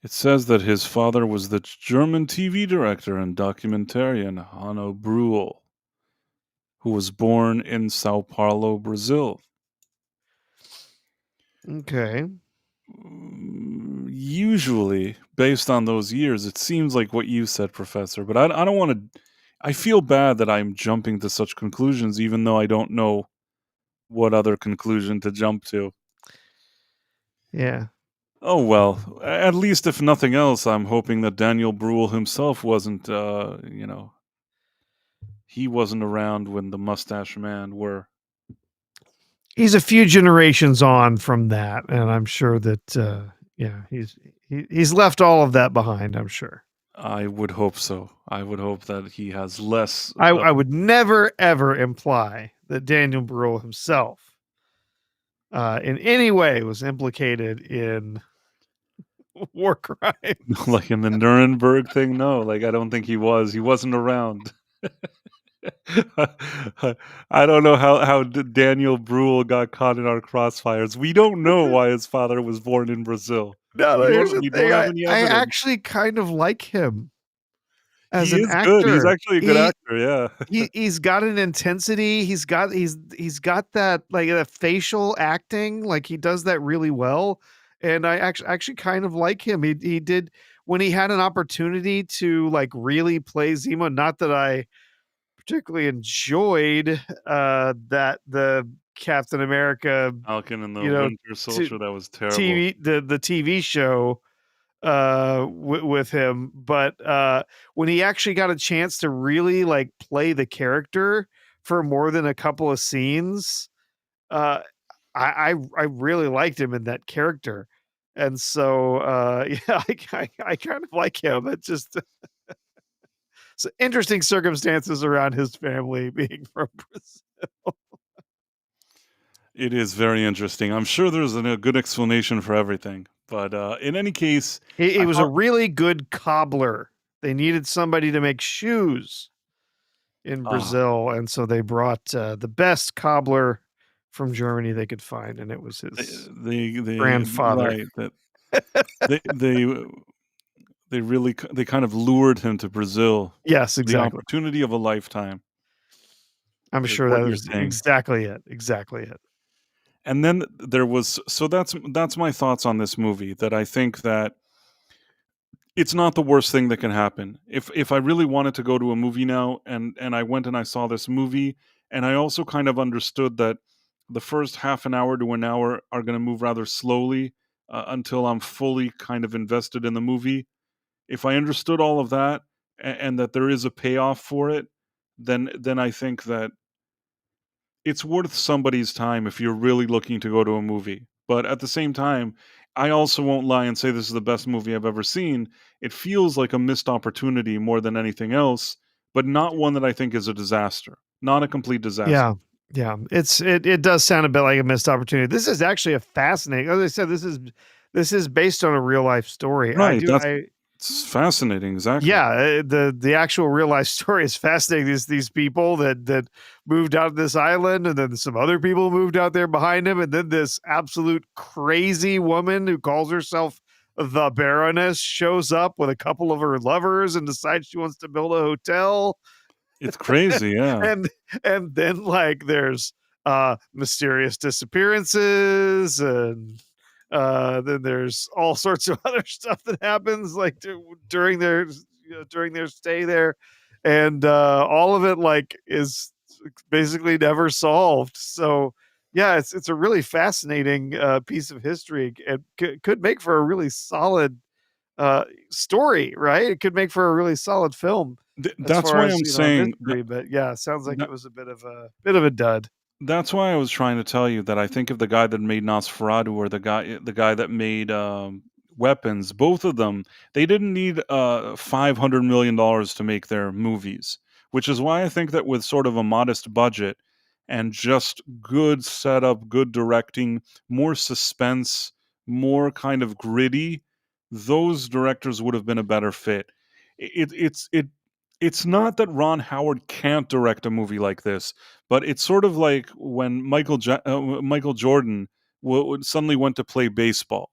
It says that his father was the German TV director and documentarian Hanno Bruhl, who was born in Sao Paulo, Brazil. Okay. Usually, based on those years, it seems like what you said, Professor, but I don't want to. I feel bad that I'm jumping to such conclusions, even though I don't know what other conclusion to jump to. Yeah. Oh, well, at least if nothing else, I'm hoping that Daniel Bruhl himself wasn't, he wasn't around when the Mustache Man were. He's a few generations on from that, and I'm sure that he's left all of that behind, I'm sure. I would hope so. I would hope that he has less. I would never ever imply that Daniel Bruhl himself in any way was implicated in war crimes. Like in the Nuremberg thing? No, like I don't think he was. He wasn't around. I don't know how Daniel Bruhl got caught in our crossfires. We don't know why his father was born in Brazil. No, here's the We thing. don't have any I evidence. actually kind of like him as He an is actor. good. He's actually a good actor. Yeah. He's got an intensity. He's got that like a facial acting. Like he does that really well. And I actually kind of like him. He did when he had an opportunity to like really play Zemo. Not that I particularly enjoyed that the Captain America Falcon and the Winter Winter Soldier, that was terrible. the TV show with him, but when he actually got a chance to really like play the character for more than a couple of scenes, I really liked him in that character, and so yeah, I kind of like him. It's just so interesting circumstances around his family being from Brazil. It is very interesting. I'm sure there's a good explanation for everything, but in any case, He was a really good cobbler. They needed somebody to make shoes in Brazil, and so they brought the best cobbler from Germany they could find, and it was his They grandfather. right, that they really they kind of lured him to Brazil. Yes, The exactly. opportunity of a lifetime I'm is sure what that you're was saying. exactly it. Exactly it. And then there was, so that's my thoughts on this movie, that I think that it's not the worst thing that can happen. If I really wanted to go to a movie now, and I went and I saw this movie, and I also kind of understood that the first half an hour to an hour are going to move rather slowly until I'm fully kind of invested in the movie. If I understood all of that, and that there is a payoff for it, then I think that it's worth somebody's time if you're really looking to go to a movie. But at the same time, I also won't lie and say this is the best movie I've ever seen. It feels like a missed opportunity more than anything else, but not one that I think is a disaster. Not a complete disaster. Yeah. Yeah. It does sound a bit like a missed opportunity. This is actually a fascinating, as I said, this is based on a real life story. Right. It's fascinating. Exactly. Yeah, the actual real life story is fascinating. These people that moved out of this island, and then some other people moved out there behind him, and then this absolute crazy woman who calls herself the Baroness shows up with a couple of her lovers and decides she wants to build a hotel. It's crazy, yeah. and then like there's mysterious disappearances, and then there's all sorts of other stuff that happens like during their during their stay there, and all of it like is basically never solved. So yeah, it's a really fascinating piece of history, and could make for a really solid story, right? It could make for a really solid film as That's far why as I'm saying history. But yeah, it sounds like it was a bit of a dud. that's why I was trying to tell you that I think of the guy that made Nosferatu, or the guy that made Weapons. Both of them, they didn't need $500 million to make their movies, which is why I think that with sort of a modest budget and just good setup, good directing, more suspense, more kind of gritty, those directors would have been a better fit. It's not that Ron Howard can't direct a movie like this, but it's sort of like when Michael Jordan suddenly went to play baseball.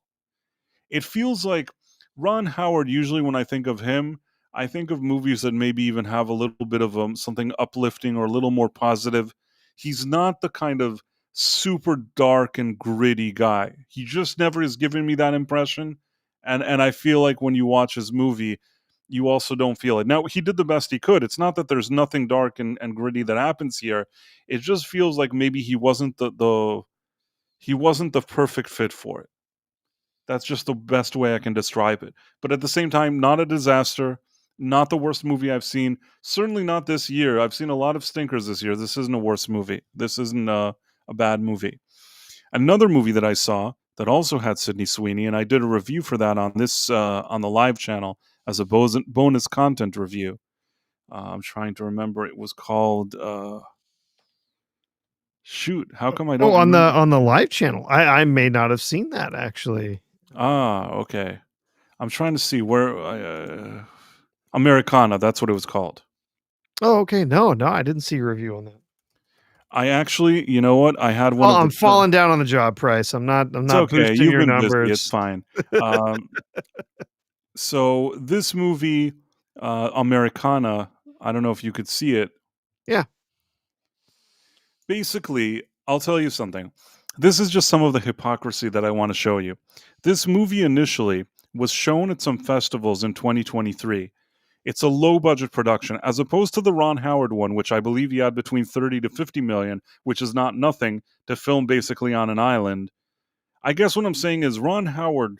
It feels like Ron Howard, usually when I think of him, I think of movies that maybe even have a little bit of something uplifting or a little more positive. He's not the kind of super dark and gritty guy. He just never has given me that impression. And I feel like when you watch his movie, you also don't feel it. Now, he did the best he could. It's not that there's nothing dark and gritty that happens here. It just feels like maybe he wasn't he wasn't the perfect fit for it. That's just the best way I can describe it. But at the same time, not a disaster, not the worst movie I've seen. Certainly not this year. I've seen a lot of stinkers this year. This isn't a worse movie. This isn't a bad movie. Another movie that I saw that also had Sydney Sweeney, and I did a review for that on this on the live channel as a bonus content review. I'm trying to remember. It was called. Shoot, how come I don't? On the live channel? I may not have seen that actually. Okay. I'm trying to see where Americana, that's what it was called. Oh, okay. No, I didn't see a review on that. I actually, you know what? I had one. I'm falling down on the job price. I'm not okay. boosting You've your been numbers. busy. It's fine. So this movie, Americana, I don't know if you could see it. Yeah. Basically, I'll tell you something. This is just some of the hypocrisy that I want to show you. This movie initially was shown at some festivals in 2023. It's a low-budget production, as opposed to the Ron Howard one, which I believe he had between 30 to 50 million, which is not nothing, to film basically on an island. I guess what I'm saying is Ron Howard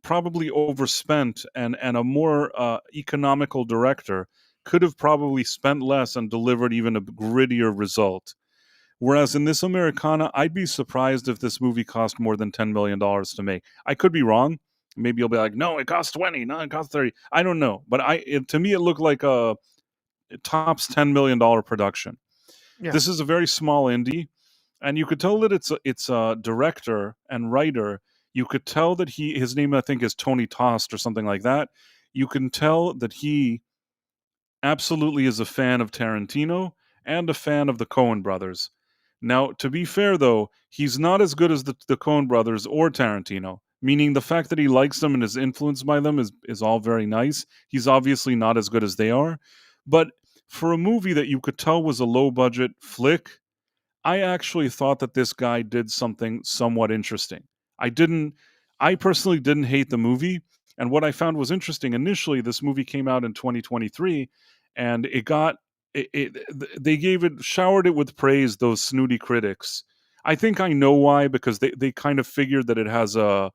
probably overspent, and a more economical director could have probably spent less and delivered even a grittier result. Whereas in this Americana, I'd be surprised if this movie cost more than $10 million to make. I could be wrong. Maybe you'll be like, no, it cost 20, no, it cost 30. I don't know. But to me, it looked like a tops $10 million production. Yeah. This is a very small indie. And you could tell that it's a director and writer. You could tell that his name, I think, is Tony Tost or something like that. You can tell that he absolutely is a fan of Tarantino and a fan of the Coen brothers. Now, to be fair though, he's not as good as the Coen brothers or Tarantino. Meaning the fact that he likes them and is influenced by them is all very nice. He's obviously not as good as they are. But for a movie that you could tell was a low budget flick, I actually thought that this guy did something somewhat interesting. I didn't I personally didn't hate the movie, and what I found was interesting initially this movie came out in 2023 and it got they gave it showered it with praise, those snooty critics. I think I know why, because they kind of figured that it has a,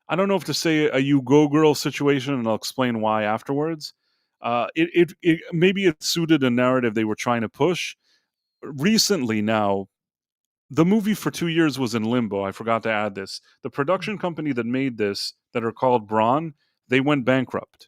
I don't know if to say a you go girl situation, and I'll explain why afterwards. It maybe it suited a narrative they were trying to push. Recently now, the movie for 2 years was in limbo. I forgot to add this. The production company that made this, that are called Braun, they went bankrupt.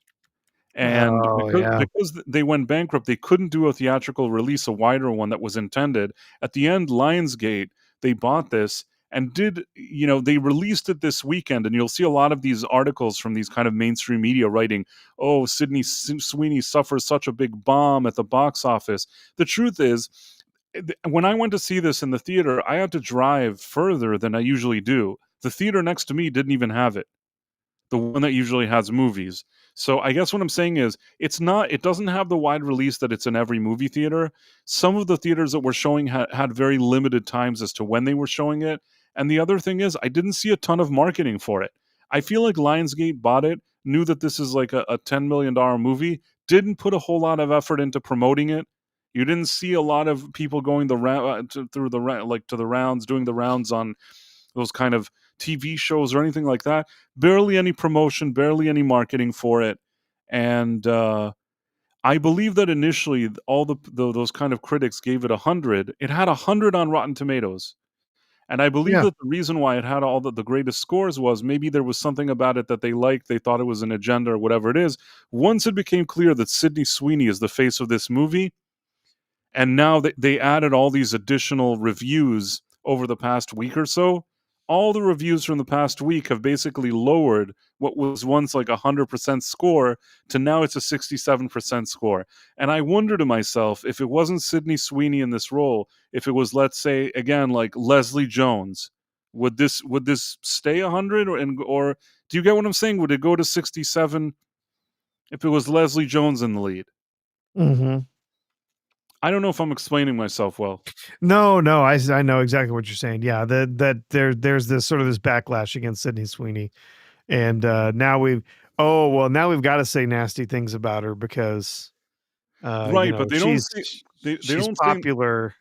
And Oh yeah. because they went bankrupt, they couldn't do a theatrical release, a wider one that was intended. At the end, Lionsgate, they bought this and they released it this weekend. And you'll see a lot of these articles from these kind of mainstream media writing, oh, Sydney Sweeney suffers such a big bomb at the box office. The truth is, when I went to see this in the theater, I had to drive further than I usually do. The theater next to me didn't even have it, the one that usually has movies. So I guess what I'm saying is it doesn't have the wide release that it's in every movie theater. Some of the theaters that were showing had very limited times as to when they were showing it. And the other thing is, I didn't see a ton of marketing for it. I feel like Lionsgate bought it, knew that this is like a $10 million movie, didn't put a whole lot of effort into promoting it. You didn't see a lot of people going the round through the like to the rounds, doing the rounds on those kind of TV shows or anything like that. Barely any promotion, barely any marketing for it. And I believe that initially all those kind of critics gave it 100. It had 100 on Rotten Tomatoes. And I believe Yeah. that the reason why it had all the greatest scores was maybe there was something about it that they liked. They thought it was an agenda or whatever it is. Once it became clear that Sydney Sweeney is the face of this movie, and now they added all these additional reviews over the past week or so. All the reviews from the past week have basically lowered what was once like 100% score to now it's a 67% score. And I wonder to myself, if it wasn't Sydney Sweeney in this role, if it was, let's say, again, like Leslie Jones, would this stay 100 or do you get what I'm saying? Would it go to 67 if it was Leslie Jones in the lead? Mm-hmm. I don't know if I'm explaining myself well. No, I know exactly what you're saying. Yeah, that there's this sort of this backlash against Sydney Sweeney, and now we've got to say nasty things about her because Right, but they don't say they she's don't say. popular.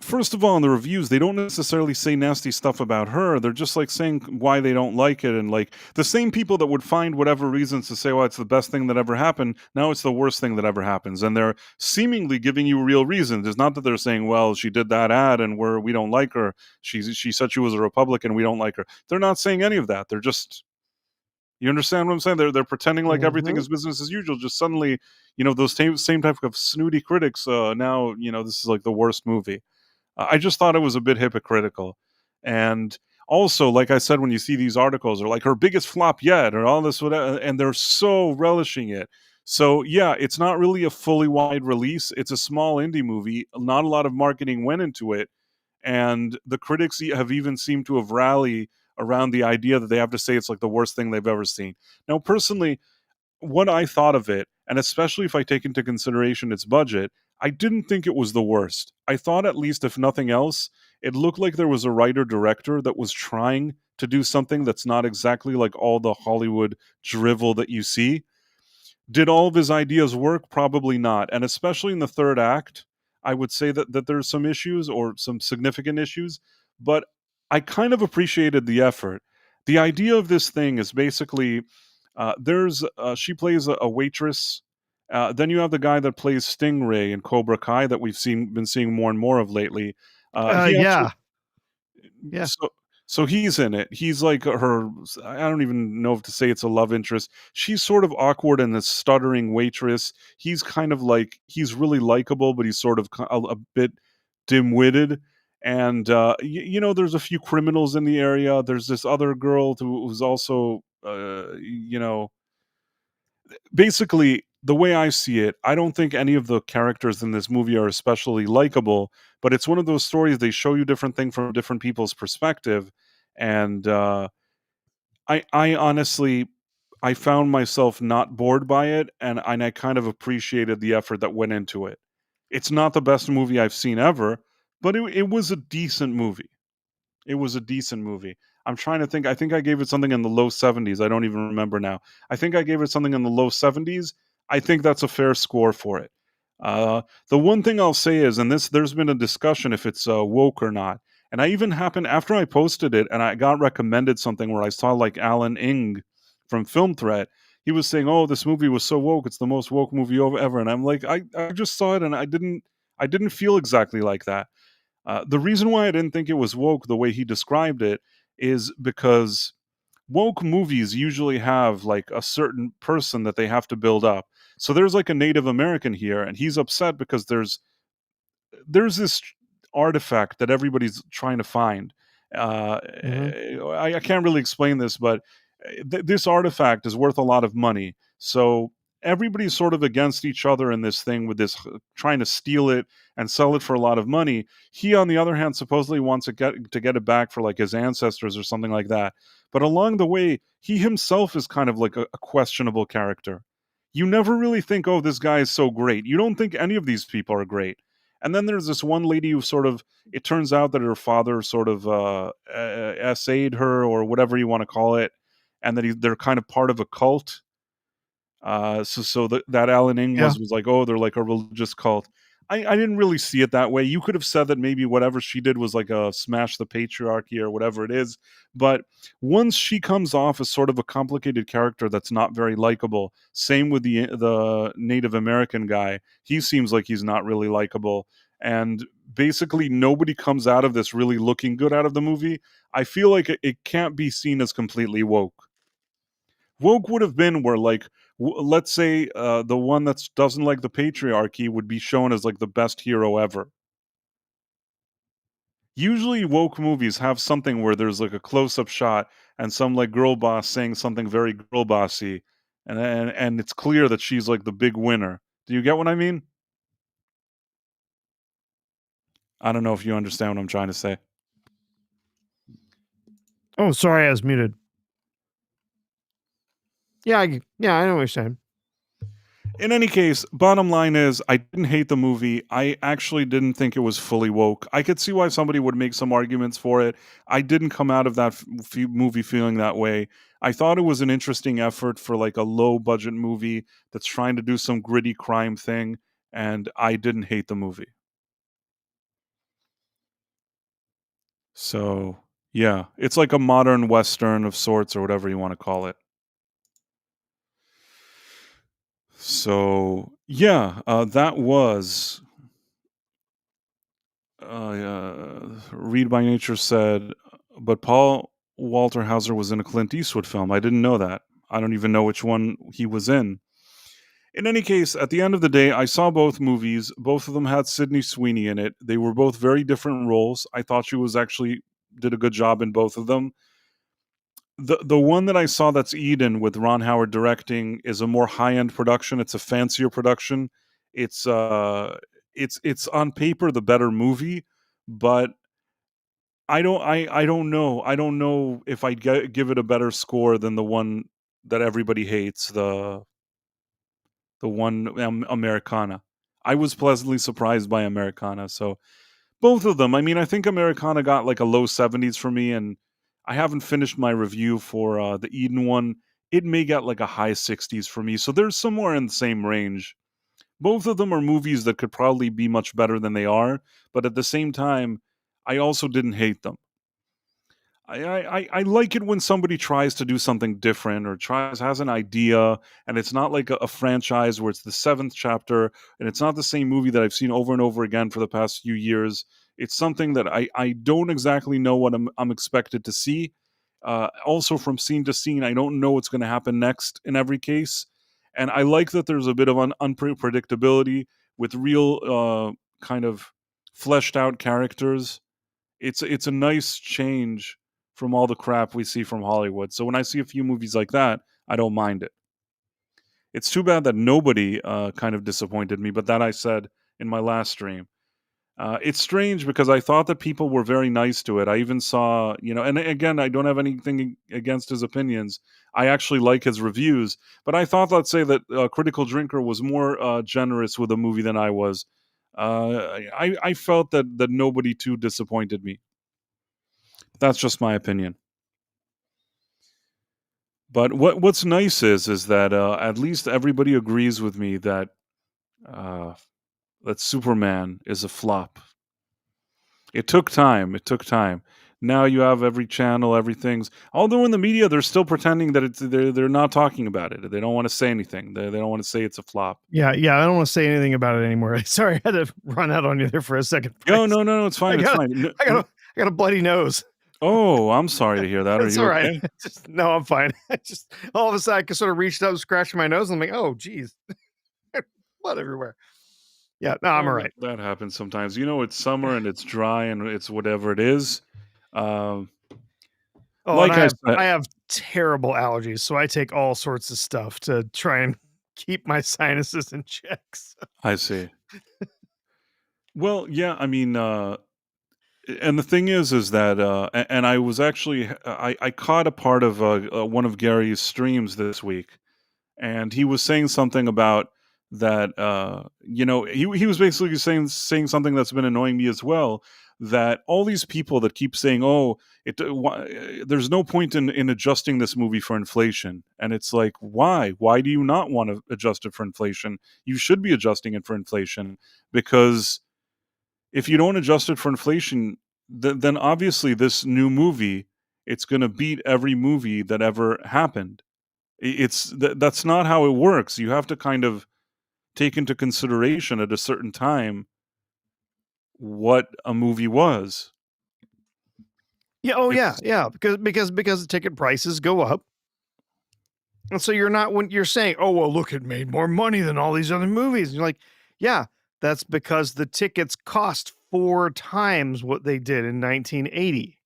First of all, in the reviews, they don't necessarily say nasty stuff about her. They're just like saying why they don't like it, and like the same people that would find whatever reasons to say, "Well, it's the best thing that ever happened." Now it's the worst thing that ever happens, and they're seemingly giving you real reasons. It's not that they're saying, "Well, she did that ad, and we don't like her. She said she was a Republican. We don't like her." They're not saying any of that. They're just, you understand what I'm saying? They're pretending like everything is business as usual. Just suddenly, those same type of snooty critics. Now, this is like the worst movie. I just thought it was a bit hypocritical. And also, like I said, when you see these articles, are like her biggest flop yet, or all this, whatever, and they're so relishing it. So yeah, it's not really a fully wide release. It's a small indie movie. Not a lot of marketing went into it, and the critics have even seemed to have rallied around the idea that they have to say it's like the worst thing they've ever seen. Now, personally, what I thought of it, and especially if I take into consideration its budget, I didn't think it was the worst. I thought, at least if nothing else, it looked like there was a writer-director that was trying to do something that's not exactly like all the Hollywood drivel that you see. Did all of his ideas work? Probably not. And especially in the third act, I would say that there's some issues, or some significant issues, but I kind of appreciated the effort. The idea of this thing is basically she plays a waitress. Then you have the guy that plays Stingray in Cobra Kai that we've been seeing more and more of lately. He actually, Yeah. so he's in it. He's like her. I don't even know if to say it's a love interest. She's sort of awkward and this stuttering waitress. He's kind of like, he's really likable, but he's sort of a bit dim-witted. And there's a few criminals in the area. There's this other girl who's also basically the way I see it, I don't think any of the characters in this movie are especially likable, but it's one of those stories they show you different things from different people's perspective, and I honestly I found myself not bored by it, and I kind of appreciated the effort that went into it. It's not the best movie I've seen ever, but it was a decent movie. It was a decent movie. I'm trying to think. I think I gave it something in the low 70s. I don't even remember now. I think I gave it something in the low 70s. I think that's a fair score for it. The one thing I'll say is, and this there's been a discussion if it's woke or not. And I even happened after I posted it, and I got recommended something where I saw like Alan Ing from Film Threat. He was saying, "Oh, this movie was so woke. It's the most woke movie ever." And I'm like, I just saw it, and I didn't feel exactly like that. The reason why I didn't think it was woke the way he described it is because woke movies usually have like a certain person that they have to build up. So there's like a Native American here, and he's upset because there's this artifact that everybody's trying to find. I can't really explain this, but this artifact is worth a lot of money. So everybody's sort of against each other in this thing with this trying to steal it and sell it for a lot of money. He, on the other hand, supposedly wants to get it back for like his ancestors or something like that. But along the way, he himself is kind of like a questionable character. You never really think, oh, this guy is so great. You don't think any of these people are great. And then there's this one lady who sort of, it turns out that her father sort of essayed her or whatever you want to call it, and that they're kind of part of a cult. That Alan Ing Yeah. was like, oh, they're like a religious cult. I didn't really see it that way. You could have said that maybe whatever she did was like a smash the patriarchy or whatever it is. But once she comes off as sort of a complicated character that's not very likable, same with the Native American guy. He seems like he's not really likable. And basically nobody comes out of this really looking good out of the movie. I feel like it can't be seen as completely woke. Woke would have been where, like, let's say the one that doesn't like the patriarchy would be shown as like the best hero ever. Usually, woke movies have something where there's like a close-up shot and some like girl boss saying something very girl bossy, and it's clear that she's like the big winner. Do you get what I mean? I don't know if you understand what I'm trying to say. Oh, sorry, I was muted. Yeah, I know what you're saying. In any case, bottom line is, I didn't hate the movie. I actually didn't think it was fully woke. I could see why somebody would make some arguments for it. I didn't come out of that movie feeling that way. I thought it was an interesting effort for like a low budget movie that's trying to do some gritty crime thing, and I didn't hate the movie. So, yeah, it's like a modern Western of sorts or whatever you want to call it. So, yeah, that was Read by Nature said, but Paul Walter Hauser was in a Clint Eastwood film. I didn't know that. I don't even know which one he was in. In any case, at the end of the day, I saw both movies. Both of them had Sydney Sweeney in it. They were both very different roles. I thought she was actually did a good job in both of them. The one that I saw that's Eden with Ron Howard directing is a more high-end production. It's a fancier production. It's on paper the better movie, but I don't know. I don't know if I'd give it a better score than the one that everybody hates, the one Americana. I was pleasantly surprised by Americana. So both of them. I mean, I think Americana got like a low 70s for me, and I haven't finished my review for the Eden one. It may get like a high 60s for me. So they're somewhere in the same range. Both of them are movies that could probably be much better than they are, but at the same time, I also didn't hate them. I like it when somebody tries to do something different or has an idea, and it's not like a franchise where it's the seventh chapter and it's not the same movie that I've seen over and over again for the past few years. It's something that I don't exactly know what I'm expected to see. Also, from scene to scene, I don't know what's going to happen next in every case, and I like that there's a bit of unpredictability with real kind of fleshed out characters. It's a nice change from all the crap we see from Hollywood. So when I see a few movies like that, I don't mind it. It's too bad that nobody kind of disappointed me, but that I said in my last stream. It's strange because I thought that people were very nice to it. I even saw, and again, I don't have anything against his opinions. I actually like his reviews, but I thought, let's say, that Critical Drinker was more generous with the movie than I was. I felt that nobody too disappointed me. That's just my opinion. But what's nice is that at least everybody agrees with me that Superman is a flop. It took time. It took time. Now you have every channel, everything's. Although in the media, they're still pretending that they're not talking about it. They don't want to say anything. They don't want to say it's a flop. Yeah. I don't want to say anything about it anymore. Sorry, I had to run out on you there for a second. No, it's fine. It's fine. I got a bloody nose. Oh, I'm sorry to hear that. It's Are you all right. okay? No, I'm fine. Just all of a sudden, I sort of reached up and scratched my nose, and I'm like, oh, geez, blood everywhere. Yeah, no, I'm all right. That happens sometimes. It's summer and it's dry and it's whatever it is. Like I said, I have terrible allergies, so I take all sorts of stuff to try and keep my sinuses in check. So. I see. Well, yeah, I mean, and the thing is that, and I was actually, I caught a part of one of Gary's streams this week, and he was saying something about that. He was basically saying something that's been annoying me as well. That all these people that keep saying, "Oh, there's no point in adjusting this movie for inflation," and it's like, why? Why do you not want to adjust it for inflation? You should be adjusting it for inflation, because if you don't adjust it for inflation, then obviously this new movie, it's going to beat every movie that ever happened. That's not how it works. You have to kind of take into consideration at a certain time what a movie was. Yeah. Oh, yeah. Because the ticket prices go up, and so when you're saying, "Oh, well, look, it made more money than all these other movies," and you're like, "Yeah, that's because the tickets cost 4 times what they did in 1980."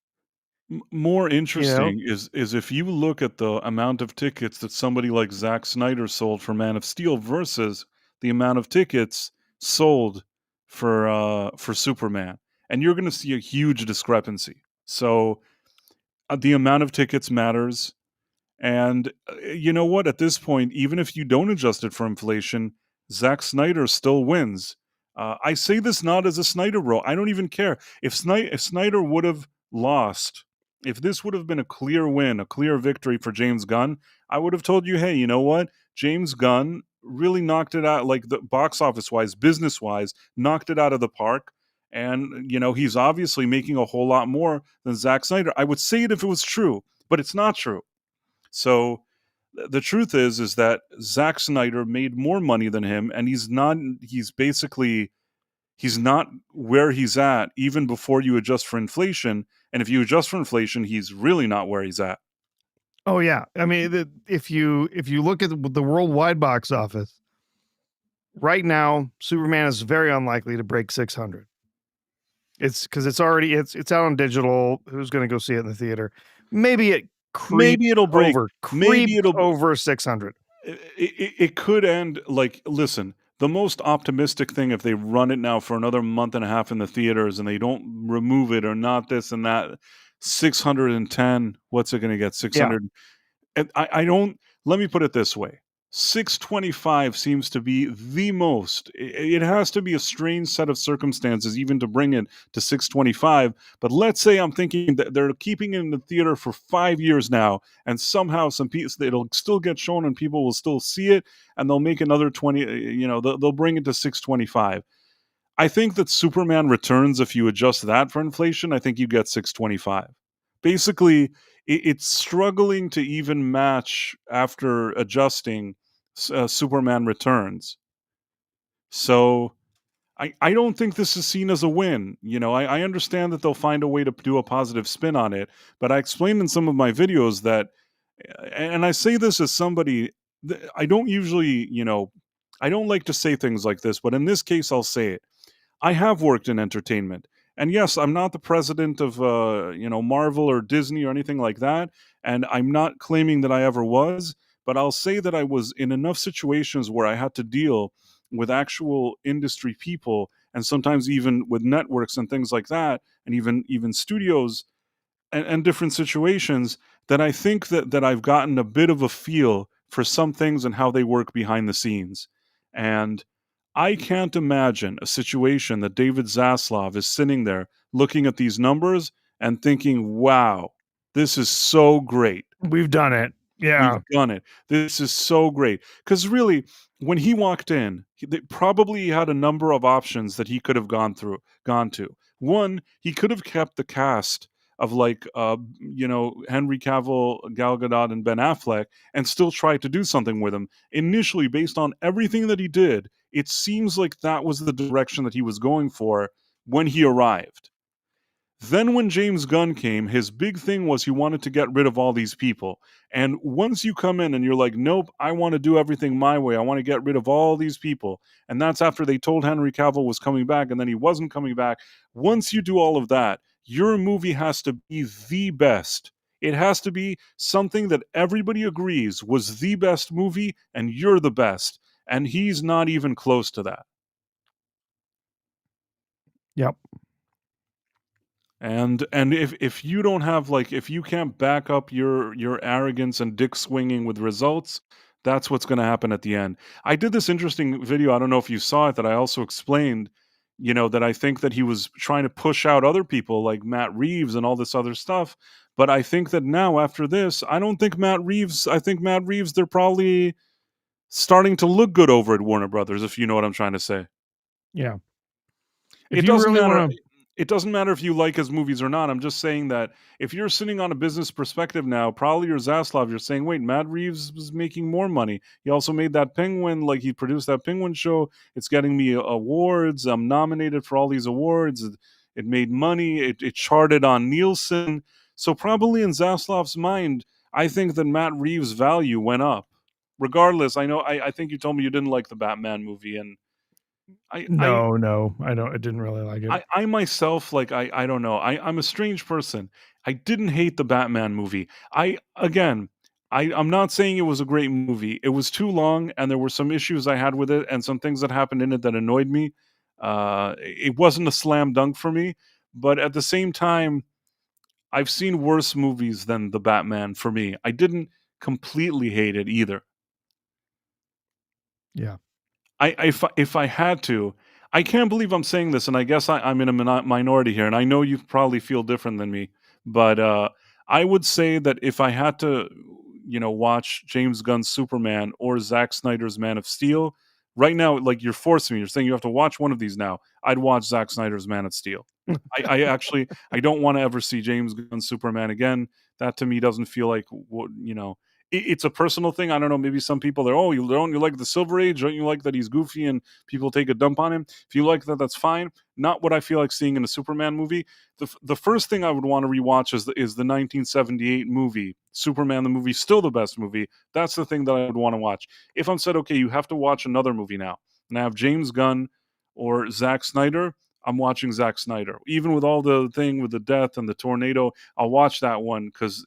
More interesting is if you look at the amount of tickets that somebody like Zack Snyder sold for Man of Steel versus the amount of tickets sold for Superman, and you're going to see a huge discrepancy. So the amount of tickets matters, and you know what? At this point, even if you don't adjust it for inflation, Zack Snyder still wins. I say this not as a Snyder bro. I don't even care if Snyder would have lost. If this would have been a clear win, a clear victory for James Gunn, I would have told you, hey, you know what? James Gunn really knocked it out, like the box office wise, business wise, knocked it out of the park. And, he's obviously making a whole lot more than Zack Snyder. I would say it if it was true, but it's not true. So the truth is that Zack Snyder made more money than him, and he's not where he's at even before you adjust for inflation. And if you adjust for inflation, he's really not where he's at. Oh yeah. I mean, if you look at the worldwide box office right now, Superman is very unlikely to break 600. It's because it's out on digital. Who's going to go see it in the theater? Maybe it'll break over 600. It could end like, listen, the most optimistic thing, if they run it now for another month and a half in the theaters and they don't remove it or not this and that, 610, what's it going to get? 600. Yeah. And let me put it this way. 625 seems to be the most. It has to be a strange set of circumstances even to bring it to 625. But let's say I'm thinking that they're keeping it in the theater for 5 years now, and somehow it'll still get shown and people will still see it, and they'll make another 20. They'll bring it to 625. I think that Superman Returns, if you adjust that for inflation, I think you get 625. Basically, it's struggling to even match after adjusting Superman Returns. So I don't think this is seen as a win. I understand that they'll find a way to do a positive spin on it, but I explained in some of my videos that, and I say this as somebody, I don't usually, I don't like to say things like this, but in this case, I'll say it. I have worked in entertainment. And yes, I'm not the president of, Marvel or Disney or anything like that. And I'm not claiming that I ever was. but I'll say that I was in enough situations where I had to deal with actual industry people, and sometimes even with networks and things like that, and even studios and different situations, that I think that I've gotten a bit of a feel for some things and how they work behind the scenes. And I can't imagine a situation that David Zaslav is sitting there looking at these numbers and thinking, wow, this is so great. We've done it. Yeah. We've done it. This is so great. Because really, when he walked in, probably he had a number of options that he could have gone to. One, he could have kept the cast of like Henry Cavill, Gal Gadot, and Ben Affleck, and still try to do something with him. Initially, based on everything that he did, it seems like that was the direction that he was going for when he arrived. Then when James Gunn came, his big thing was he wanted to get rid of all these people. And once you come in and you're like, nope, I want to do everything my way. I want to get rid of all these people. And that's after they told Henry Cavill was coming back and then he wasn't coming back. Once you do all of that, your movie has to be the best. It has to be something that everybody agrees was the best movie and you're the best. And he's not even close to that. Yep. And if you don't have if you can't back up your arrogance and dick swinging with results, that's what's going to happen at the end. I did this interesting video, I don't know if you saw it, that I also explained, that I think that he was trying to push out other people like Matt Reeves and all this other stuff. But I think that now after this, I think Matt Reeves, they're probably starting to look good over at Warner Brothers, if you know what I'm trying to say. Yeah. It doesn't matter. It doesn't matter if you like his movies or not. I'm just saying that if you're sitting on a business perspective now, probably you're Zaslav, you're saying, wait, Matt Reeves was making more money. He also made that Penguin, he produced that Penguin show. It's getting me awards. I'm nominated for all these awards. It made money. It charted on Nielsen. So probably in Zaslav's mind, I think that Matt Reeves' value went up. Regardless, I know, I think you told me you didn't like the Batman movie, and No, I don't. I didn't really like it. I myself, I don't know. I'm a strange person. I didn't hate the Batman movie. I'm not saying it was a great movie. It was too long, and there were some issues I had with it, and some things that happened in it that annoyed me. It wasn't a slam dunk for me, but at the same time, I've seen worse movies than the Batman for me. I didn't completely hate it either. Yeah. If I had to, I can't believe I'm saying this, and I guess I'm in a minority here, and I know you probably feel different than me, but I would say that if I had to, watch James Gunn's Superman or Zack Snyder's Man of Steel, right now, you're forcing me, you're saying you have to watch one of these now, I'd watch Zack Snyder's Man of Steel. I don't want to ever see James Gunn's Superman again. That to me doesn't feel like, it's a personal thing. I don't know. Maybe some people are, you like the Silver Age? Don't you like that he's goofy and people take a dump on him? If you like that, that's fine. Not what I feel like seeing in a Superman movie. The first thing I would want to rewatch is the 1978 movie, Superman the movie, still the best movie. That's the thing that I would want to watch. If I'm said, okay, you have to watch another movie now, and I have James Gunn or Zack Snyder, I'm watching Zack Snyder. Even with all the thing with the death and the tornado, I'll watch that one because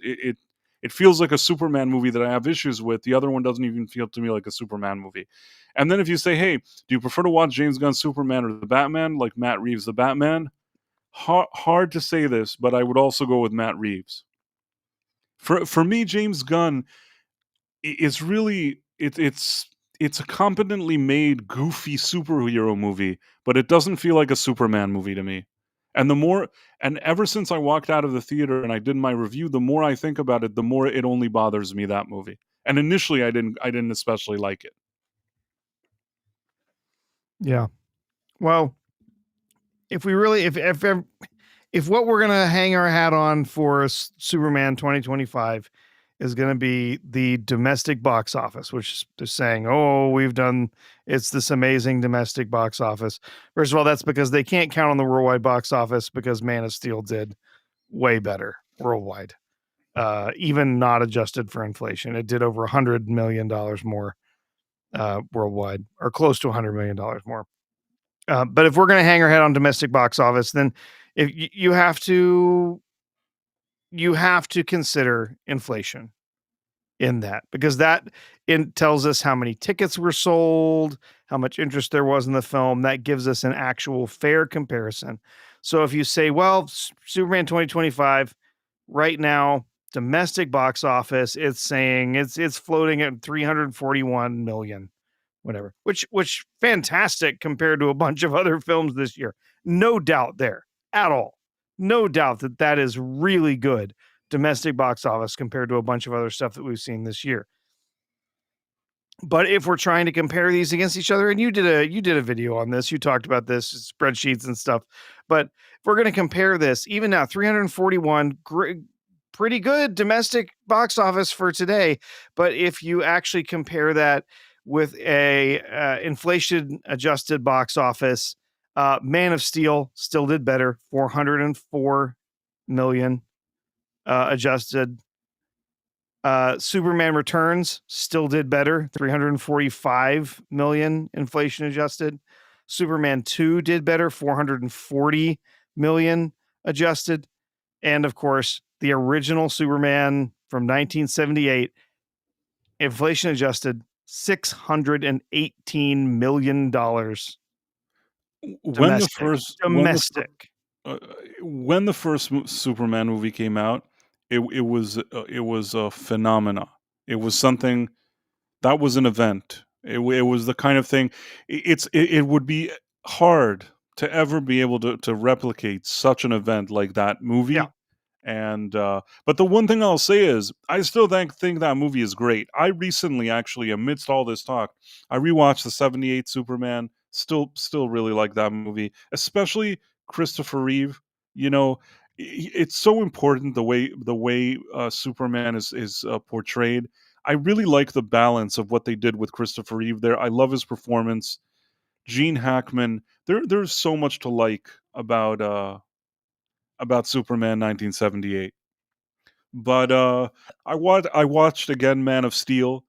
it feels like a Superman movie that I have issues with. The other one doesn't even feel to me like a Superman movie. And then if you say, hey, do you prefer to watch James Gunn's Superman or the Batman, like Matt Reeves' The Batman? Hard to say this, but I would also go with Matt Reeves. For me, James Gunn is really, it's a competently made, goofy superhero movie, but it doesn't feel like a Superman movie to me. And ever since I walked out of the theater and I did my review, the more I think about it, the more it only bothers me, that movie. And initially I didn't especially like it. Yeah. Well, if we really, if what we're going to hang our hat on for Superman 2025 is going to be the domestic box office, which is saying, it's this amazing domestic box office. First of all, that's because they can't count on the worldwide box office because Man of Steel did way better worldwide. Even not adjusted for inflation. It did over $100 million more worldwide, or close to $100 million more. But if we're going to hang our head on domestic box office, then if you have to consider inflation. in that, because that tells us how many tickets were sold, how much interest there was in the film. That gives us an actual fair comparison. So if you say, well, Superman 2025 right now, domestic box office, it's saying it's floating at 341 million, whatever, which fantastic compared to a bunch of other films this year. No doubt there at all. No doubt that that is really good domestic box office compared to a bunch of other stuff that we've seen this year. But if we're trying to compare these against each other, and you did a video on this, you talked about this, spreadsheets and stuff. But if we're going to compare this, even now, 341, pretty good domestic box office for today. But if you actually compare that with a inflation adjusted box office, Man of Steel still did better, 404 million adjusted. Superman Returns still did better, 345 million inflation adjusted. Superman 2 did better, 440 million adjusted. And of course, the original Superman from 1978, inflation adjusted, $618 million. When the Domestic. first Domestic. when the first Superman movie came out, it was a phenomena. It was something that was an event. It was the kind of thing. It would be hard to ever be able to replicate such an event like that movie. Yeah. And but the one thing I'll say is, I still think that movie is great. I recently, actually, amidst all this talk, I rewatched the '78 Superman. Still really like that movie, especially Christopher Reeve. You know, it's so important the way Superman is portrayed. I really like the balance of what they did with Christopher Reeve there. I love his performance. Gene Hackman. There's so much to like about Superman 1978. But I watched again Man of Steel.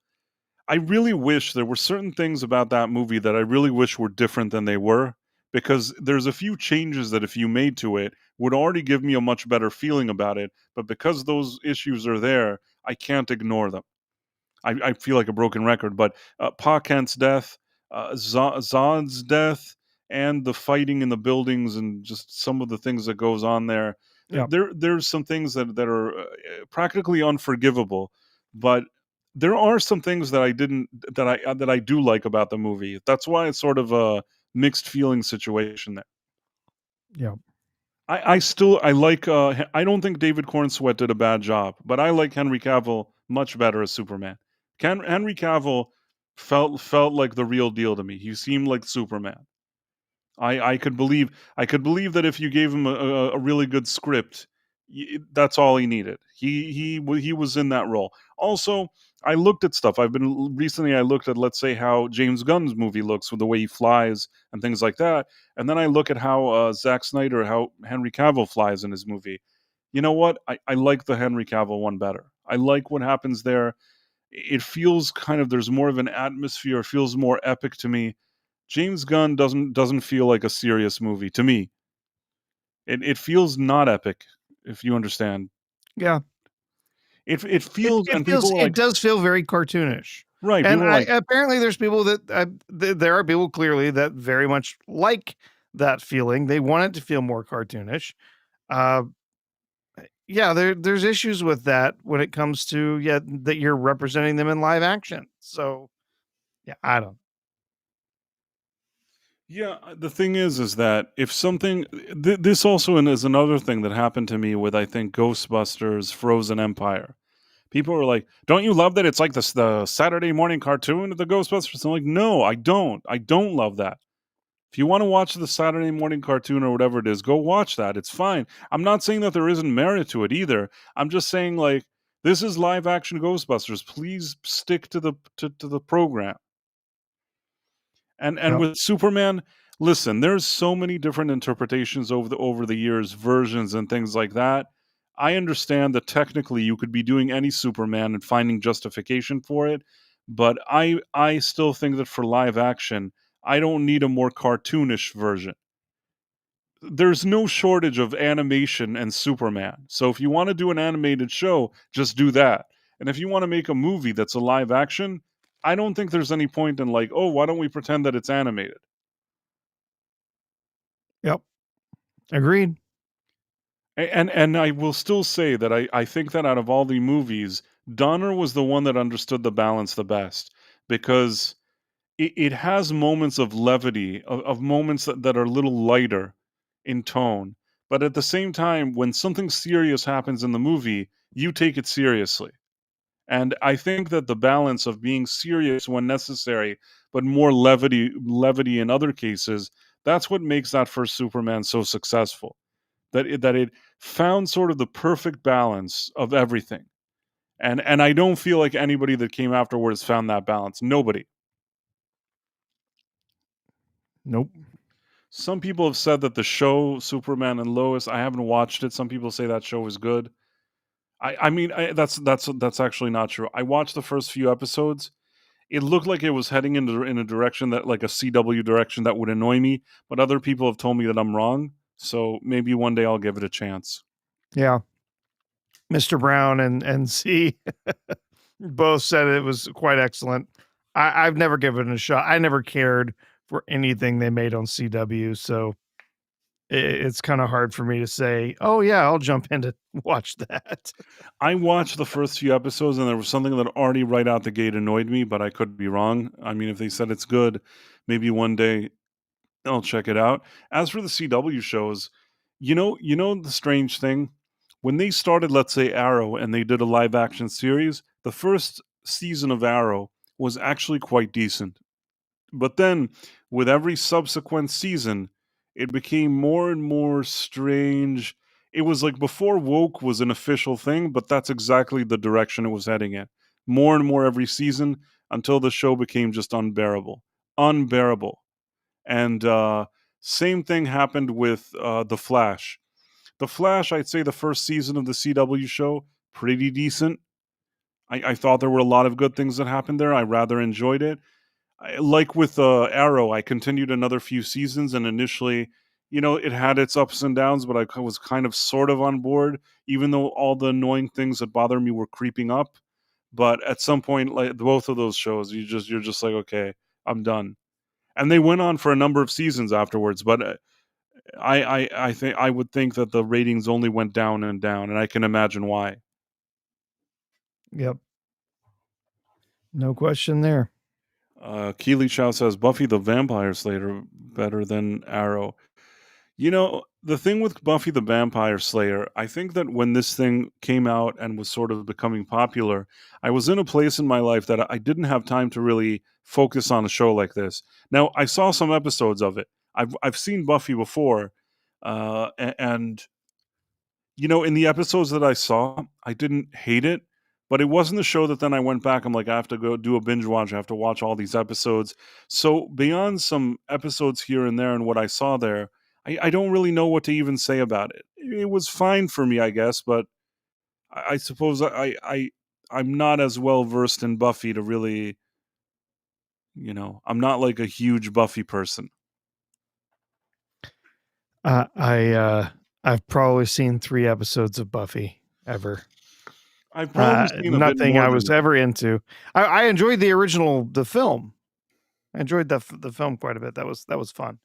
I really wish there were certain things about that movie that I really wish were different than they were, because there's a few changes that if you made to it would already give me a much better feeling about it, but because those issues are there, I can't ignore them. I feel like a broken record, but Pa Kent's death, Zod's death, and the fighting in the buildings, and just some of the things that goes on there. Yep. There's some things that are practically unforgivable, but there are some things that I do like about the movie. That's why it's sort of a mixed feeling situation there. Yeah. I like. I don't think David Cornsweet did a bad job, but I like Henry Cavill much better as Superman. Henry Cavill felt like the real deal to me. He seemed like Superman. I could believe that if you gave him a really good script, that's all he needed. He was in that role. Also, I looked at stuff. Recently I looked at, let's say, how James Gunn's movie looks with the way he flies and things like that, and then I look at how Zack Snyder, how Henry Cavill flies in his movie. You know what? I like the Henry Cavill one better. I like what happens there. It feels kind of, there's more of an atmosphere. It feels more epic to me. James Gunn doesn't feel like a serious movie to me. It feels not epic, if you understand. Yeah. It feels, and people it does feel very cartoonish. Right. And People are like, apparently there's people that there are people clearly that very much like that feeling. They want it to feel more cartoonish. Yeah, there's issues with that when it comes to that you're representing them in live action. So yeah, I don't. yeah, the thing is that if something, this also is another thing that happened to me with, I think, Ghostbusters Frozen Empire. People are like, don't you love that it's like the Saturday morning cartoon of the Ghostbusters? I'm like, no, I don't. I don't love that. If you want to watch the Saturday morning cartoon or whatever it is, go watch that. It's fine. I'm not saying that there isn't merit to it either. I'm just saying, like, this is live action Ghostbusters. Please stick to the program. And Yep. with Superman, listen, there's so many different interpretations over the years, versions and things like that. I understand that technically you could be doing any Superman and finding justification for it, but I still think that for live action, I don't need a more cartoonish version. There's no shortage of animation and Superman. So if you want to do an animated show, just do that. And if you want to make a movie that's a live action, I don't think there's any point in like, oh, why don't we pretend that it's animated? Yep. Agreed. And I will still say that I think that out of all the movies, Donner was the one that understood the balance the best, because it has moments of levity, of moments that are a little lighter in tone. But at the same time, when something serious happens in the movie, you take it seriously. And I think that the balance of being serious when necessary, but more levity in other cases, that's what makes that first Superman so successful. That it found sort of the perfect balance of everything. And I don't feel like anybody that came afterwards found that balance. Nobody. Nope. Some people have said that the show Superman and Lois, I haven't watched it. Some people say that show is good. I mean, that's actually not true. I watched the first few episodes. It looked like it was heading in a direction that, like a CW direction, that would annoy me, but other people have told me that I'm wrong. So maybe one day I'll give it a chance. Yeah. Mr. Brown and C both said it was quite excellent. I've never given it a shot. I never cared for anything they made on CW, so it's kind of hard for me to say, oh yeah, I'll jump in to watch that. I watched the first few episodes, and there was something that already right out the gate annoyed me, but I could be wrong. I mean, if they said it's good, maybe one day I'll check it out. As for the CW shows, you know the strange thing? When they started, let's say, Arrow, and they did a live action series, the first season of Arrow was actually quite decent. But then, with every subsequent season, it became more and more strange. It was like before woke was an official thing, but that's exactly the direction it was heading in. More and more every season, until the show became just unbearable. Unbearable. And same thing happened with The Flash. The Flash, I'd say the first season of the CW show, pretty decent. I thought there were a lot of good things that happened there. I rather enjoyed it. Like with Arrow, I continued another few seasons, and initially, it had its ups and downs, but I was kind of sort of on board, even though all the annoying things that bothered me were creeping up. But at some point, like both of those shows, you're just like, okay, I'm done. And they went on for a number of seasons afterwards, but I think I would think that the ratings only went down and down, and I can imagine why. Yep. No question there. Keely Chow says Buffy the Vampire Slayer better than Arrow. The thing with Buffy the Vampire Slayer, I think that when this thing came out and was sort of becoming popular, I was in a place in my life that I didn't have time to really focus on a show like this. Now, I saw some episodes of it. I've seen Buffy before, and in the episodes that I saw, I didn't hate it, but it wasn't a show that then I went back. I'm like, I have to go do a binge watch. I have to watch all these episodes. So beyond some episodes here and there and what I saw there, I don't really know what to even say about it. It was fine for me, I guess, but I suppose I'm not as well versed in Buffy to really, I'm not like a huge Buffy person. I've probably seen 3 episodes of Buffy ever. I've probably seen a bit Nothing more I than was that. ever into. I enjoyed the film. I enjoyed the film quite a bit. That was fun,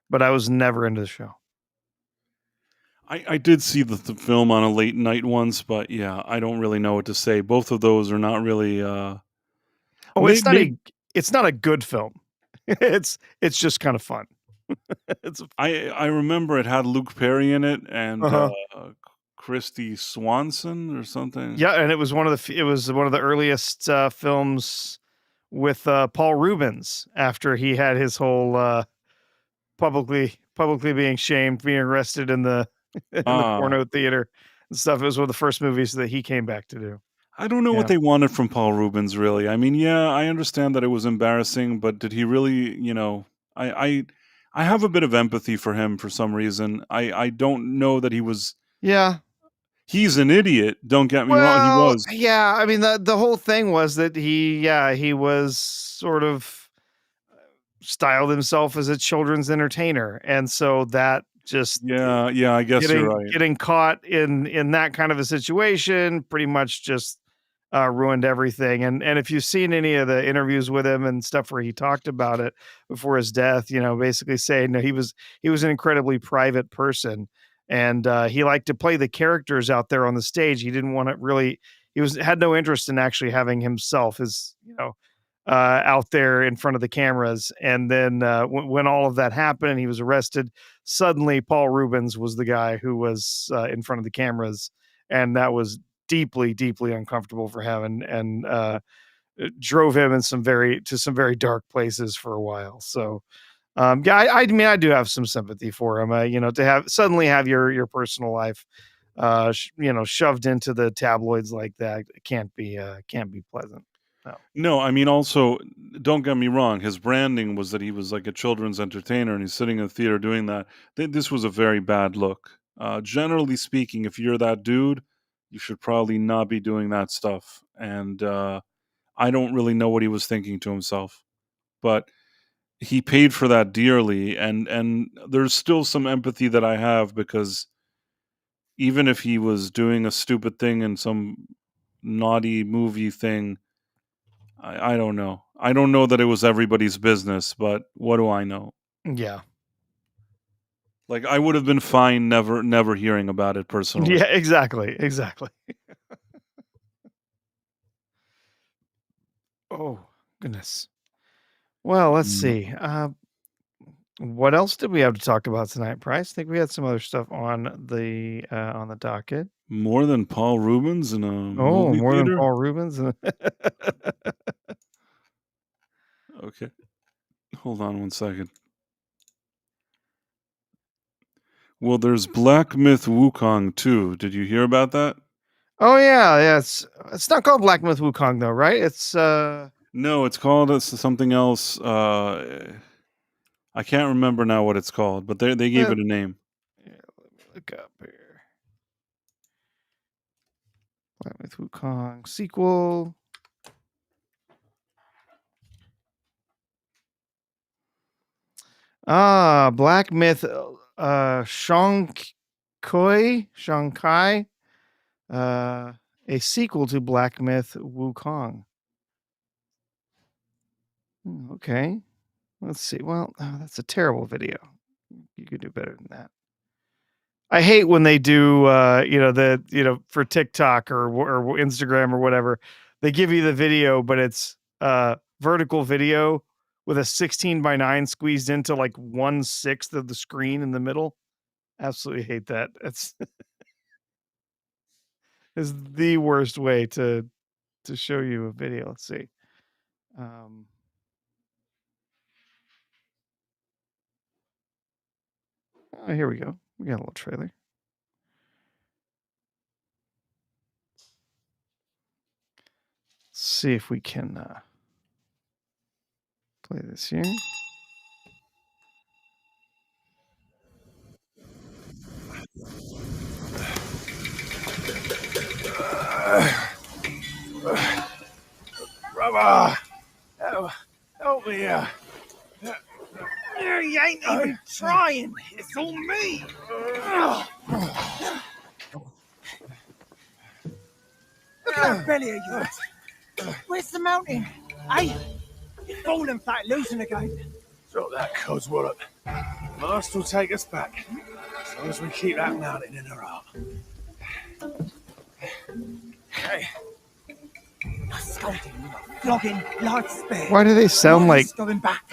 but I was never into the show. I did see the film on a late night once, but yeah, I don't really know what to say. Both of those are not really. Oh, it's not a good film. It's just kind of fun. I remember it had Luke Perry in it and Uh-huh. Christy Swanson or something. Yeah, and it was one of the earliest films with Paul Rubens after he had his whole publicly being shamed, being arrested in the porno theater and stuff. It was one of the first movies that he came back to do. I don't know what they wanted from Paul Rubens, really. I mean, yeah, I understand that it was embarrassing, but did he really, I have a bit of empathy for him for some reason. I don't know that he was. Yeah. He's an idiot, don't get me wrong, he was. Yeah, I mean the whole thing was that he was sort of styled himself as a children's entertainer, and so that just Yeah, I guess you're right. getting caught in that kind of a situation pretty much just ruined everything. And if you've seen any of the interviews with him and stuff where he talked about it before his death, basically saying that he was an incredibly private person, and he liked to play the characters out there on the stage. He didn't want to really. Had no interest in actually having himself out there in front of the cameras. And then when all of that happened and he was arrested, suddenly Paul Rubens was the guy who was in front of the cameras, and that was deeply, deeply uncomfortable for him, and it drove him in some very dark places for a while. So I mean, I do have some sympathy for him. To suddenly have your personal life shoved into the tabloids like that can't be pleasant. No, I mean, also, don't get me wrong. His branding was that he was like a children's entertainer, and he's sitting in the theater doing that. This was a very bad look. Generally speaking, if you're that dude, you should probably not be doing that stuff. And I don't really know what he was thinking to himself, but he paid for that dearly. And there's still some empathy that I have, because even if he was doing a stupid thing in some naughty movie thing, I don't know. I don't know that it was everybody's business, but what do I know? Yeah. Like, I would have been fine never hearing about it personally. Yeah, exactly. Oh, goodness. Well, let's see. What else did we have to talk about tonight, Price? I think we had some other stuff on the docket. More than Paul Rubens in a movie more theater? than Paul Rubens. Okay. Hold on one second. Well, there's Black Myth Wukong too. Did you hear about that? Oh yeah. It's not called Black Myth Wukong though, right? It's No, it's called something else. I can't remember now what it's called, but they gave it a name. Yeah, let me look up here. Black Myth Wukong sequel. Black Myth Shanghai. A sequel to Black Myth Wukong. Okay. Let's see. Well, that's a terrible video. You could do better than that. I hate when they do, for TikTok or Instagram or whatever, they give you the video, but it's vertical video with a 16:9 squeezed into like 1/6 of the screen in the middle. Absolutely hate that. It's is the worst way to show you a video. Let's see. Oh, here we go. We got a little trailer. Let's see if we can play this here. Brother, help me. You ain't even trying. It's all me. Look at that belly of yours. Where's the mountain? Hey, you're falling flat, losing again. Drop that codswallop. Master will take us back, as long as we keep that mountain in her heart. Hey. Flogging like spare. Why do they sound like going back?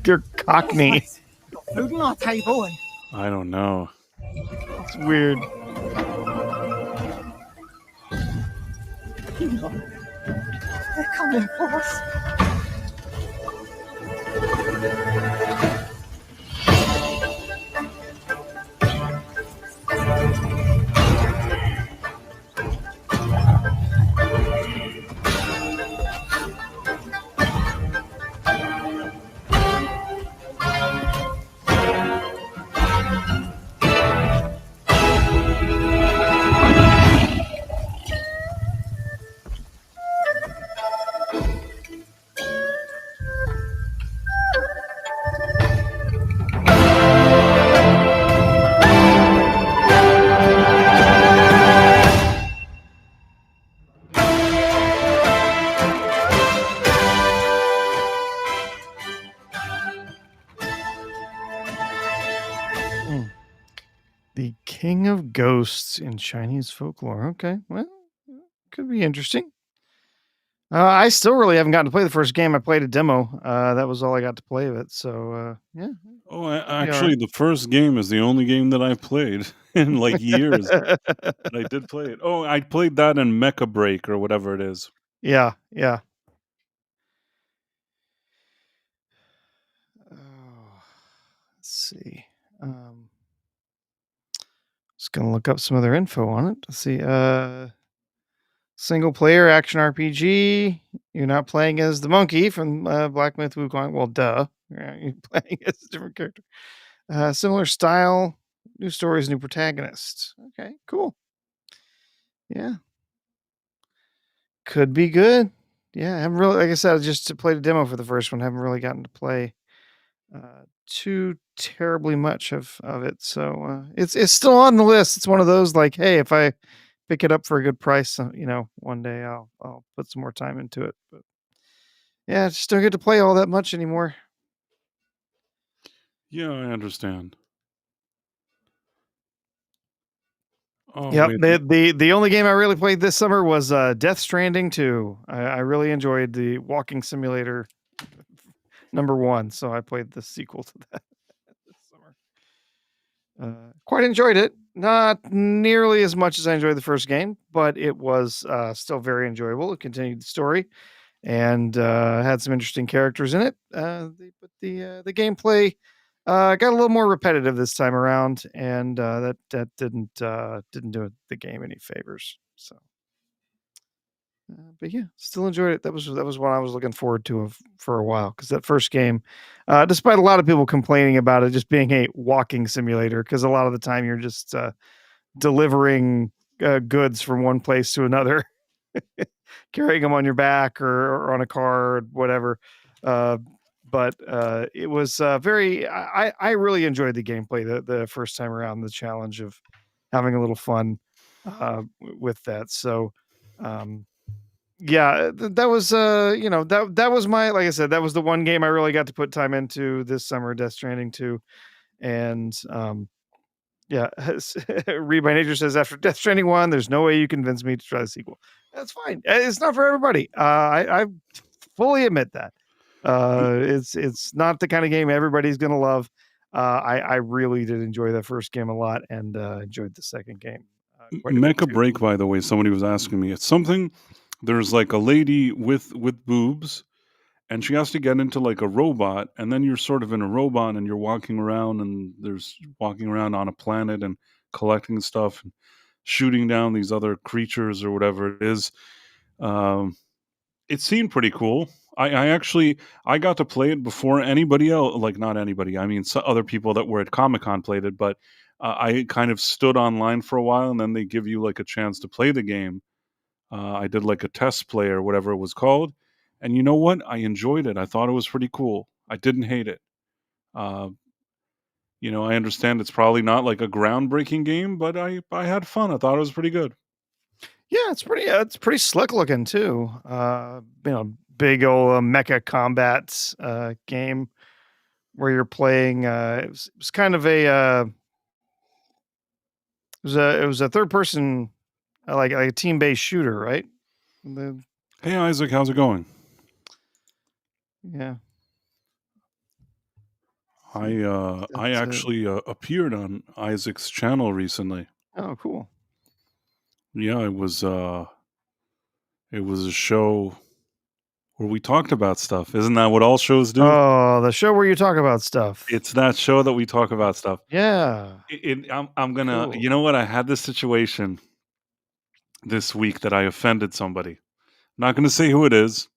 They're Cockney? Got food on our table and I don't know. It's weird. They're coming for us. The King of Ghosts in Chinese folklore. Okay, well, could be interesting. I still really haven't gotten to play the first game. I played a demo. That was all I got to play of it. So yeah. Oh, Be all actually, the first game is the only game that I've played in like years. right. But I did play it. Oh, I played that in Mecha Break or whatever it is. Yeah, yeah. Oh, let's see. Just gonna look up some other info on it. Let's see. Single player action RPG. You're not playing as the monkey from Black Myth Wukong. Well, duh. You're playing as a different character. Similar style, new stories, new protagonists. Okay, cool. Yeah. Could be good. Yeah, I haven't really, like I said, I just played a demo for the first one. Haven't really gotten to play too terribly much of it. So it's still on the list. It's one of those like, hey, if I pick it up for a good price, one day I'll put some more time into it. But yeah, I just don't get to play all that much anymore. Yeah, I understand. Oh, Yep. wait. The only game I really played this summer was Death Stranding 2. I really enjoyed the walking simulator #1, so I played the sequel to that this summer. Quite enjoyed it. Not nearly as much as I enjoyed the first game, but it was still very enjoyable. It continued the story and had some interesting characters in it. But the gameplay got a little more repetitive this time around, and that didn't do the game any favors. So, but yeah, still enjoyed it. That was what I was looking forward to for a while, because that first game, despite a lot of people complaining about it just being a walking simulator, because a lot of the time you're just delivering goods from one place to another, carrying them on your back or on a car or whatever. But it was very. I really enjoyed the gameplay the first time around. The challenge of having a little fun with that. So, yeah, that was that was my, like I said, that was the one game I really got to put time into this summer. Death Stranding 2, and yeah, Read by Nature says after Death Stranding 1, there's no way you convince me to try the sequel. That's fine. It's not for everybody. I fully admit that. It's not the kind of game everybody's gonna love. I really did enjoy that first game a lot, and enjoyed the second game quite a bit Mecha too. Break, by the way, somebody was asking me. It's something. There's like a lady with boobs, and she has to get into like a robot, and then you're sort of in a robot, and you're walking around, and there's walking around on a planet and collecting stuff and shooting down these other creatures or whatever it is. It seemed pretty cool. I actually I got to play it before anybody else. Like, not anybody. I mean, other people that were at Comic-Con played it, but I kind of stood online for a while, and then they give you like a chance to play the game. I did like a test play or whatever it was called, and you know what? I enjoyed it. I thought it was pretty cool. I didn't hate it. Uh, I understand it's probably not like a groundbreaking game, but I had fun. I thought it was pretty good. Yeah, it's pretty slick looking too. Big old mecha combat game where you're playing. It was kind of a it was a third person, like a team based shooter, right? Hey Isaac, how's it going? Yeah. I actually appeared on Isaac's channel recently. Oh, cool. Yeah, it was a show where we talked about stuff. Isn't that what all shows do? Oh, the show where you talk about stuff. It's that show that we talk about stuff. Yeah. I'm gonna. Cool. You know what? I had this situation this week that I offended somebody. I'm not gonna say who it is,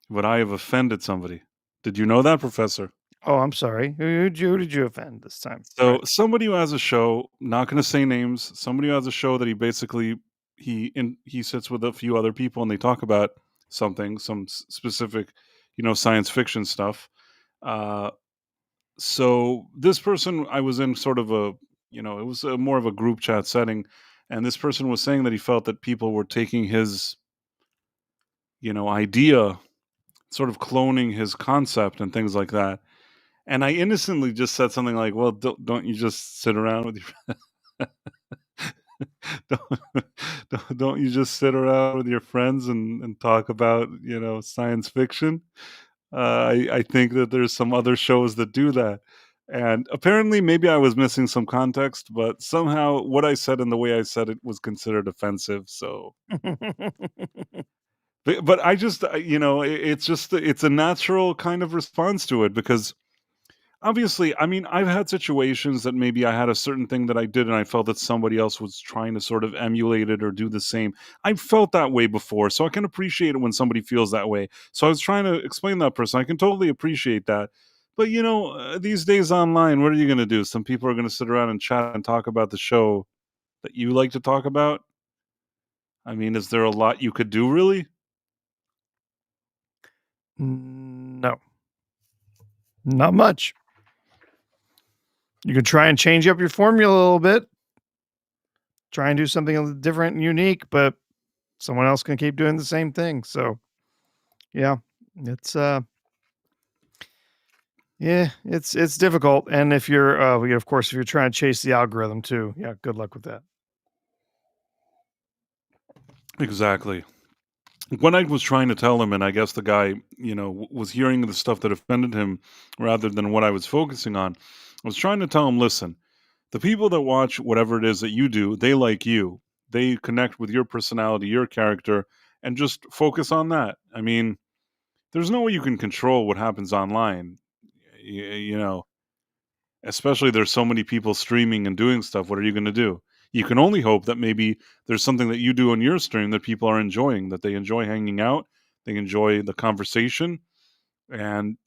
but I have offended somebody. Did you know that, Professor? Oh, I'm sorry. Who did you offend this time? So somebody who has a show, not going to say names, somebody who has a show that he basically he sits with a few other people and they talk about something, some specific, science fiction stuff. So this person, I was in sort of a, it was more of a group chat setting, and this person was saying that he felt that people were taking his, idea, sort of cloning his concept and things like that. And I innocently just said something like, "Well, don't you just sit around with your don't you just sit around with your friends and talk about, science fiction? I think that there's some other shows that do that. And apparently, maybe I was missing some context, but somehow what I said and the way I said it was considered offensive. So, but I just, it's a natural kind of response to it because obviously, I mean, I've had situations that maybe I had a certain thing that I did and I felt that somebody else was trying to sort of emulate it or do the same. I've felt that way before, so I can appreciate it when somebody feels that way. So I was trying to explain that person. I can totally appreciate that. But these days online, what are you going to do? Some people are going to sit around and chat and talk about the show that you like to talk about. I mean, is there a lot you could do, really? No, not much. You can try and change up your formula a little bit. Try and do something a little different and unique, but someone else can keep doing the same thing. So, yeah, it's it's difficult. And if you're, of course, if you're trying to chase the algorithm too, yeah, good luck with that. Exactly. When I was trying to tell him, and I guess the guy, was hearing the stuff that offended him rather than what I was focusing on, I was trying to tell him, listen, the people that watch whatever it is that you do, they like you. They connect with your personality, your character, and just focus on that. I mean, there's no way you can control what happens online. Especially there's so many people streaming and doing stuff. What are you going to do? You can only hope that maybe there's something that you do on your stream that people are enjoying, that they enjoy hanging out, they enjoy the conversation, and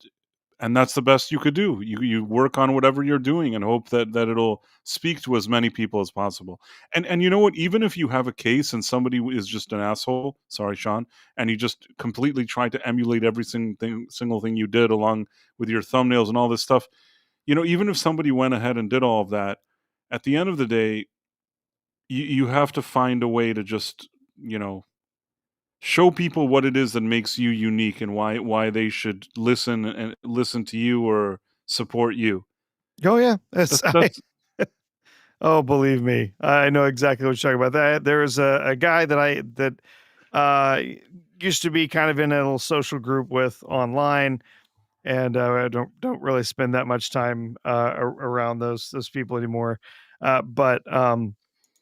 that's the best you could do. You work on whatever you're doing and hope that it'll speak to as many people as possible. And you know what? Even if you have a case and somebody is just an asshole, sorry, Sean, and he just completely tried to emulate every single thing you did along with your thumbnails and all this stuff, even if somebody went ahead and did all of that, at the end of the day, you have to find a way to just, show people what it is that makes you unique and why they should listen to you or support you. Oh yeah, that's That's oh, believe me, I know exactly what you're talking about. There's a guy that uh, used to be kind of in a little social group with online, and I don't really spend that much time around those people anymore. But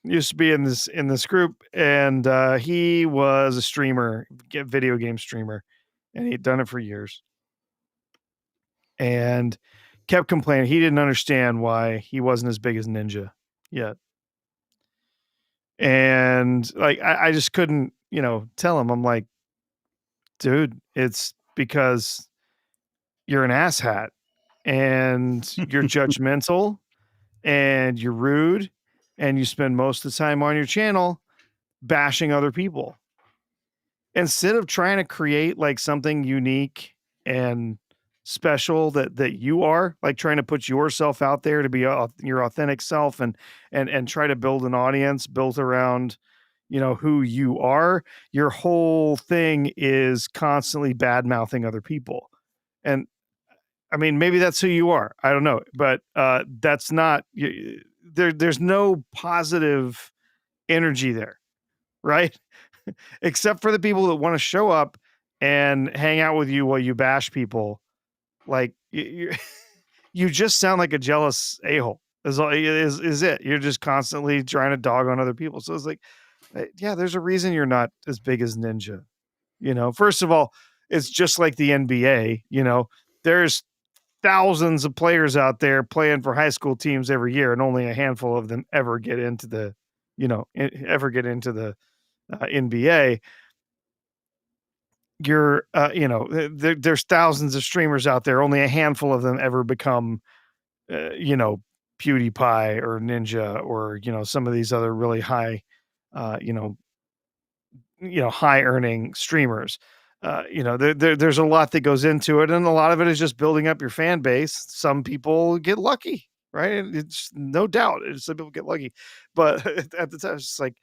used to be in this group, and he was a streamer, video game streamer, and he'd done it for years, and kept complaining. He didn't understand why he wasn't as big as Ninja yet. And like I just couldn't, tell him. I'm like, dude, it's because you're an asshat and you're judgmental and you're rude and you spend most of the time on your channel bashing other people. Instead of trying to create like something unique and special that you are, like trying to put yourself out there to be your authentic self and try to build an audience built around who you are, your whole thing is constantly bad mouthing other people. And I mean, maybe that's who you are, I don't know, but that's not there's no positive energy there, right? Except for the people that want to show up and hang out with you while you bash people. Like you just sound like a jealous a-hole is it. You're just constantly trying to dog on other people. So it's like, yeah, there's a reason you're not as big as Ninja. First of all, it's just like the NBA. There's thousands of players out there playing for high school teams every year, and only a handful of them ever get into the NBA. There's thousands of streamers out there. Only a handful of them ever become, PewDiePie or Ninja or, some of these other really high, high earning streamers. There's a lot that goes into it, and a lot of it is just building up your fan base. Some people get lucky, right? It's no doubt. Some people get lucky, but at the time, it's just like,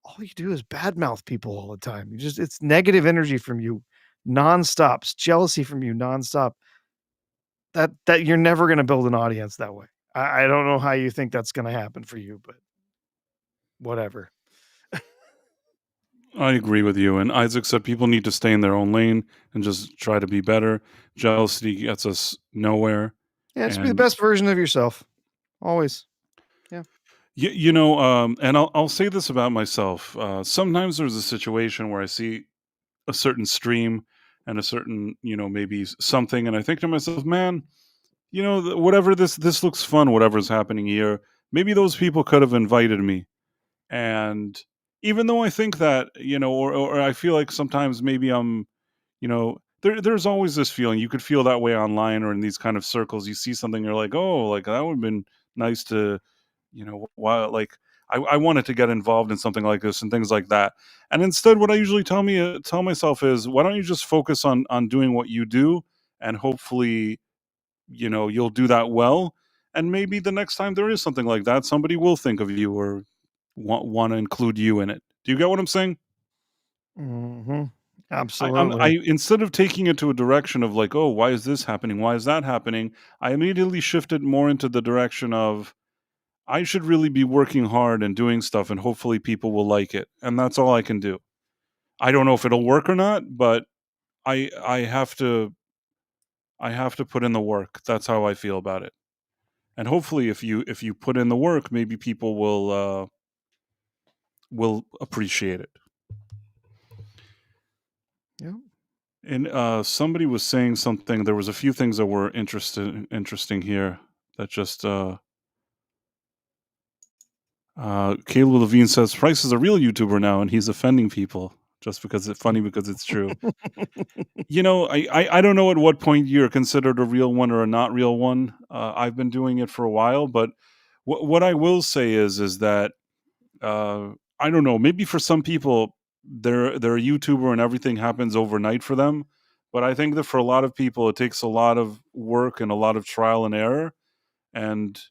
all you do is badmouth people all the time. It's negative energy from you nonstop. It's jealousy from you nonstop. That you're never going to build an audience that way. I don't know how you think that's going to happen for you, but whatever. I agree with you. And Isaac said people need to stay in their own lane and just try to be better. Jealousy gets us nowhere. Yeah, just be the And best version of yourself. Always. Yeah. and I'll say this about myself. Sometimes there's a situation where I see a certain stream and a certain, maybe something, and I think to myself, man, whatever this looks fun, whatever's happening here, maybe those people could have invited me. And even though I think that, or I feel like sometimes maybe I'm, there's always this feeling. You could feel that way online or in these kind of circles. You see something, you're like, oh, like that would have been nice to, while like I wanted to get involved in something like this and things like that. And instead, what I usually tell myself is, why don't you just focus on doing what you do, and hopefully, you'll do that well. And maybe the next time there is something like that, somebody will think of you or want to include you in it. Do you get what I'm saying? Mm-hmm. I Absolutely. instead of taking it to a direction of like, oh, why is this happening? Why is that happening? I immediately shifted more into the direction of I should really be working hard and doing stuff, and hopefully people will like it. And that's all I can do. I don't know if it'll work or not, but I have to put in the work. That's how I feel about it. And hopefully, if you put in the work, maybe people will appreciate it. Yeah. And somebody was saying something. There was a few things that were interesting here. That just Caleb Levine says Price is a real YouTuber now, and he's offending people just because it's funny because it's true. I don't know at what point you're considered a real one or a not real one. I've been doing it for a while, but what I will say is that I don't know. Maybe for some people, they're a YouTuber and everything happens overnight for them. But I think that for a lot of people, it takes a lot of work and a lot of trial and error. And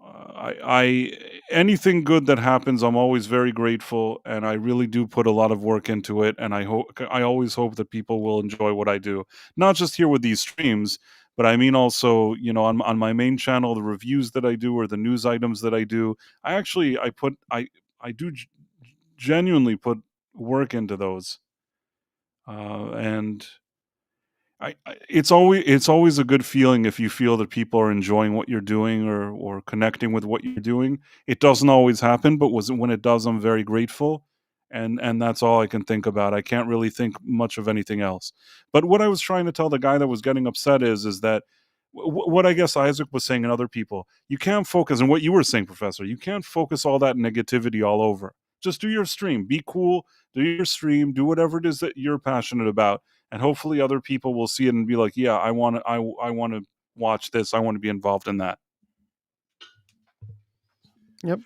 I anything good that happens, I'm always very grateful, and I really do put a lot of work into it. And I always hope that people will enjoy what I do, not just here with these streams, but I mean also, on my main channel, the reviews that I do or the news items that I do. I do genuinely put work into those, and it's always a good feeling if you feel that people are enjoying what you're doing or connecting with what you're doing. It doesn't always happen, but when it does, I'm very grateful, and that's all I can think about. I can't really think much of anything else. But what I was trying to tell the guy that was getting upset is that what I guess Isaac was saying and other people, you can't focus, and what you were saying, Professor, you can't focus all that negativity all over. Just do your stream, be cool, do your stream, do whatever it is that you're passionate about, and hopefully other people will see it and be like, yeah, I want to watch this, I want to be involved in that. Yep.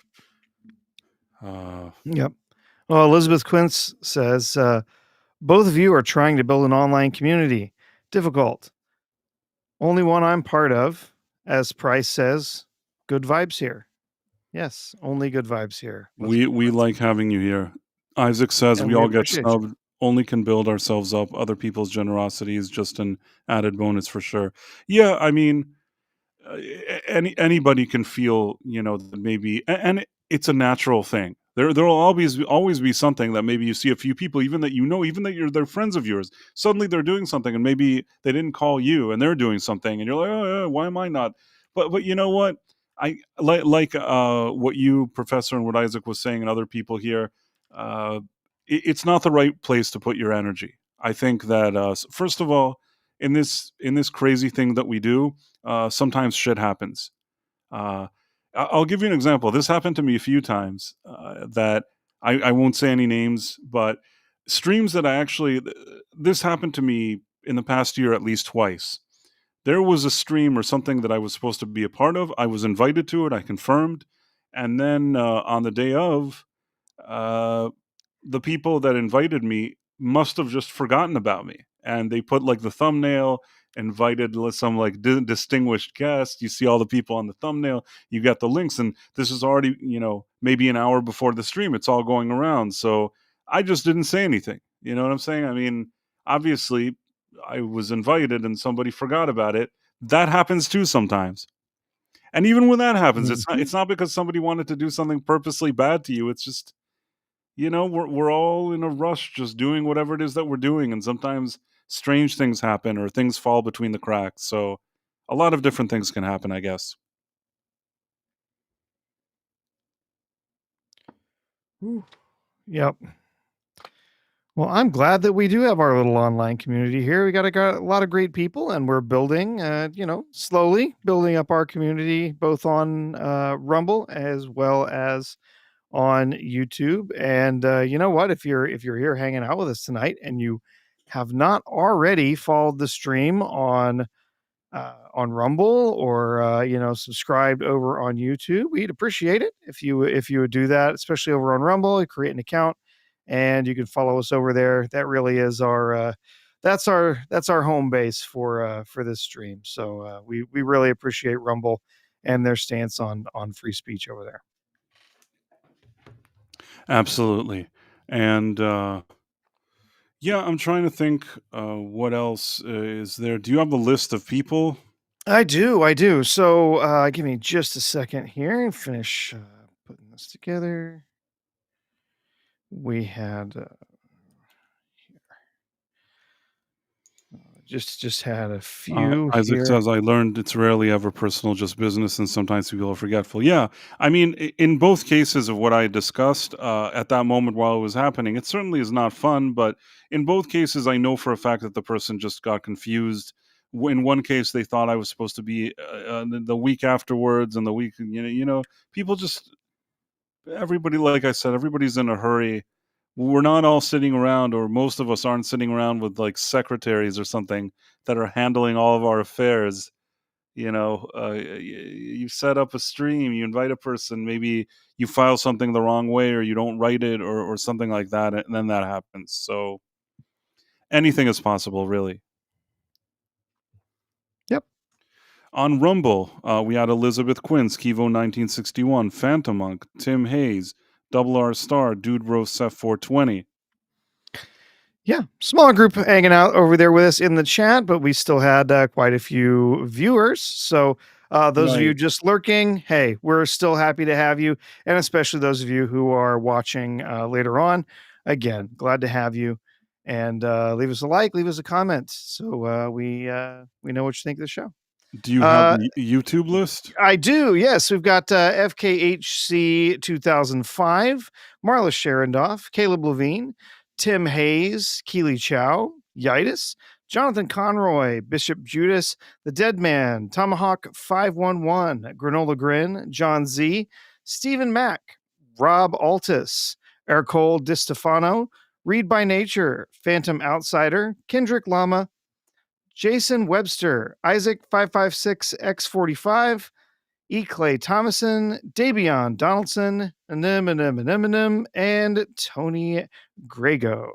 uh Yep. Well, Elizabeth Quince says, both of you are trying to build an online community. Difficult. Only one I'm part of. As Price says, good vibes here. Yes, only good vibes here. we like having you here. Isaac says And we we all get appreciate you. snubbed, only can build ourselves up. Other people's generosity is just an added bonus for sure. Yeah, I mean, anybody can feel, that maybe, and it's a natural thing. There'll always be something that maybe you see a few people, even that even that they're friends of yours. Suddenly they're doing something, and maybe they didn't call you, and they're doing something, and you're like, oh yeah, why am I not? But you know what? I like what you, Professor, and what Isaac was saying, and other people here. Uh, it's not the right place to put your energy. I think that first of all, in this crazy thing that we do, sometimes shit happens. Uh, I'll give you an example. This happened to me a few times. That I won't say any names, but streams that I actually this happened to me in the past year at least twice. There was a stream or something that I was supposed to be a part of. I was invited to it. I confirmed, and then on the day of, uh, the people that invited me must have just forgotten about me, and they put like the thumbnail invited some like distinguished guest. You see all the people on the thumbnail, you got the links, and this is already, maybe an hour before the stream. It's all going around, so I just didn't say anything. You know what I'm saying? I mean, obviously I was invited and somebody forgot about it. That happens too sometimes. And even when that happens, Mhm. it's not because somebody wanted to do something purposely bad to you. It's just, we're all in a rush just doing whatever it is that we're doing, and sometimes strange things happen or things fall between the cracks. So a lot of different things can happen, I guess. Yep. Well, I'm glad that we do have our little online community here. We got a lot of great people, and we're building, slowly building up our community, both on Rumble as well as on YouTube. And you know what? If you're here hanging out with us tonight, and you have not already followed the stream on Rumble, or subscribed over on YouTube, we'd appreciate it if you would do that, especially over on Rumble. You create an account and you can follow us over there. That really is our that's our home base for this stream. So we really appreciate Rumble and their stance on free speech over there. Absolutely. And yeah, I'm trying to think what else is there. Do you have a list of people? I do. So give me just a second here and finish putting this together. We had just had a few Isaac here. says, I learned it's rarely ever personal, just business, and sometimes people are forgetful. Yeah, I mean, in both cases of what I discussed at that moment while it was happening, it certainly is not fun, but in both cases, I know for a fact that the person just got confused. In one case, they thought I was supposed to be the week afterwards, and the week, people just, everybody, like I said, everybody's in a hurry. We're not all sitting around, or most of us aren't sitting around with like secretaries or something that are handling all of our affairs. You set up a stream, you invite a person, maybe you file something the wrong way, or you don't write it, or something like that, and then that happens. So anything is possible, really. Yep. On Rumble, we had Elizabeth Quinn, Skivo 1961, Phantom Monk, Tim Hayes, Double R Star, Dude Rose Seth 420. Yeah, small group hanging out over there with us in the chat, but we still had quite a few viewers. So those of you Right. just lurking, hey, we're still happy to have you, and especially those of you who are watching later on. Again, glad to have you, and leave us a like, leave us a comment, so we know what you think of the show. Do you have the YouTube list? I do, yes. We've got FKHC 2005, Marla Sharondoff, Caleb Levine, Tim Hayes, Keely Chow, Yitis, Jonathan Conroy, Bishop Judas, The Dead Man, Tomahawk 511, Granola Grin, John Z, Stephen Mack, Rob Altus, Ercole DiStefano, Read by Nature, Phantom Outsider, Kendrick Lama, Jason Webster, Isaac 556X45, E. Clay Thomason, Davion Donaldson, and Tony Grego.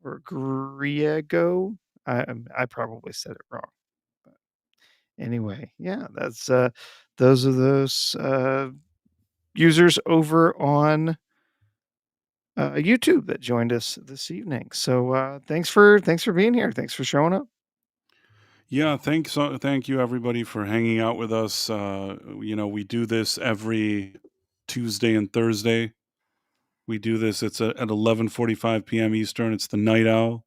Or Griego. I probably said it wrong. But anyway, yeah, that's those are those users over on YouTube that joined us this evening. So thanks for being here. Thanks for showing up. Yeah, thank you everybody for hanging out with us. We do this every Tuesday and Thursday. We do this. It's at 11:45 p.m. Eastern. It's the Night Owl,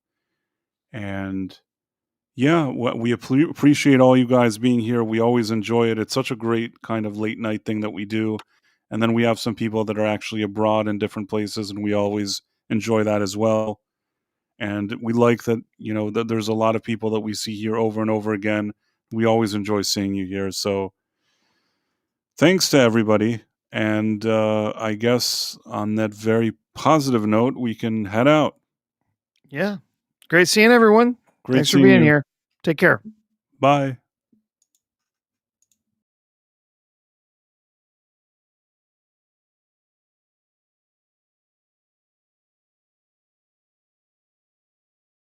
and yeah, we appreciate all you guys being here. We always enjoy it. It's such a great kind of late night thing that we do, and then we have some people that are actually abroad in different places, and we always enjoy that as well. And we like that, that there's a lot of people that we see here over and over again. We always enjoy seeing you here. So thanks to everybody. And I guess on that very positive note, we can head out. Yeah. Great seeing everyone. Great Thanks for seeing being you. here. Take care. Bye.